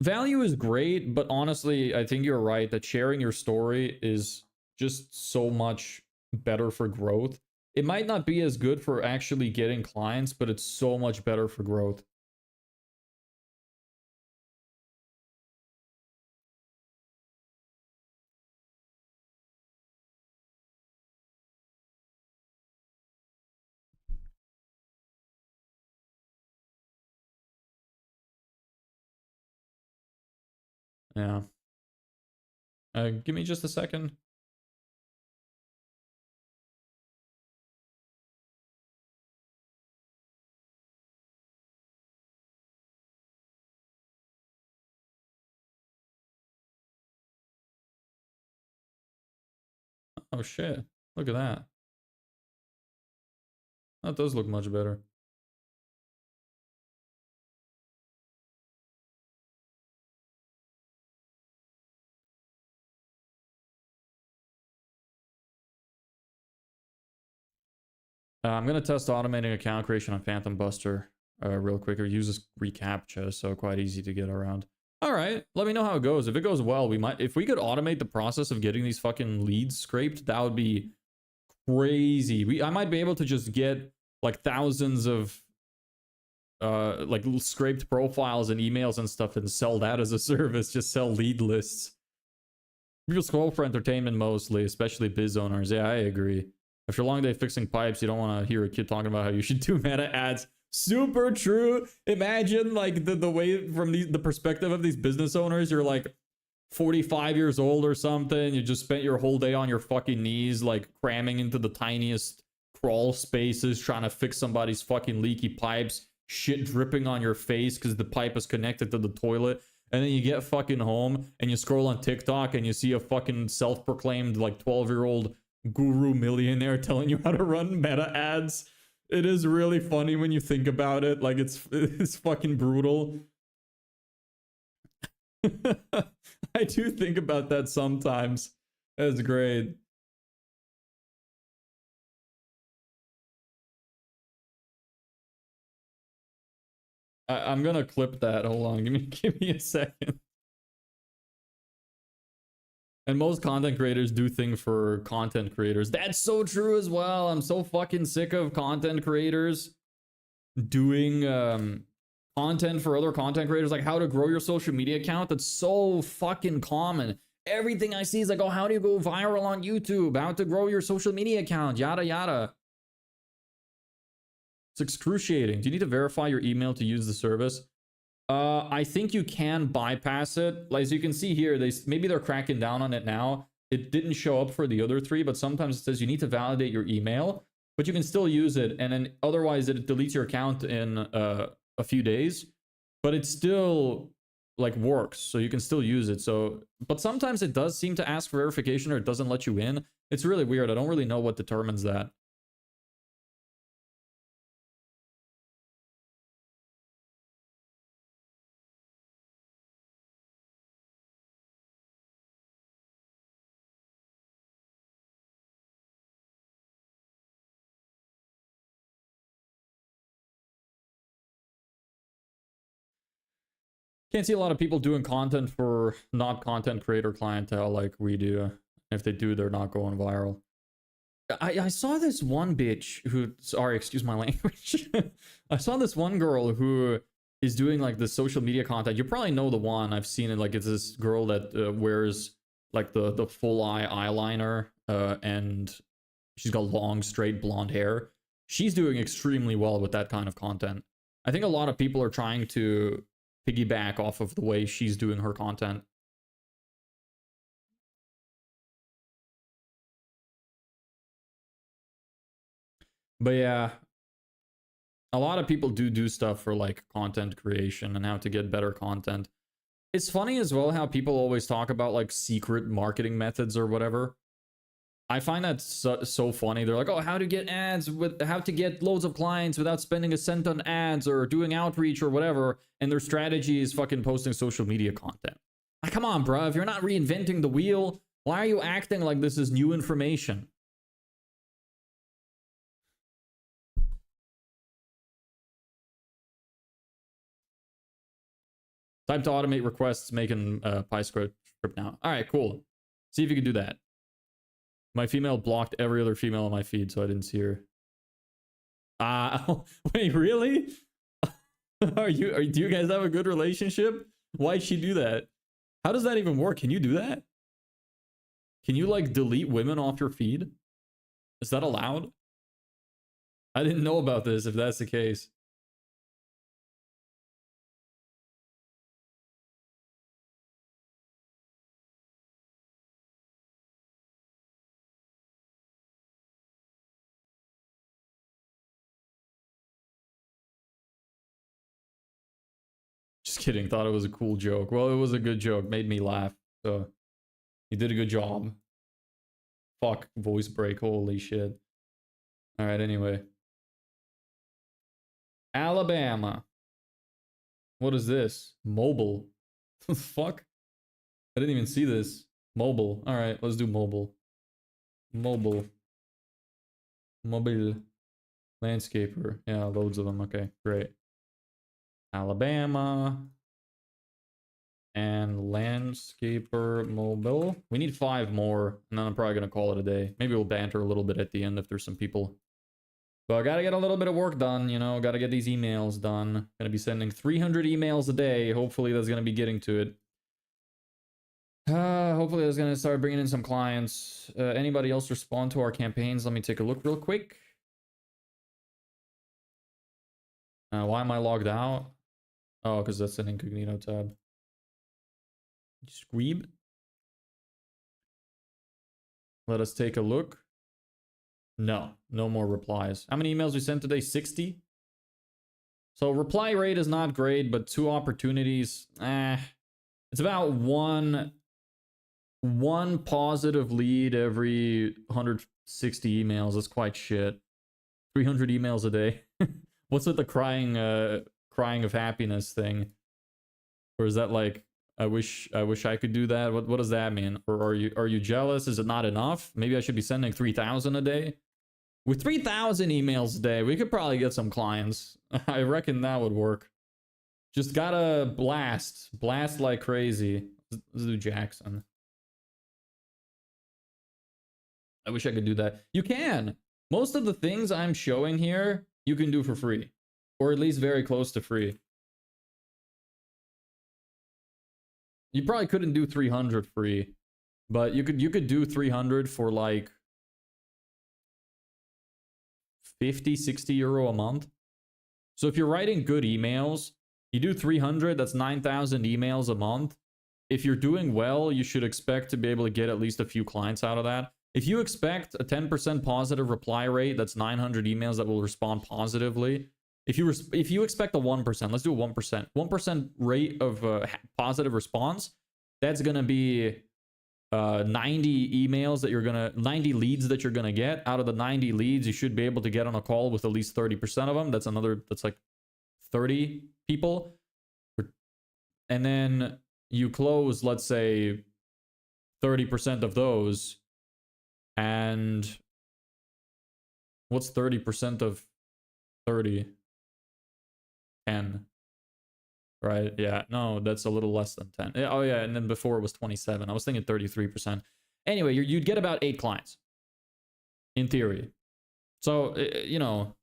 value is great, but honestly, I think you're right that sharing your story is just so much better for growth. It might not be as good for actually getting clients, but it's so much better for growth. Yeah. Give me just a second. Oh shit. Look at that. That does look much better. I'm going to test automating account creation on Phantom Buster real quick. Or uses reCAPTCHA, so quite easy to get around. All right, let me know how it goes. If it goes well, we might, if we could automate the process of getting these fucking leads scraped, that would be crazy. I might be able to just get like thousands of like scraped profiles and emails and stuff and sell that as a service. Just sell lead lists. People scroll for entertainment mostly, especially biz owners. Yeah, I agree. After a long day fixing pipes, you don't want to hear a kid talking about how you should do meta ads. Super true. Imagine like the way from the perspective of these business owners, you're like 45 years old or something. You just spent your whole day on your fucking knees, like cramming into the tiniest crawl spaces, trying to fix somebody's fucking leaky pipes, shit dripping on your face because the pipe is connected to the toilet. And then you get fucking home and you scroll on TikTok and you see a fucking self-proclaimed like 12-year-old guru millionaire telling you how to run meta ads. It is really funny when you think about it. Like it's fucking brutal. I do think about that sometimes. That's great. I'm gonna clip that. Hold on, give me a second. And most content creators do things for content creators. That's so true as well. I'm so fucking sick of content creators doing content for other content creators, like how to grow your social media account. That's so fucking common. Everything I see is like, oh, how do you go viral on YouTube? How to grow your social media account, yada yada. It's excruciating. Do you need to verify your email to use the service? I think you can bypass it. Like, as you can see here, maybe they're cracking down on it now. It didn't show up for the other three, but sometimes it says you need to validate your email, but you can still use it. And then otherwise it deletes your account in a few days, but it still like works. So you can still use it. So, but sometimes it does seem to ask for verification or it doesn't let you in. It's really weird. I don't really know what determines that. Can't see a lot of people doing content for not content creator clientele like we do. If they do, they're not going viral. I saw this one bitch who, sorry, excuse my language. I saw this one girl who is doing like the social media content. You probably know the one. I've seen it. Like, it's this girl that wears like the full eye eyeliner and she's got long, straight blonde hair. She's doing extremely well with that kind of content. I think a lot of people are trying to piggyback off of the way she's doing her content. But yeah, a lot of people do stuff for like content creation and how to get better content. It's funny as well how people always talk about like secret marketing methods or whatever. I find that so funny. They're like, oh, how to get ads with how to get loads of clients without spending a cent on ads or doing outreach or whatever. And their strategy is fucking posting social media content. Like, come on, bro. If you're not reinventing the wheel, why are you acting like this is new information? Type to automate requests, making PyScript now. All right, cool. See if you can do that. My female blocked every other female on my feed, so I didn't see her. Wait, really? Do you guys have a good relationship? Why'd she do that? How does that even work? Can you do that? Can you like delete women off your feed? Is that allowed? I didn't know about this if that's the case. Just kidding. Thought it was a cool joke. Well, it was a good joke. Made me laugh. So you did a good job. Fuck, voice break. Holy shit. All right, anyway. Alabama. What is this? Mobile. Fuck? I didn't even see this. Mobile. All right, let's do mobile. Mobile. Mobile. Landscaper. Yeah, loads of them. Okay, great. Alabama. And landscaper mobile. We need 5 more, and then I'm probably going to call it a day. Maybe we'll banter a little bit at the end if there's some people. But I got to get a little bit of work done, you know. Got to get these emails done. Going to be sending 300 emails a day. Hopefully that's going to be getting to it. Hopefully that's going to start bringing in some clients. Anybody else respond to our campaigns? Let me take a look real quick. Why am I logged out? Oh, because that's an incognito tab. Squeeb. Let us take a look. No more replies. How many emails we sent today? 60. So reply rate is not great, but 2 opportunities. It's about one positive lead every 160 emails. That's quite shit. 300 emails a day. What's with the crying of happiness thing? Or is that like, I wish I could do that? What does that mean? Or are you jealous? Is it not enough? Maybe I should be sending 3,000 a day. With 3,000 emails a day, we could probably get some clients. I reckon that would work. Just gotta blast like crazy. Let's do Jackson. I wish I could do that. You can. Most of the things I'm showing here, you can do for free, or at least very close to free. You probably couldn't do 300 free, but you could do 300 for like 50, 60 euro a month. So if you're writing good emails, you do 300, that's 9,000 emails a month. If you're doing well, you should expect to be able to get at least a few clients out of that. If you expect a 10% positive reply rate, that's 900 emails that will respond positively. If you expect a 1%, let's do a 1%. 1% rate of positive response, that's going to be 90 emails that 90 leads that you're gonna get. Out of the 90 leads, you should be able to get on a call with at least 30% of them. That's like 30 people. And then you close, let's say, 30% of those. And what's 30% of 30? 10. Right? Yeah. No, that's a little less than 10. Oh, yeah. And then before it was 27. I was thinking 33%. Anyway, you'd get about 8 clients. In theory. So, you know,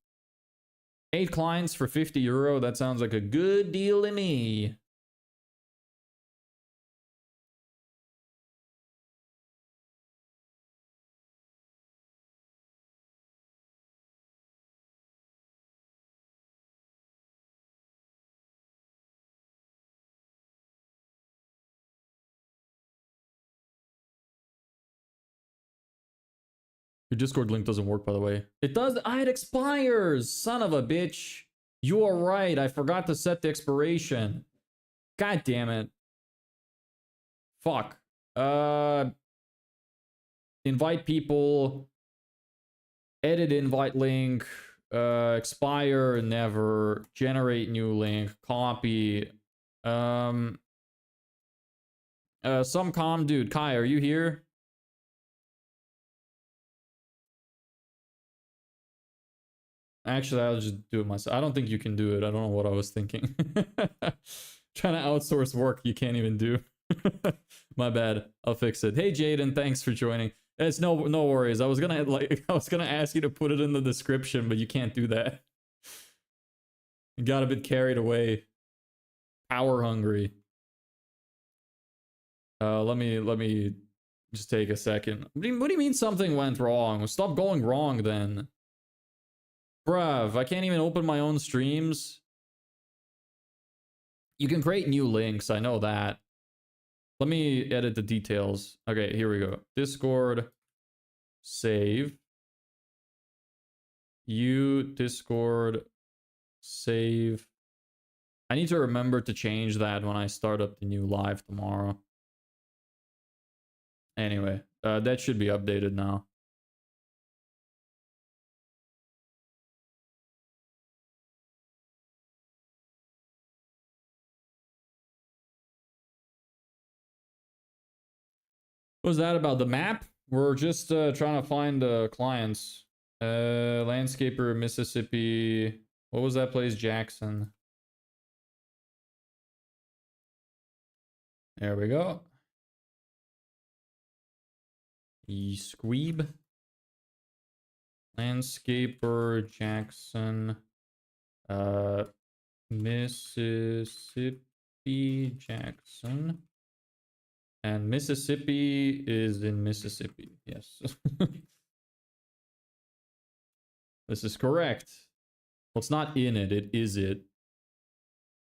8 clients for 50 euro. That sounds like a good deal to me. Your Discord link doesn't work, by the way. It does. It expires. Son of a bitch. You are right. I forgot to set the expiration. God damn it. Fuck. Invite people. Edit invite link. Expire. Never. Generate new link. Copy. Some calm dude. Kai, are you here? Actually, I'll just do it myself. I don't think you can do it. I don't know what I was thinking. Trying to outsource work you can't even do. My bad. I'll fix it. Hey Jaden, thanks for joining. It's no worries. I was gonna ask you to put it in the description, but you can't do that. You got a bit carried away. Power hungry. Let me just take a second. What do you mean something went wrong? Stop going wrong then. Bruv, I can't even open my own streams. You can create new links, I know that. Let me edit the details. Okay, here we go. Discord, save. Discord, save. I need to remember to change that when I start up the new live tomorrow. Anyway, that should be updated now. What was that about? The map? We're just trying to find clients. Landscaper, Mississippi. What was that place? Jackson. There we go. Squeeb. Landscaper, Jackson. Mississippi, Jackson. And Mississippi is in Mississippi. Yes. This is correct. Well, it's not in it. It is it.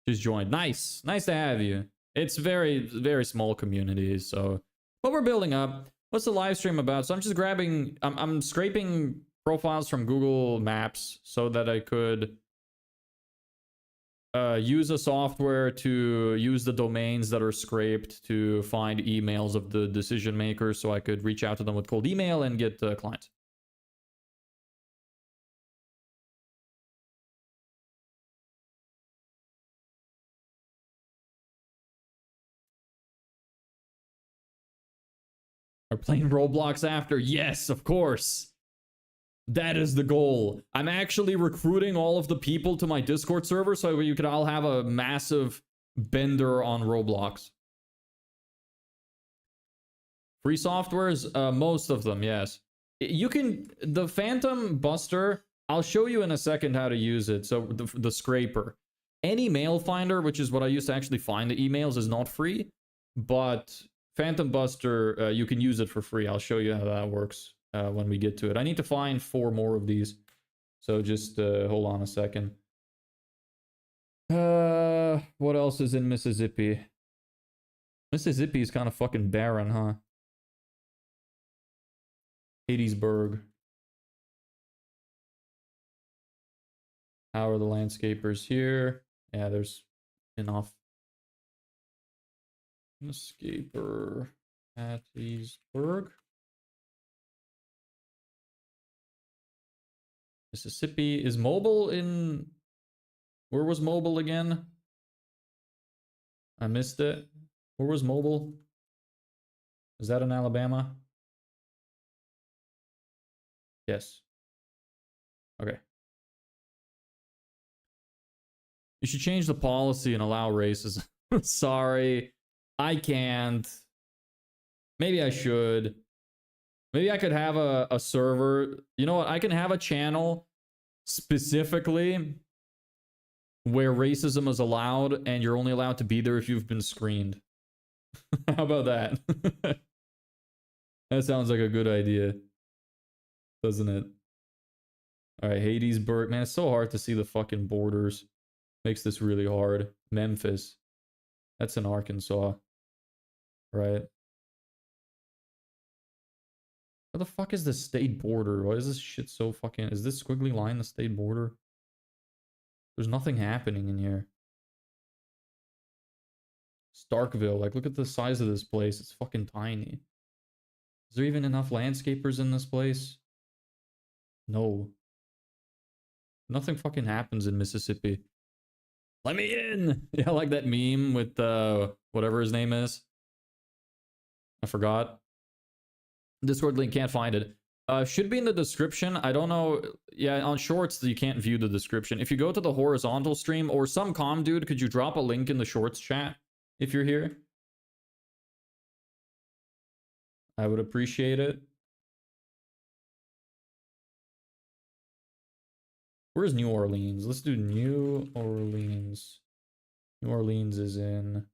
Just joined. Nice. Nice to have you. It's very small community. So, but we're building up. What's the live stream about? So I'm just grabbing, I'm scraping profiles from Google Maps so that I could use a software to use the domains that are scraped to find emails of the decision makers so I could reach out to them with cold email and get clients. Are playing Roblox after? Yes, of course. That is the goal. I'm actually recruiting all of the people to my Discord server so you could all have a massive bender on Roblox. Free softwares? Most of them, yes. You can... The Phantom Buster, I'll show you in a second how to use it. So the scraper. Any mail finder, which is what I used to actually find the emails, is not free. But Phantom Buster, you can use it for free. I'll show you how that works. When we get to it. I need to find 4 more of these. So just hold on a second. What else is in Mississippi? Mississippi is kind of fucking barren, huh? Hattiesburg. How are the landscapers here? Yeah, there's enough. Landscaper. Hattiesburg. Mississippi. Is mobile in... Where was mobile again? I missed it. Where was mobile? Is that in Alabama? Yes. Okay. You should change the policy and allow racism. Sorry. I can't. Maybe I should. Maybe I could have a server. You know what? I can have a channel specifically where racism is allowed and you're only allowed to be there if you've been screened. How about that? That sounds like a good idea. Doesn't it? Alright, Hattiesburg. Man, it's so hard to see the fucking borders. Makes this really hard. Memphis. That's in Arkansas. Right. Where the fuck is the state border? Why is this shit so fucking... Is this squiggly line the state border? There's nothing happening in here. Starkville, like look at the size of this place. It's fucking tiny. Is there even enough landscapers in this place? No. Nothing fucking happens in Mississippi. Let me in! Yeah, like that meme with whatever his name is. I forgot. Discord link, can't find it. Should be in the description. I don't know. Yeah, on shorts, you can't view the description. If you go to the horizontal stream, or some comm dude, could you drop a link in the shorts chat if you're here? I would appreciate it. Where's New Orleans? Let's do New Orleans. New Orleans is in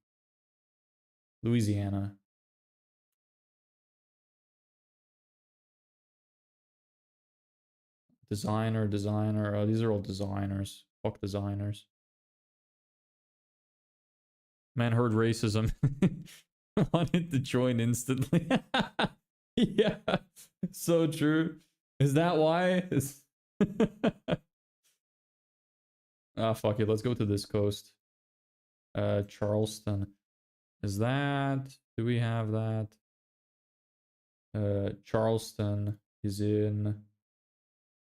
Louisiana. Designer. Oh, these are all designers. Fuck designers. Man heard racism. Wanted to join instantly. Yeah, so true. Is that why? Ah, fuck it. Let's go to this coast. Charleston. Is that... Do we have that? Charleston is in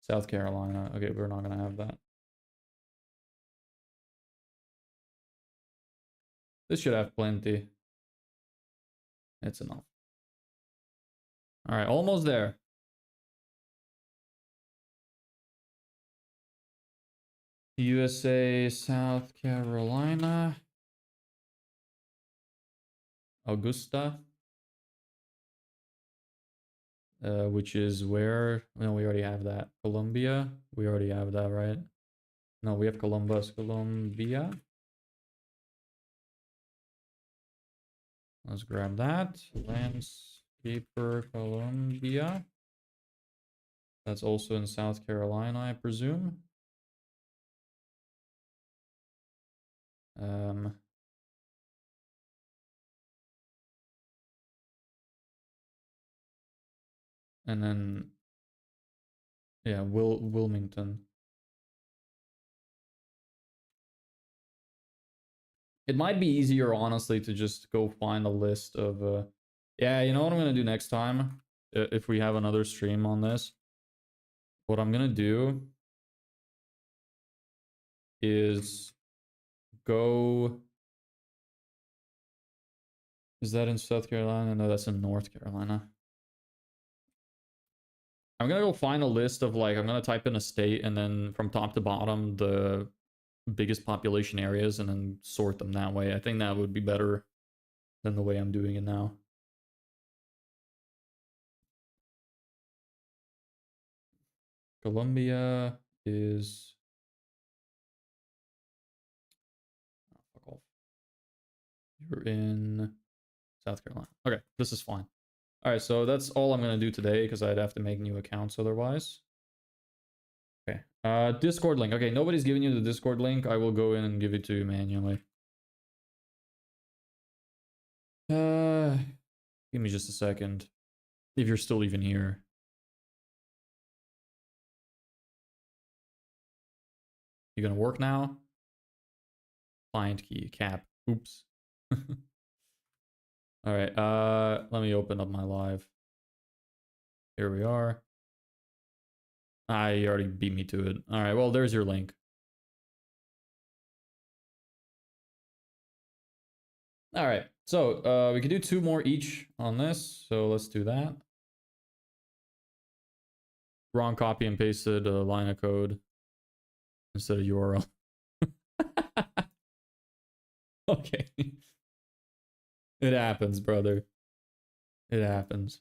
South Carolina. Okay, we're not gonna have that. This should have plenty. It's enough. Alright, almost there. USA, South Carolina. Augusta. Which is where? No, we already have that. Columbia. We already have that, right? No, we have Columbus. Columbia. Let's grab that. Landscaper Columbia. That's also in South Carolina, I presume. And then, yeah, Wilmington. It might be easier, honestly, to just go find a list of... Yeah, you know what I'm going to do next time? If we have another stream on this. What I'm going to do is go... Is that in South Carolina? No, that's in North Carolina. I'm going to go find a list of, like, I'm going to type in a state and then from top to bottom, the biggest population areas and then sort them that way. I think that would be better than the way I'm doing it now. Columbia is... Oh, fuck off. You're in South Carolina. Okay, this is fine. Alright, so that's all I'm going to do today because I'd have to make new accounts otherwise. Okay, Discord link. Okay, nobody's giving you the Discord link. I will go in and give it to you manually. Give me just a second. If you're still even here. You gonna work now? Client key, cap. Oops. Alright, let me open up my live. Here we are. Ah, you already beat me to it. Alright, well, there's your link. Alright, so we can do 2 more each on this. So let's do that. Wrong copy and pasted a line of code instead of URL. Okay. It happens, brother. It happens.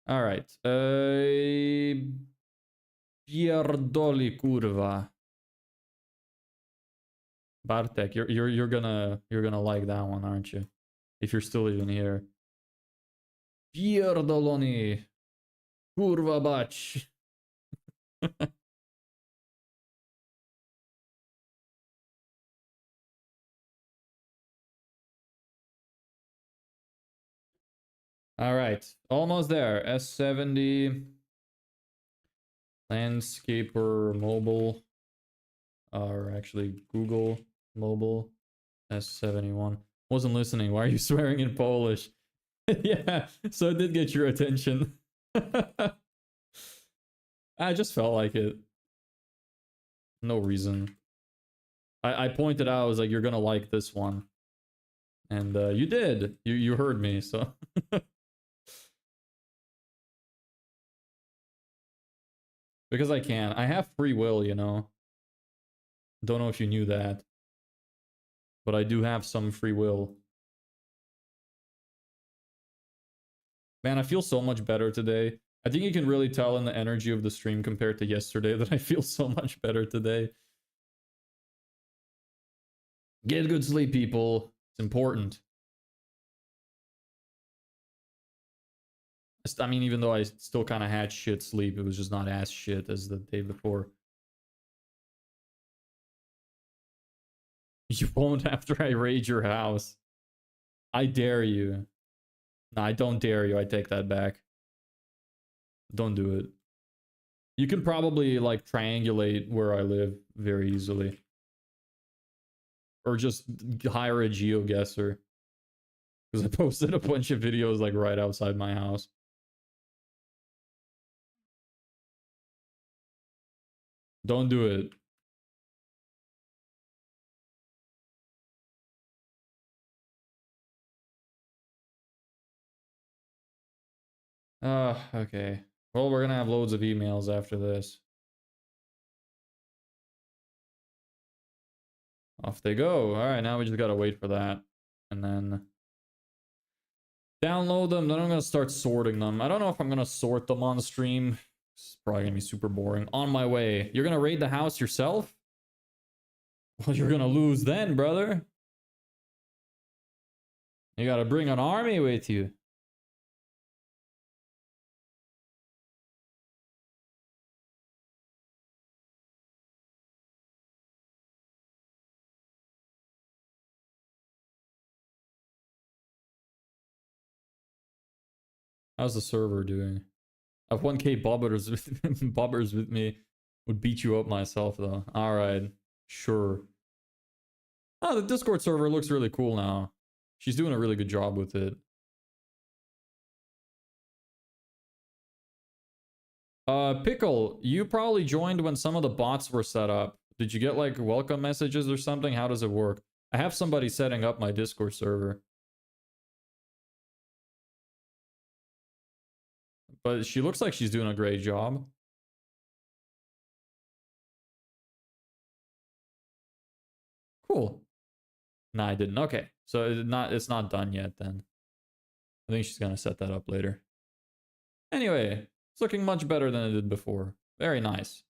All right. Pierdoli kurva. Bartek, you're gonna like that one, aren't you? If you're still even here. Pierdoloni. Kurwa bać. All right, almost there. S70 landscaper mobile, or actually Google mobile S71. Wasn't listening. Why are you swearing in Polish? Yeah, so it did get your attention. I just felt like it. No reason. I pointed out, I was like, you're gonna like this one. And you did. You heard me, so. Because I can. I have free will, you know. Don't know if you knew that. But I do have some free will. Man, I feel so much better today. I think you can really tell in the energy of the stream compared to yesterday that I feel so much better today. Get good sleep, people. It's important. I mean, even though I still kind of had shit sleep, it was just not as shit as the day before. You won't after I raid your house. I dare you. No, I don't dare you. I take that back. Don't do it. You can probably like triangulate where I live very easily. Or just hire a geoguesser. Because I posted a bunch of videos like right outside my house. Don't do it. Okay. Well, we're gonna have loads of emails after this. Off they go. Alright, now we just gotta wait for that. And then download them. Then I'm gonna start sorting them. I don't know if I'm gonna sort them on stream. It's probably gonna be super boring. On my way. You're gonna raid the house yourself? Well, you're gonna lose then, brother. You gotta bring an army with you. How's the server doing? I have 1k bobbers with, bobbers with me. Would beat you up myself though. Alright. Sure. Oh, the Discord server looks really cool now. She's doing a really good job with it. Pickle, you probably joined when some of the bots were set up. Did you get like welcome messages or something? How does it work? I have somebody setting up my Discord server. But she looks like she's doing a great job. Cool. No, I didn't. Okay. So it's not done yet then. I think she's gonna set that up later. Anyway, it's looking much better than it did before. Very nice.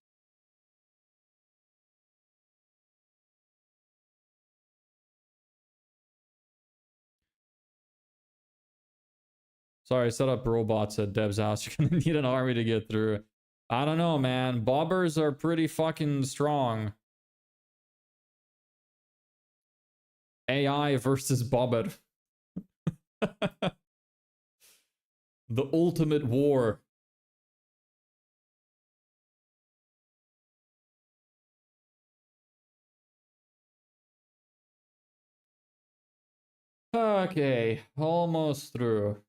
Sorry, set up robots at Dev's house. You're gonna need an army to get through. I don't know, man. Bobbers are pretty fucking strong. AI versus Bobber. The ultimate war. Okay, almost through.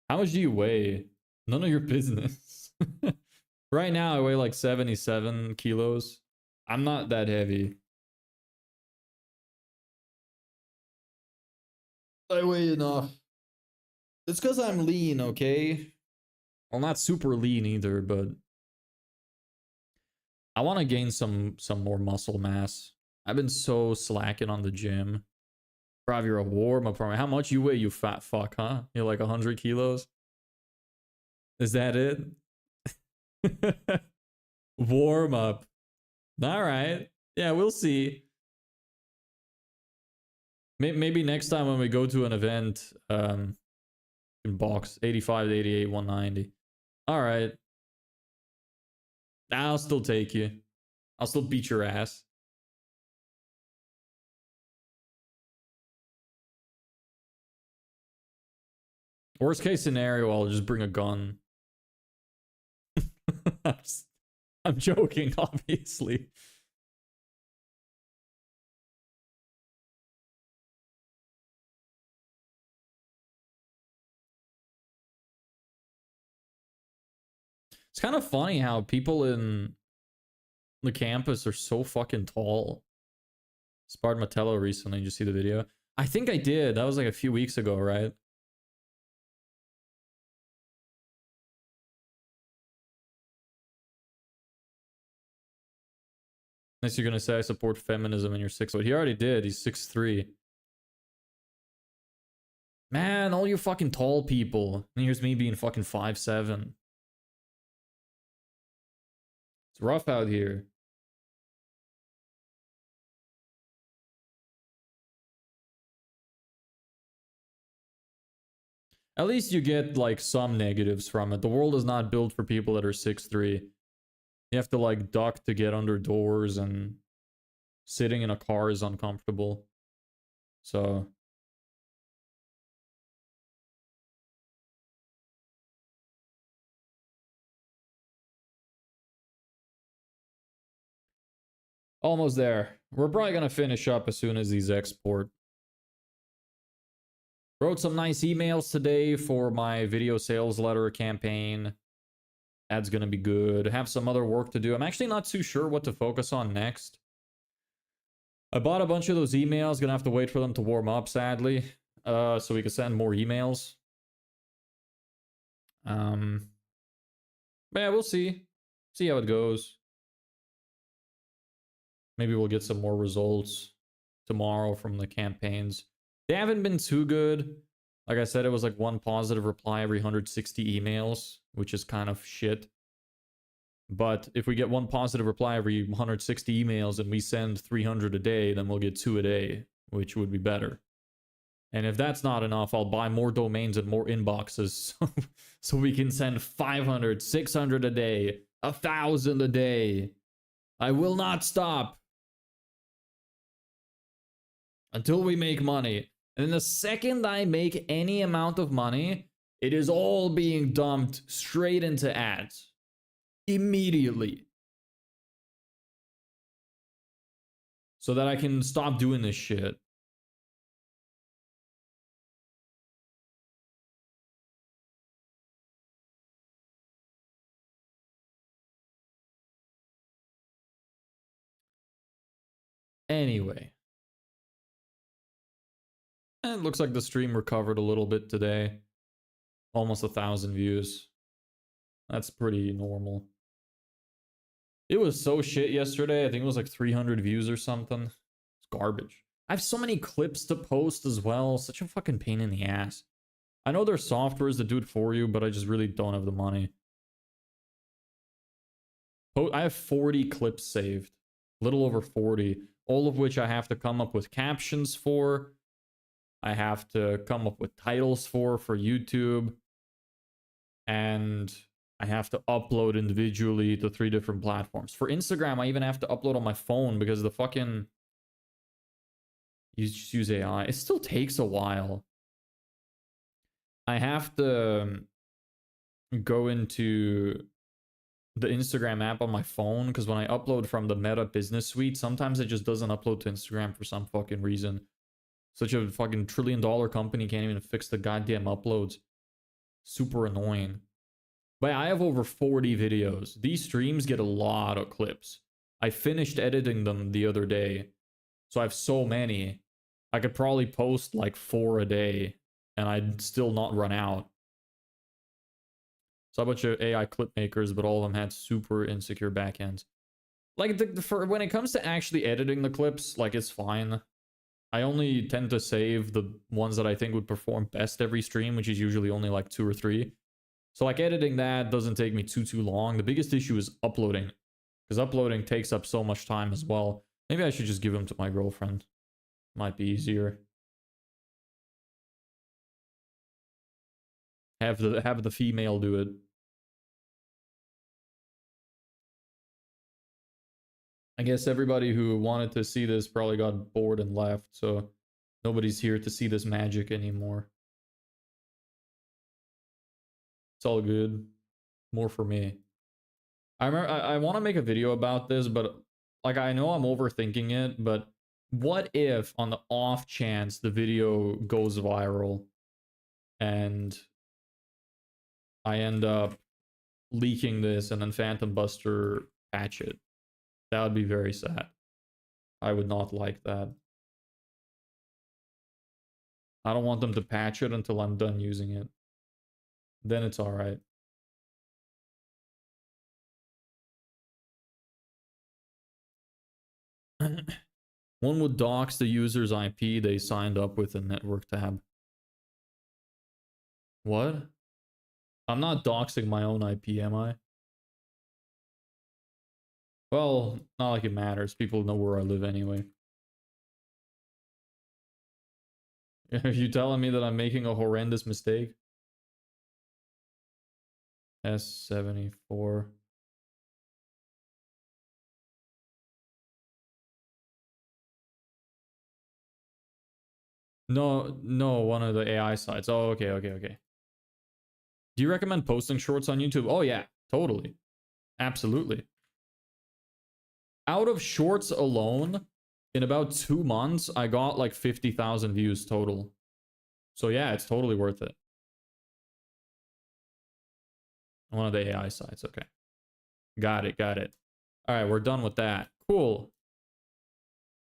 How much do you weigh? None of your business. Right now, I weigh like 77 kilos. I'm not that heavy. I weigh enough. It's because I'm lean, okay? Well, not super lean either, but I want to gain some more muscle mass. I've been so slacking on the gym. Probably you're a warm up. How much you weigh, you fat fuck, huh? You're like 100 kilos? Is that it? Warm up. All right. Yeah, we'll see. Maybe next time when we go to an event, in box 85, 88, 190. All right. I'll still take you. I'll still beat your ass. Worst case scenario, I'll just bring a gun. I'm joking, obviously. It's kind of funny how people in the campus are so fucking tall. Spard Matello recently, did you see the video? I think I did. That was like a few weeks ago, right? Unless you're gonna say I support feminism and you're 6'. He already did. He's 6'3". Man, all you fucking tall people. And here's me being fucking 5'7". It's rough out here. At least you get like some negatives from it. The world is not built for people that are 6'3". You have to like duck to get under doors, and sitting in a car is uncomfortable. So almost there. We're probably gonna finish up as soon as these export. Wrote some nice emails today for my video sales letter campaign. Ad's gonna be good. Have some other work to do. I'm actually not too sure what to focus on next. I bought a bunch of those emails. Gonna have to wait for them to warm up, sadly. So we can send more emails. But yeah, we'll see. See how it goes. Maybe we'll get some more results tomorrow from the campaigns. They haven't been too good. Like I said, it was like one positive reply every 160 emails, which is kind of shit. But if we get one positive reply every 160 emails and we send 300 a day, then we'll get 2 a day, which would be better. And if that's not enough, I'll buy more domains and more inboxes so we can send 500, 600 a day, 1,000 a day. I will not stop until we make money. And the second I make any amount of money, it is all being dumped straight into ads. Immediately. So that I can stop doing this shit. Anyway. And it looks like the stream recovered a little bit today. Almost 1,000 views. That's pretty normal. It was so shit yesterday. I think it was like 300 views or something. It's garbage. I have so many clips to post as well. Such a fucking pain in the ass. I know there's softwares that do it for you, but I just really don't have the money. I have 40 clips saved. A little over 40. All of which I have to come up with captions for. I have to come up with titles for YouTube. And I have to upload individually to 3 different platforms. For Instagram, I even have to upload on my phone because the fucking... You just use AI. It still takes a while. I have to go into the Instagram app on my phone because when I upload from the Meta Business Suite, sometimes it just doesn't upload to Instagram for some fucking reason. Such a fucking $1 trillion company can't even fix the goddamn uploads. Super annoying. But I have over 40 videos. These streams get a lot of clips. I finished editing them the other day. So I have so many. I could probably post like 4 a day and I'd still not run out. So a bunch of AI clip makers, but all of them had super insecure backends. Like when it comes to actually editing the clips, like it's fine. I only tend to save the ones that I think would perform best every stream, which is usually only like 2 or 3. So like editing that doesn't take me too long. The biggest issue is uploading, because uploading takes up so much time as well. Maybe I should just give them to my girlfriend. Might be easier. Have the female do it. I guess everybody who wanted to see this probably got bored and left, so nobody's here to see this magic anymore. It's all good. More for me. I remember I want to make a video about this, but like I know I'm overthinking it, but what if on the off chance the video goes viral and I end up leaking this and then Phantom Buster patch it? That would be very sad. I would not like that. I don't want them to patch it until I'm done using it. Then it's alright. One would dox the user's IP they signed up with a network tab. What? I'm not doxing my own IP, am I? Well, not like it matters. People know where I live anyway. Are you telling me that I'm making a horrendous mistake? S74. No, one of the AI sites. Oh, okay. Do you recommend posting shorts on YouTube? Oh yeah, totally. Absolutely. Out of shorts alone, in about 2 months, I got like 50,000 views total. So yeah, it's totally worth it. One of the AI sites, okay. Got it. All right, we're done with that. Cool.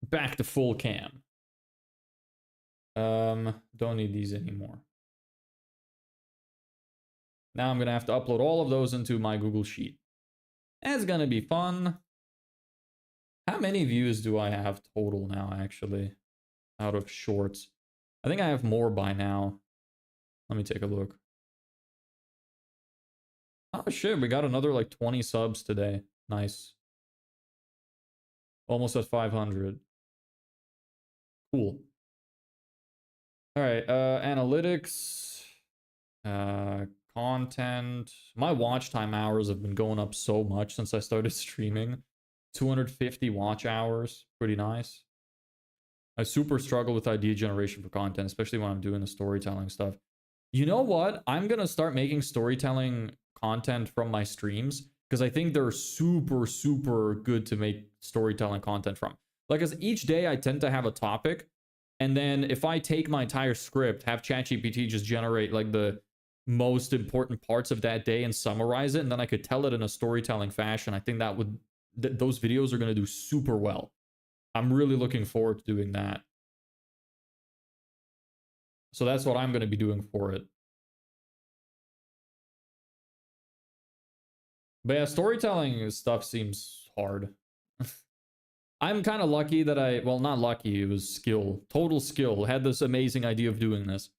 Back to full cam. Don't need these anymore. Now I'm gonna have to upload all of those into my Google Sheet. It's gonna be fun. How many views do I have total now, actually, out of shorts? I think I have more by now. Let me take a look. Oh shit, we got another like 20 subs today. Nice. Almost at 500. Cool. All right, analytics, content. My watch time hours have been going up so much since I started streaming. 250 watch hours, pretty nice. I super struggle with idea generation for content, especially when I'm doing the storytelling stuff. You know what? I'm gonna start making storytelling content from my streams because I think they're super good to make storytelling content from. Like, as each day I tend to have a topic, and then if I take my entire script, have ChatGPT just generate like the most important parts of that day and summarize it, and then I could tell it in a storytelling fashion, I think that would those videos are gonna do super well. I'm really looking forward to doing that. So that's what I'm gonna be doing for it. But yeah, storytelling stuff seems hard. I'm kind of lucky that well, not lucky, it was skill. Total skill. Had this amazing idea of doing this.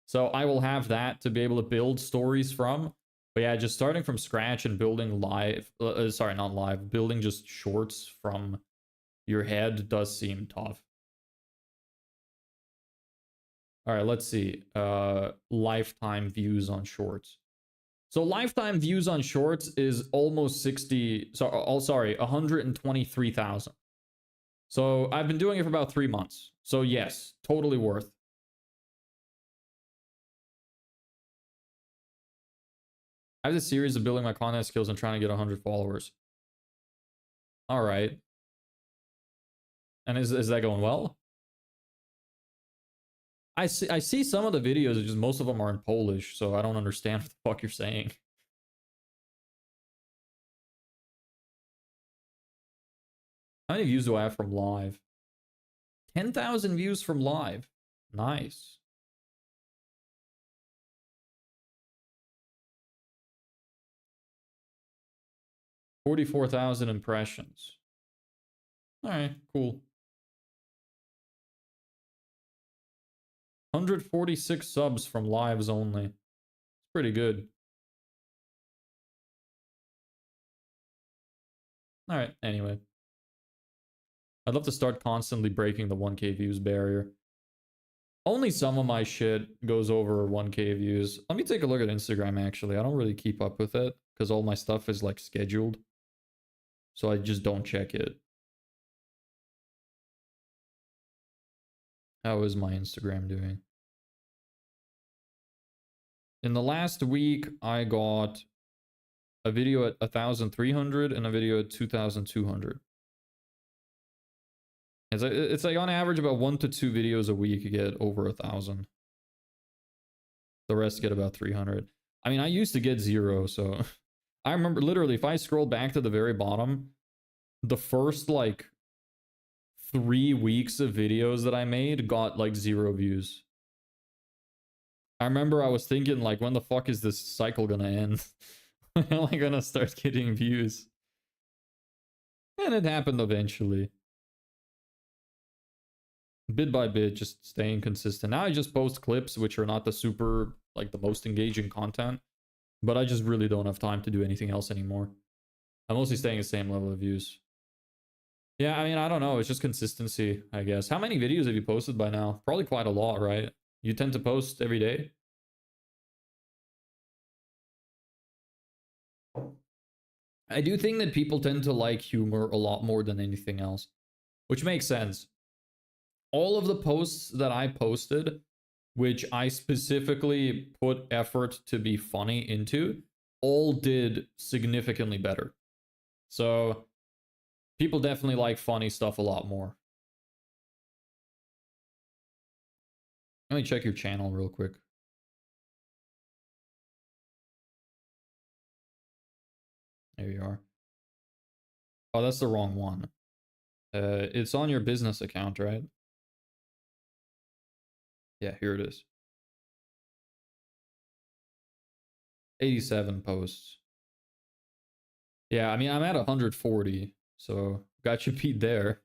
So I will have that to be able to build stories from. But yeah, just starting from scratch and building live, sorry, not live, building just shorts from your head does seem tough. All right, let's see. Lifetime views on shorts. So lifetime views on shorts is almost 60, sorry, 123,000. So I've been doing it for about 3 months. So yes, totally worth. I have this series of building my content skills and trying to get 100 followers. All right. And is that going well? I see some of the videos, it's just most of them are in Polish, so I don't understand what the fuck you're saying. How many views do I have from live? 10,000 views from live. Nice. $44,000 impressions. All right, cool. 146 subs from lives only. It's pretty good. Alright, anyway. I'd love to start constantly breaking the 1k views barrier. Only some of my shit goes over 1k views. Let me take a look at Instagram, actually. I don't really keep up with it, because all my stuff is, like, scheduled. So I just don't check it. How is my Instagram doing? In the last week, I got a video at 1,300 and a video at 2,200. It's like on average about 1 to 2 videos a week you get over 1,000. The rest get about 300. I mean, I used to get 0, so I remember literally if I scroll back to the very bottom, the first like 3 weeks of videos that I made got like 0 views. I remember I was thinking like, when the fuck is this cycle gonna end? When am I gonna start getting views? And it happened eventually. Bit by bit, just staying consistent. Now I just post clips, which are not the super, like the most engaging content. But I just really don't have time to do anything else anymore. I'm mostly staying the same level of views. Yeah, I mean, I don't know. It's just consistency, I guess. How many videos have you posted by now? Probably quite a lot, right? You tend to post every day? I do think that people tend to like humor a lot more than anything else, which makes sense. All of the posts that I posted, which I specifically put effort to be funny into, all did significantly better. So people definitely like funny stuff a lot more. Let me check your channel real quick. There you are. Oh, that's the wrong one. It's on your business account, right? Yeah, here it is. 87 posts. Yeah, I mean, I'm at 140, so got you beat there.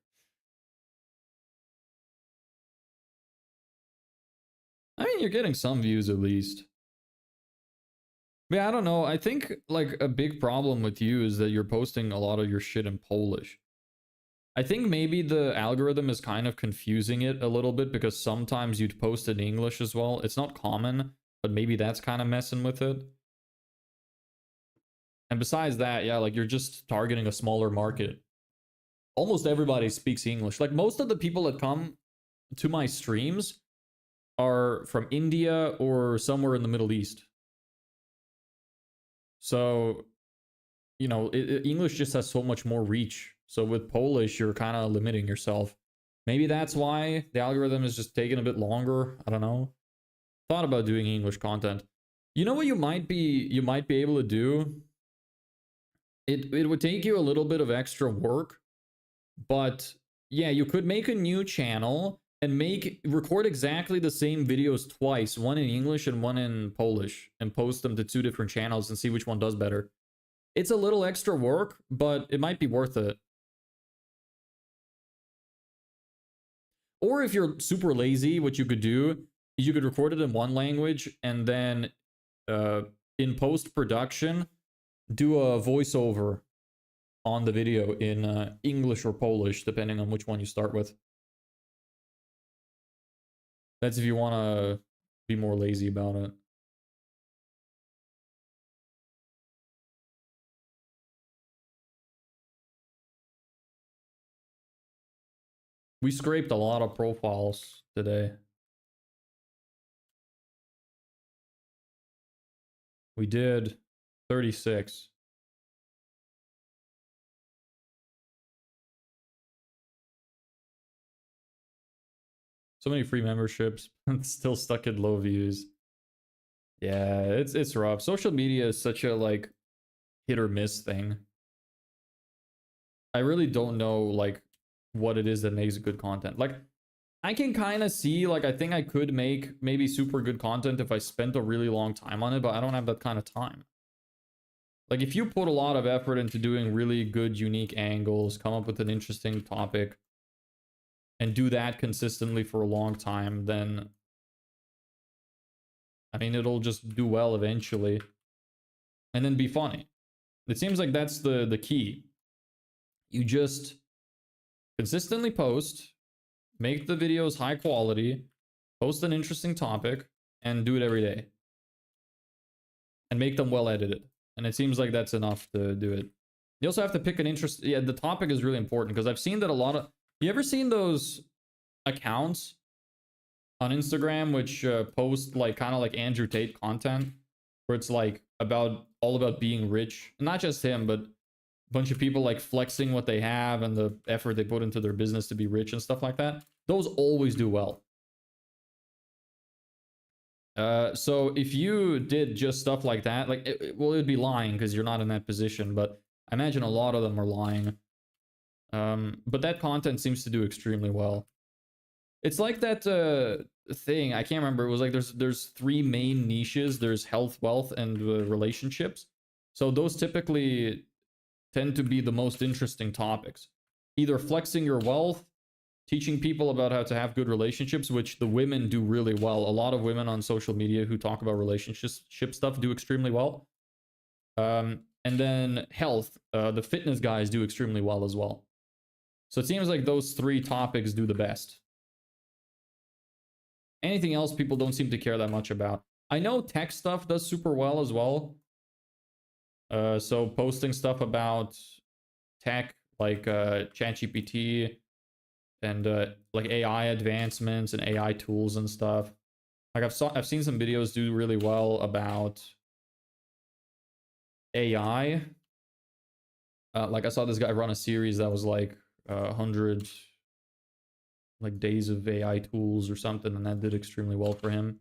I mean, you're getting some views at least. Yeah, I don't know. I think like a big problem with you is that you're posting a lot of your shit in Polish. I think maybe the algorithm is kind of confusing it a little bit because sometimes you'd post in English as well. It's not common, but maybe that's kind of messing with it. And besides that, yeah, like you're just targeting a smaller market. Almost everybody speaks English. Like most of the people that come to my streams are from India or somewhere in the Middle East. So, you know, English just has so much more reach. So with Polish, you're kind of limiting yourself. Maybe that's why the algorithm is just taking a bit longer. I don't know. Thought about doing English content. You know what you might be able to do? It would take you a little bit of extra work, but yeah, you could make a new channel and record exactly the same videos twice, one in English and one in Polish, and post them to 2 different channels and see which one does better. It's a little extra work, but it might be worth it. Or if you're super lazy, what you could do is you could record it in one language and then in post-production, do a voiceover on the video in English or Polish, depending on which one you start with. That's if you want to be more lazy about it. We scraped a lot of profiles today. We did 36. So many free memberships, still stuck at low views. Yeah, it's rough. Social media is such a like hit or miss thing. I really don't know like what it is that makes good content. Like I can kind of see like I think I could make maybe super good content if I spent a really long time on it, but I don't have that kind of time. Like if you put a lot of effort into doing really good unique angles, come up with an interesting topic, and do that consistently for a long time, then I mean it'll just do well eventually. And then be funny. It seems like that's the key. You just consistently post, make the videos high quality, post an interesting topic, and do it every day. And make them well edited. And it seems like that's enough to do it. You also have to pick an interest. Yeah, the topic is really important because I've seen that a lot of... You ever seen those accounts on Instagram which post like kind of like Andrew Tate content, where it's like all about being rich? Not just him, but a bunch of people like flexing what they have and the effort they put into their business to be rich and stuff like that. Those always do well. So if you did just stuff like that, like, it would be lying because you're not in that position, but I imagine a lot of them are lying. But that content seems to do extremely well. It's like that thing, I can't remember, it was like there's three main niches. There's health, wealth, and relationships. So those typically tend to be the most interesting topics. Either flexing your wealth, teaching people about how to have good relationships, which the women do really well. A lot of women on social media who talk about relationship stuff do extremely well. And then health, the fitness guys do extremely well as well. So it seems like those three topics do the best. Anything else people don't seem to care that much about. I know tech stuff does super well as well. So posting stuff about tech, like ChatGPT, and like AI advancements and AI tools and stuff. Like I've seen some videos do really well about AI. Like I saw this guy run a series that was like 100 like days of AI tools or something, and that did extremely well for him.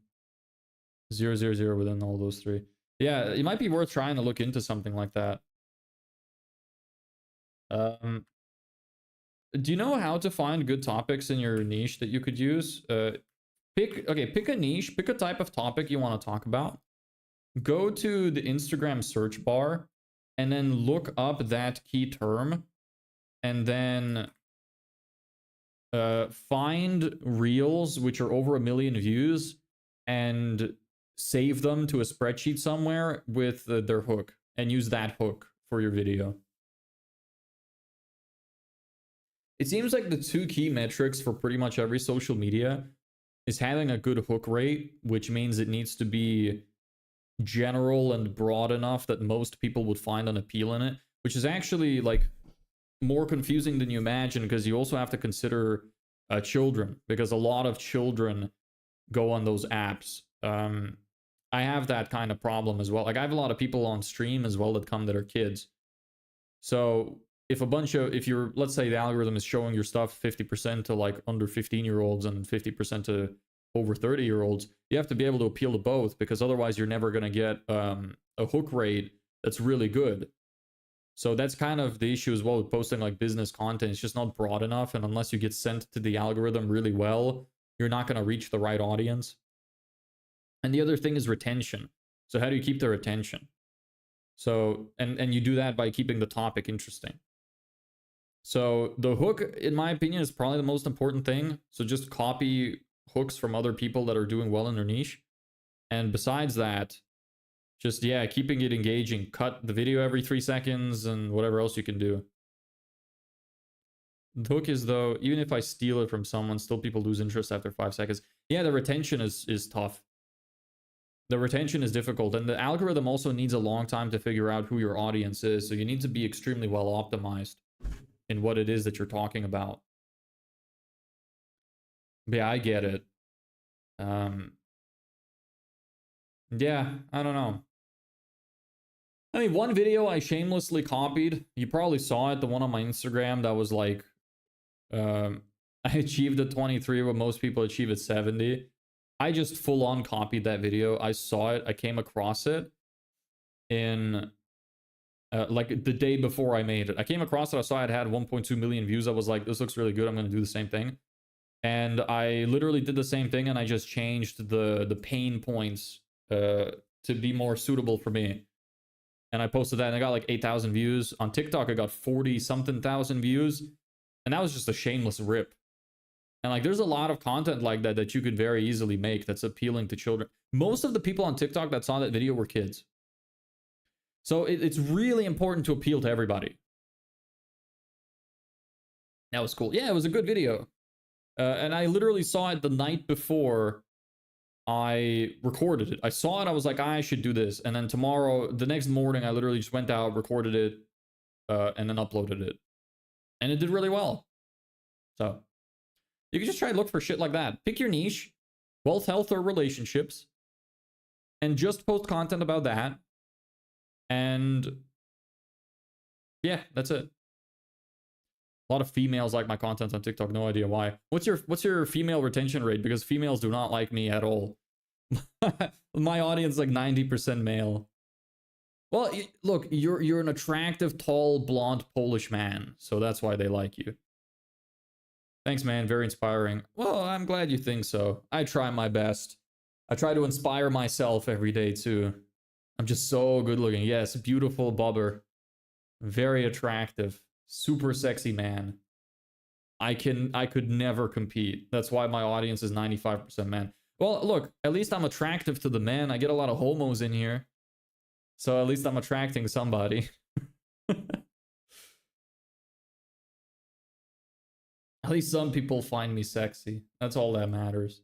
000 within all those three. Yeah, it might be worth trying to look into something like that. Do you know how to find good topics in your niche that you could use? Pick a niche, pick a type of topic you want to talk about. Go to the Instagram search bar and then look up that key term, and then find reels which are over 1 million views and save them to a spreadsheet somewhere with their hook, and use that hook for your video. It seems like the two key metrics for pretty much every social media is having a good hook rate, which means it needs to be general and broad enough that most people would find an appeal in it, which is actually like more confusing than you imagine, because you also have to consider children, because a lot of children go on those apps. I have that kind of problem as well. Like I have a lot of people on stream as well that come that are kids. So if you're, let's say the algorithm is showing your stuff 50% to like under 15-year-olds and 50% to over 30-year-olds, you have to be able to appeal to both, because otherwise you're never going to get a hook rate that's really good. So that's kind of the issue as well with posting like business content. It's just not broad enough, and unless you get sent to the algorithm really well, you're not going to reach the right audience. And the other thing is retention. So how do you keep their attention? So, and you do that by keeping the topic interesting. So the hook, in my opinion, is probably the most important thing. So just copy hooks from other people that are doing well in their niche. And besides that, just, yeah, keeping it engaging. Cut the video every 3 seconds and whatever else you can do. The hook is, though, even if I steal it from someone, still people lose interest after 5 seconds. Yeah, the retention is tough. The retention is difficult, and the algorithm also needs a long time to figure out who your audience is, so you need to be extremely well optimized in what it is that you're talking about. But yeah, I get it. Yeah, I don't know. I mean, one video I shamelessly copied, you probably saw it, the one on my Instagram that was like, I achieved at 23 what most people achieve at 70. I just full on copied that video. I saw it. I came across it in like the day before I made it. I came across it. I saw it had 1.2 million views. I was like, this looks really good. I'm going to do the same thing. And I literally did the same thing, and I just changed the pain points to be more suitable for me. And I posted that, and I got like 8,000 views. On TikTok, I got 40-something thousand views. And that was just a shameless rip. And like, there's a lot of content like that that you could very easily make that's appealing to children. Most of the people on TikTok that saw that video were kids. So it's really important to appeal to everybody. That was cool. Yeah, it was a good video. And I literally saw it the night before I recorded it. I saw it, I was like, I should do this. And then the next morning, I literally just went out, recorded it, and then uploaded it. And it did really well. So, you can just try to look for shit like that. Pick your niche, wealth, health, or relationships, and just post content about that. And yeah, that's it. A lot of females like my content on TikTok. No idea why. What's your female retention rate? Because females do not like me at all. My audience is like 90% male. Well, look, you're an attractive, tall, blonde Polish man, so that's why they like you. Thanks, man. Very inspiring. Well, I'm glad you think so. I try my best. I try to inspire myself every day too. I'm just so good looking. Yes, beautiful bobber. Very attractive. Super sexy man. I could never compete. That's why my audience is 95% men. Well, look, at least I'm attractive to the men. I get a lot of homos in here. So at least I'm attracting somebody. At least some people find me sexy. That's all that matters.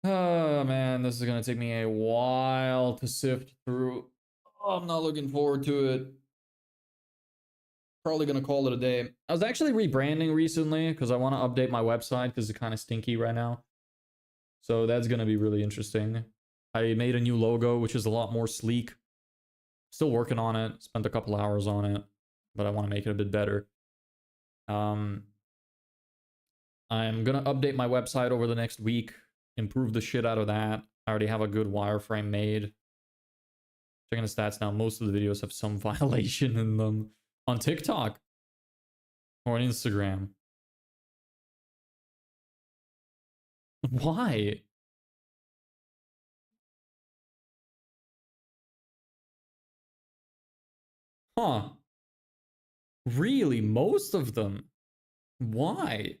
Oh man, this is gonna take me a while to sift through. Oh, I'm not looking forward to it. Probably gonna call it a day. I was actually rebranding recently because I want to update my website because it's kind of stinky right now. So that's gonna be really interesting. I made a new logo, which is a lot more sleek. Still working on it. Spent a couple hours on it, but I want to make it a bit better. I'm gonna update my website over the next week. Improve the shit out of that. I already have a good wireframe made. Checking the stats now. Most of the videos have some violation in them. On TikTok. Or on Instagram. Why? Huh. Really? Most of them? Why?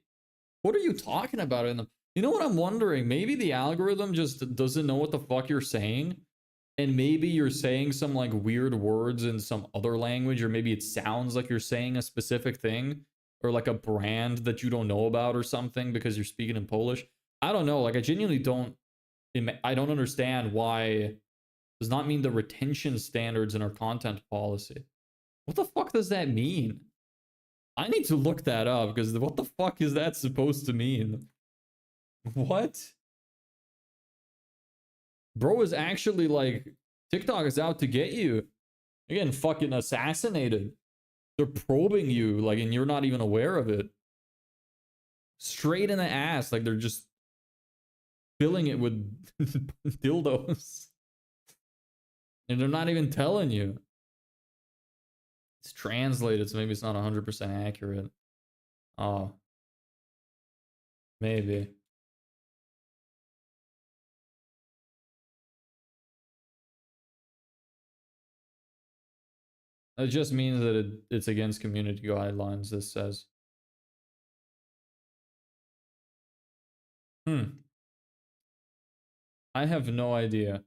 What are you talking about in them? You know what I'm wondering? Maybe the algorithm just doesn't know what the fuck you're saying. And maybe you're saying some like weird words in some other language, or maybe it sounds like you're saying a specific thing, or like a brand that you don't know about or something because you're speaking in Polish. I don't know. Like, I genuinely don't understand why does not mean the retention standards in our content policy. What the fuck does that mean? I need to look that up because what the fuck is that supposed to mean? What? Bro is actually like, TikTok is out to get you. You're getting fucking assassinated. They're probing you, like, and you're not even aware of it. Straight in the ass, like they're just filling it with dildos. And they're not even telling you. It's translated, so maybe it's not 100% accurate. Oh. Maybe. It just means that it's against community guidelines, this says. I have no idea.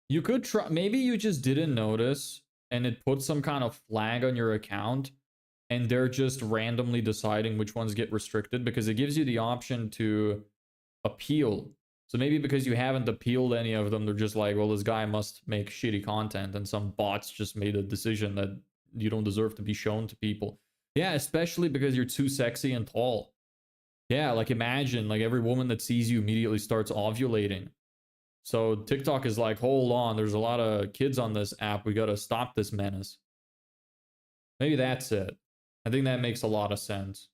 You could try, maybe you just didn't notice and it put some kind of flag on your account and they're just randomly deciding which ones get restricted because it gives you the option to appeal. So maybe because you haven't appealed any of them, they're just like, well, this guy must make shitty content and some bots just made a decision that you don't deserve to be shown to people. Yeah, especially because you're too sexy and tall. Yeah, like imagine like every woman that sees you immediately starts ovulating. So TikTok is like, hold on, there's a lot of kids on this app. We gotta stop this menace. Maybe that's it. I think that makes a lot of sense.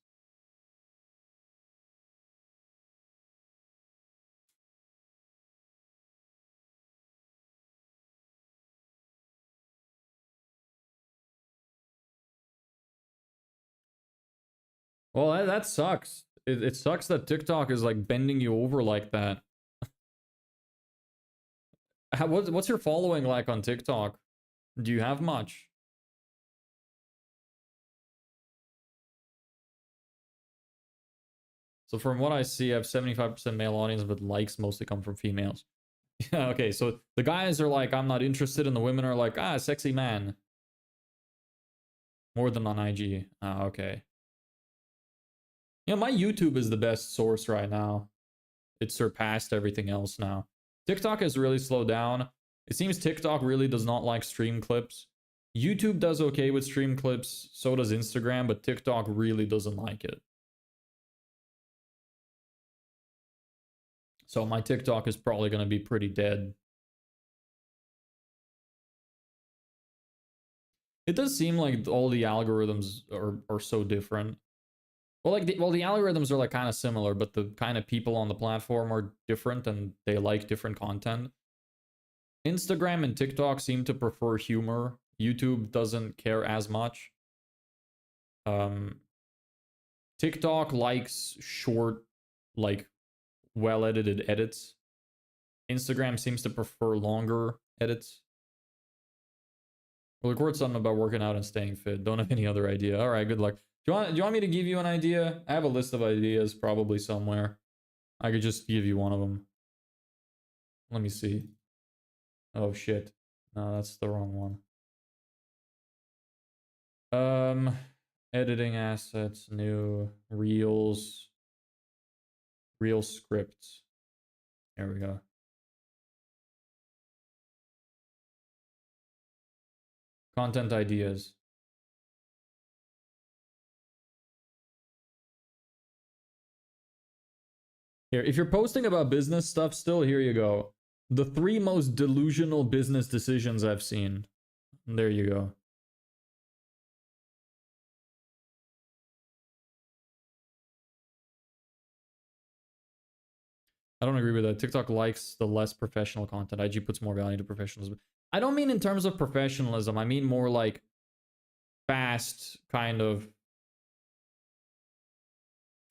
Well, that sucks. It sucks that TikTok is like bending you over like that. What's your following like on TikTok? Do you have much? So from what I see, I have 75% male audience, but likes mostly come from females. Yeah, okay, so the guys are like, I'm not interested, and the women are like, ah, sexy man. More than on IG. Ah, okay. Yeah, my YouTube is the best source right now. It surpassed everything else now. TikTok has really slowed down. It seems TikTok really does not like stream clips. YouTube does okay with stream clips, so does Instagram, but TikTok really doesn't like it. So my TikTok is probably going to be pretty dead. It does seem like all the algorithms are so different. Well, like the algorithms are like kind of similar, but the kind of people on the platform are different and they like different content. Instagram and TikTok seem to prefer humor. YouTube doesn't care as much. TikTok likes short, like well-edited edits. Instagram seems to prefer longer edits. We'll record something about working out and staying fit. Don't have any other idea. All right, good luck. Do you want me to give you an idea? I have a list of ideas probably somewhere. I could just give you one of them. Let me see. Oh shit. No, that's the wrong one. Editing assets, new reels, reel scripts. There we go. Content ideas. Here, if you're posting about business stuff still, here you go. The 3 most delusional business decisions I've seen. There you go. I don't agree with that. TikTok likes the less professional content. IG puts more value to professionalism. I don't mean in terms of professionalism. I mean more like fast, kind of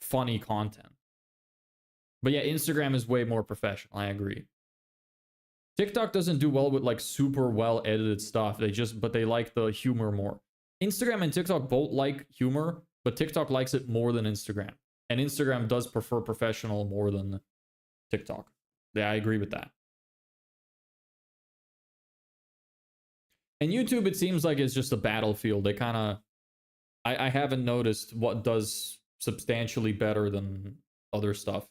funny content. But yeah, Instagram is way more professional. I agree. TikTok doesn't do well with like super well edited stuff. But they like the humor more. Instagram and TikTok both like humor, but TikTok likes it more than Instagram. And Instagram does prefer professional more than TikTok. Yeah, I agree with that. And YouTube, it seems like it's just a battlefield. They kind of, I haven't noticed what does substantially better than other stuff.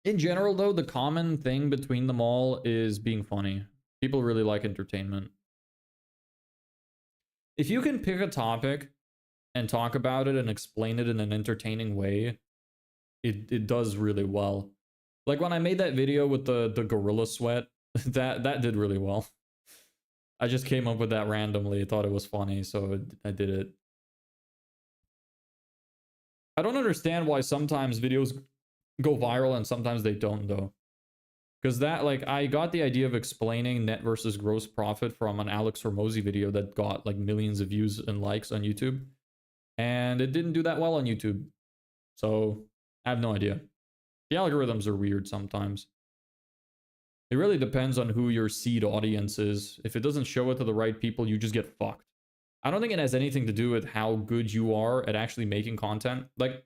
In general, though, the common thing between them all is being funny. People really like entertainment. If you can pick a topic and talk about it and explain it in an entertaining way, it does really well. Like when I made that video with the gorilla sweat, that did really well. I just came up with that randomly, thought it was funny, so I did it. I don't understand why sometimes videos go viral and sometimes they don't though. Because that, like, I got the idea of explaining net versus gross profit from an Alex Hormozy video that got like millions of views and likes on YouTube. And it didn't do that well on YouTube. So I have no idea. The algorithms are weird sometimes. It really depends on who your seed audience is. If it doesn't show it to the right people, you just get fucked. I don't think it has anything to do with how good you are at actually making content. Like,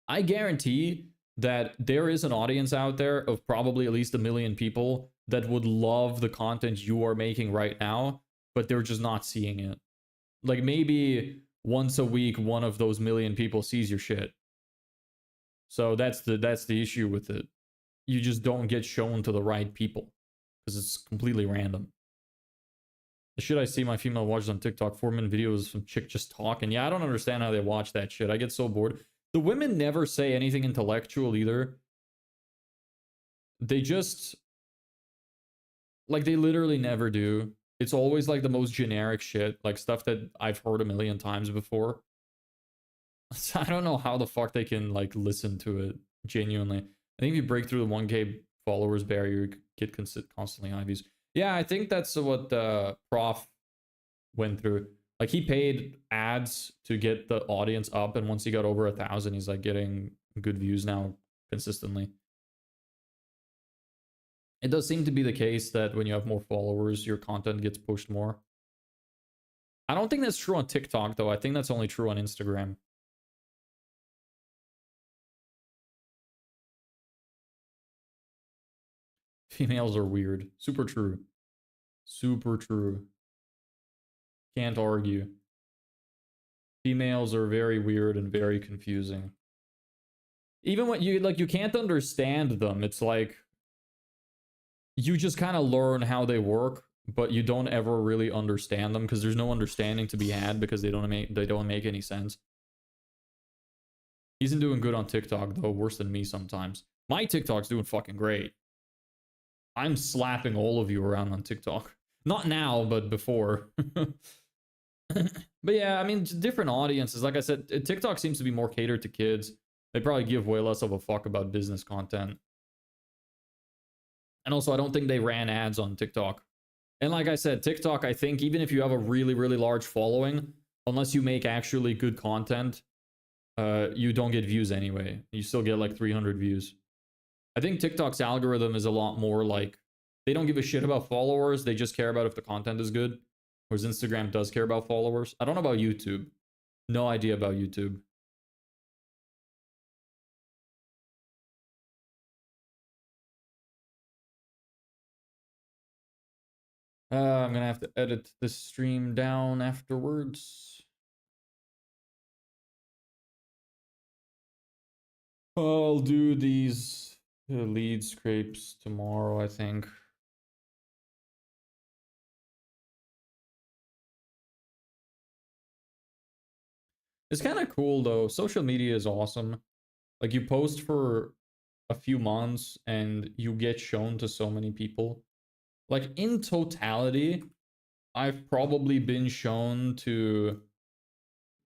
I guarantee that there is an audience out there of probably at least 1 million people that would love the content you are making right now, but they're just not seeing it. Like maybe once a week, one of those 1 million people sees your shit. So that's the issue with it. You just don't get shown to the right people because it's completely random. The shit I see my female watches on TikTok, 4-minute videos from chick just talking. Yeah, I don't understand how they watch that shit. I get so bored. The women never say anything intellectual either. They just, like, they literally never do. It's always like the most generic shit, like stuff that I've heard 1 million times before. So I don't know how the fuck they can like listen to it genuinely. I think if you break through the 1K followers barrier, you get constantly high views. Yeah, I think that's what Prof went through. Like he paid ads to get the audience up, and once he got over 1,000, he's like getting good views now consistently. It does seem to be the case that when you have more followers, your content gets pushed more. I don't think that's true on TikTok, though. I think that's only true on Instagram. Females are weird. Super true. Super true. Can't argue. Females are very weird and very confusing. Even when you, like, you can't understand them. It's like, you just kind of learn how they work, but you don't ever really understand them because there's no understanding to be had because they don't make any sense. He isn't doing good on TikTok, though. Worse than me sometimes. My TikTok's doing fucking great. I'm slapping all of you around on TikTok. Not now, but before. But yeah, I mean, different audiences. Like I said, TikTok seems to be more catered to kids. They probably give way less of a fuck about business content. And also, I don't think they ran ads on TikTok. And like I said, TikTok, I think, even if you have a really, really large following, unless you make actually good content, you don't get views anyway. You still get like 300 views. I think TikTok's algorithm is a lot more like, they don't give a shit about followers. They just care about if the content is good. Whereas Instagram does care about followers. I don't know about YouTube. No idea about YouTube. I'm gonna have to edit this stream down afterwards. I'll do these lead scrapes tomorrow, I think. It's kind of cool though. Social media is awesome. Like, you post for a few months and you get shown to so many people. Like, in totality, I've probably been shown to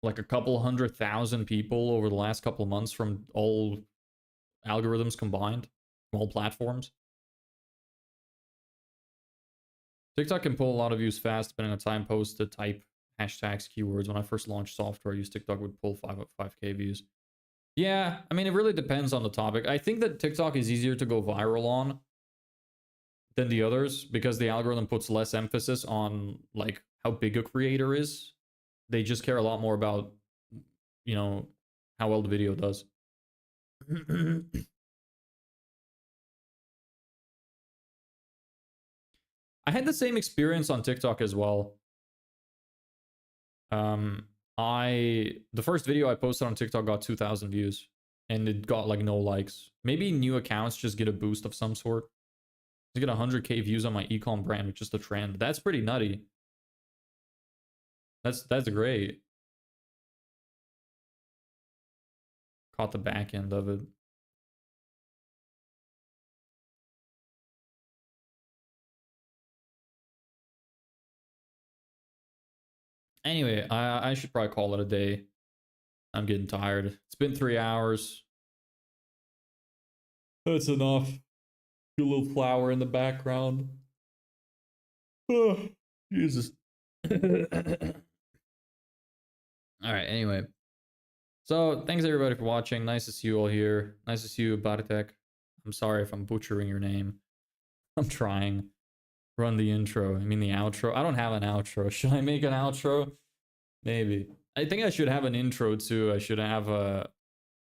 like a couple 100,000 people over the last couple of months from all algorithms combined, from all platforms. TikTok can pull a lot of views fast depending on time post to type hashtags, keywords. When I first launched software, I used TikTok would pull 5K views. Yeah, I mean, it really depends on the topic. I think that TikTok is easier to go viral on than the others because the algorithm puts less emphasis on like how big a creator is. They just care a lot more about, you know, how well the video does. I had the same experience on TikTok as well. The first video I posted on TikTok got 2,000 views and it got like no likes. Maybe new accounts just get a boost of some sort. I get 100K views on my ecom brand, which is the trend. That's pretty nutty. That's great. Caught the back end of it. Anyway, I should probably call it a day. I'm getting tired. It's been 3 hours. That's enough. A little flower in the background. Oh, Jesus. All right, anyway. So, thanks everybody for watching. Nice to see you all here. Nice to see you, Bartek. I'm sorry if I'm butchering your name. I'm trying. Run the intro. I mean the outro. I don't have an outro. Should I make an outro? Maybe. I think I should have an intro too. I should have a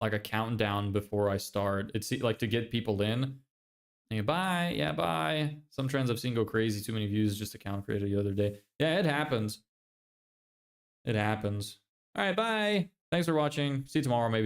like a countdown before I start. It's like to get people in. And bye. Yeah, bye. Some trends I've seen go crazy. Too many views. Just account created the other day. Yeah, it happens. It happens. All right, bye. Thanks for watching. See you tomorrow maybe.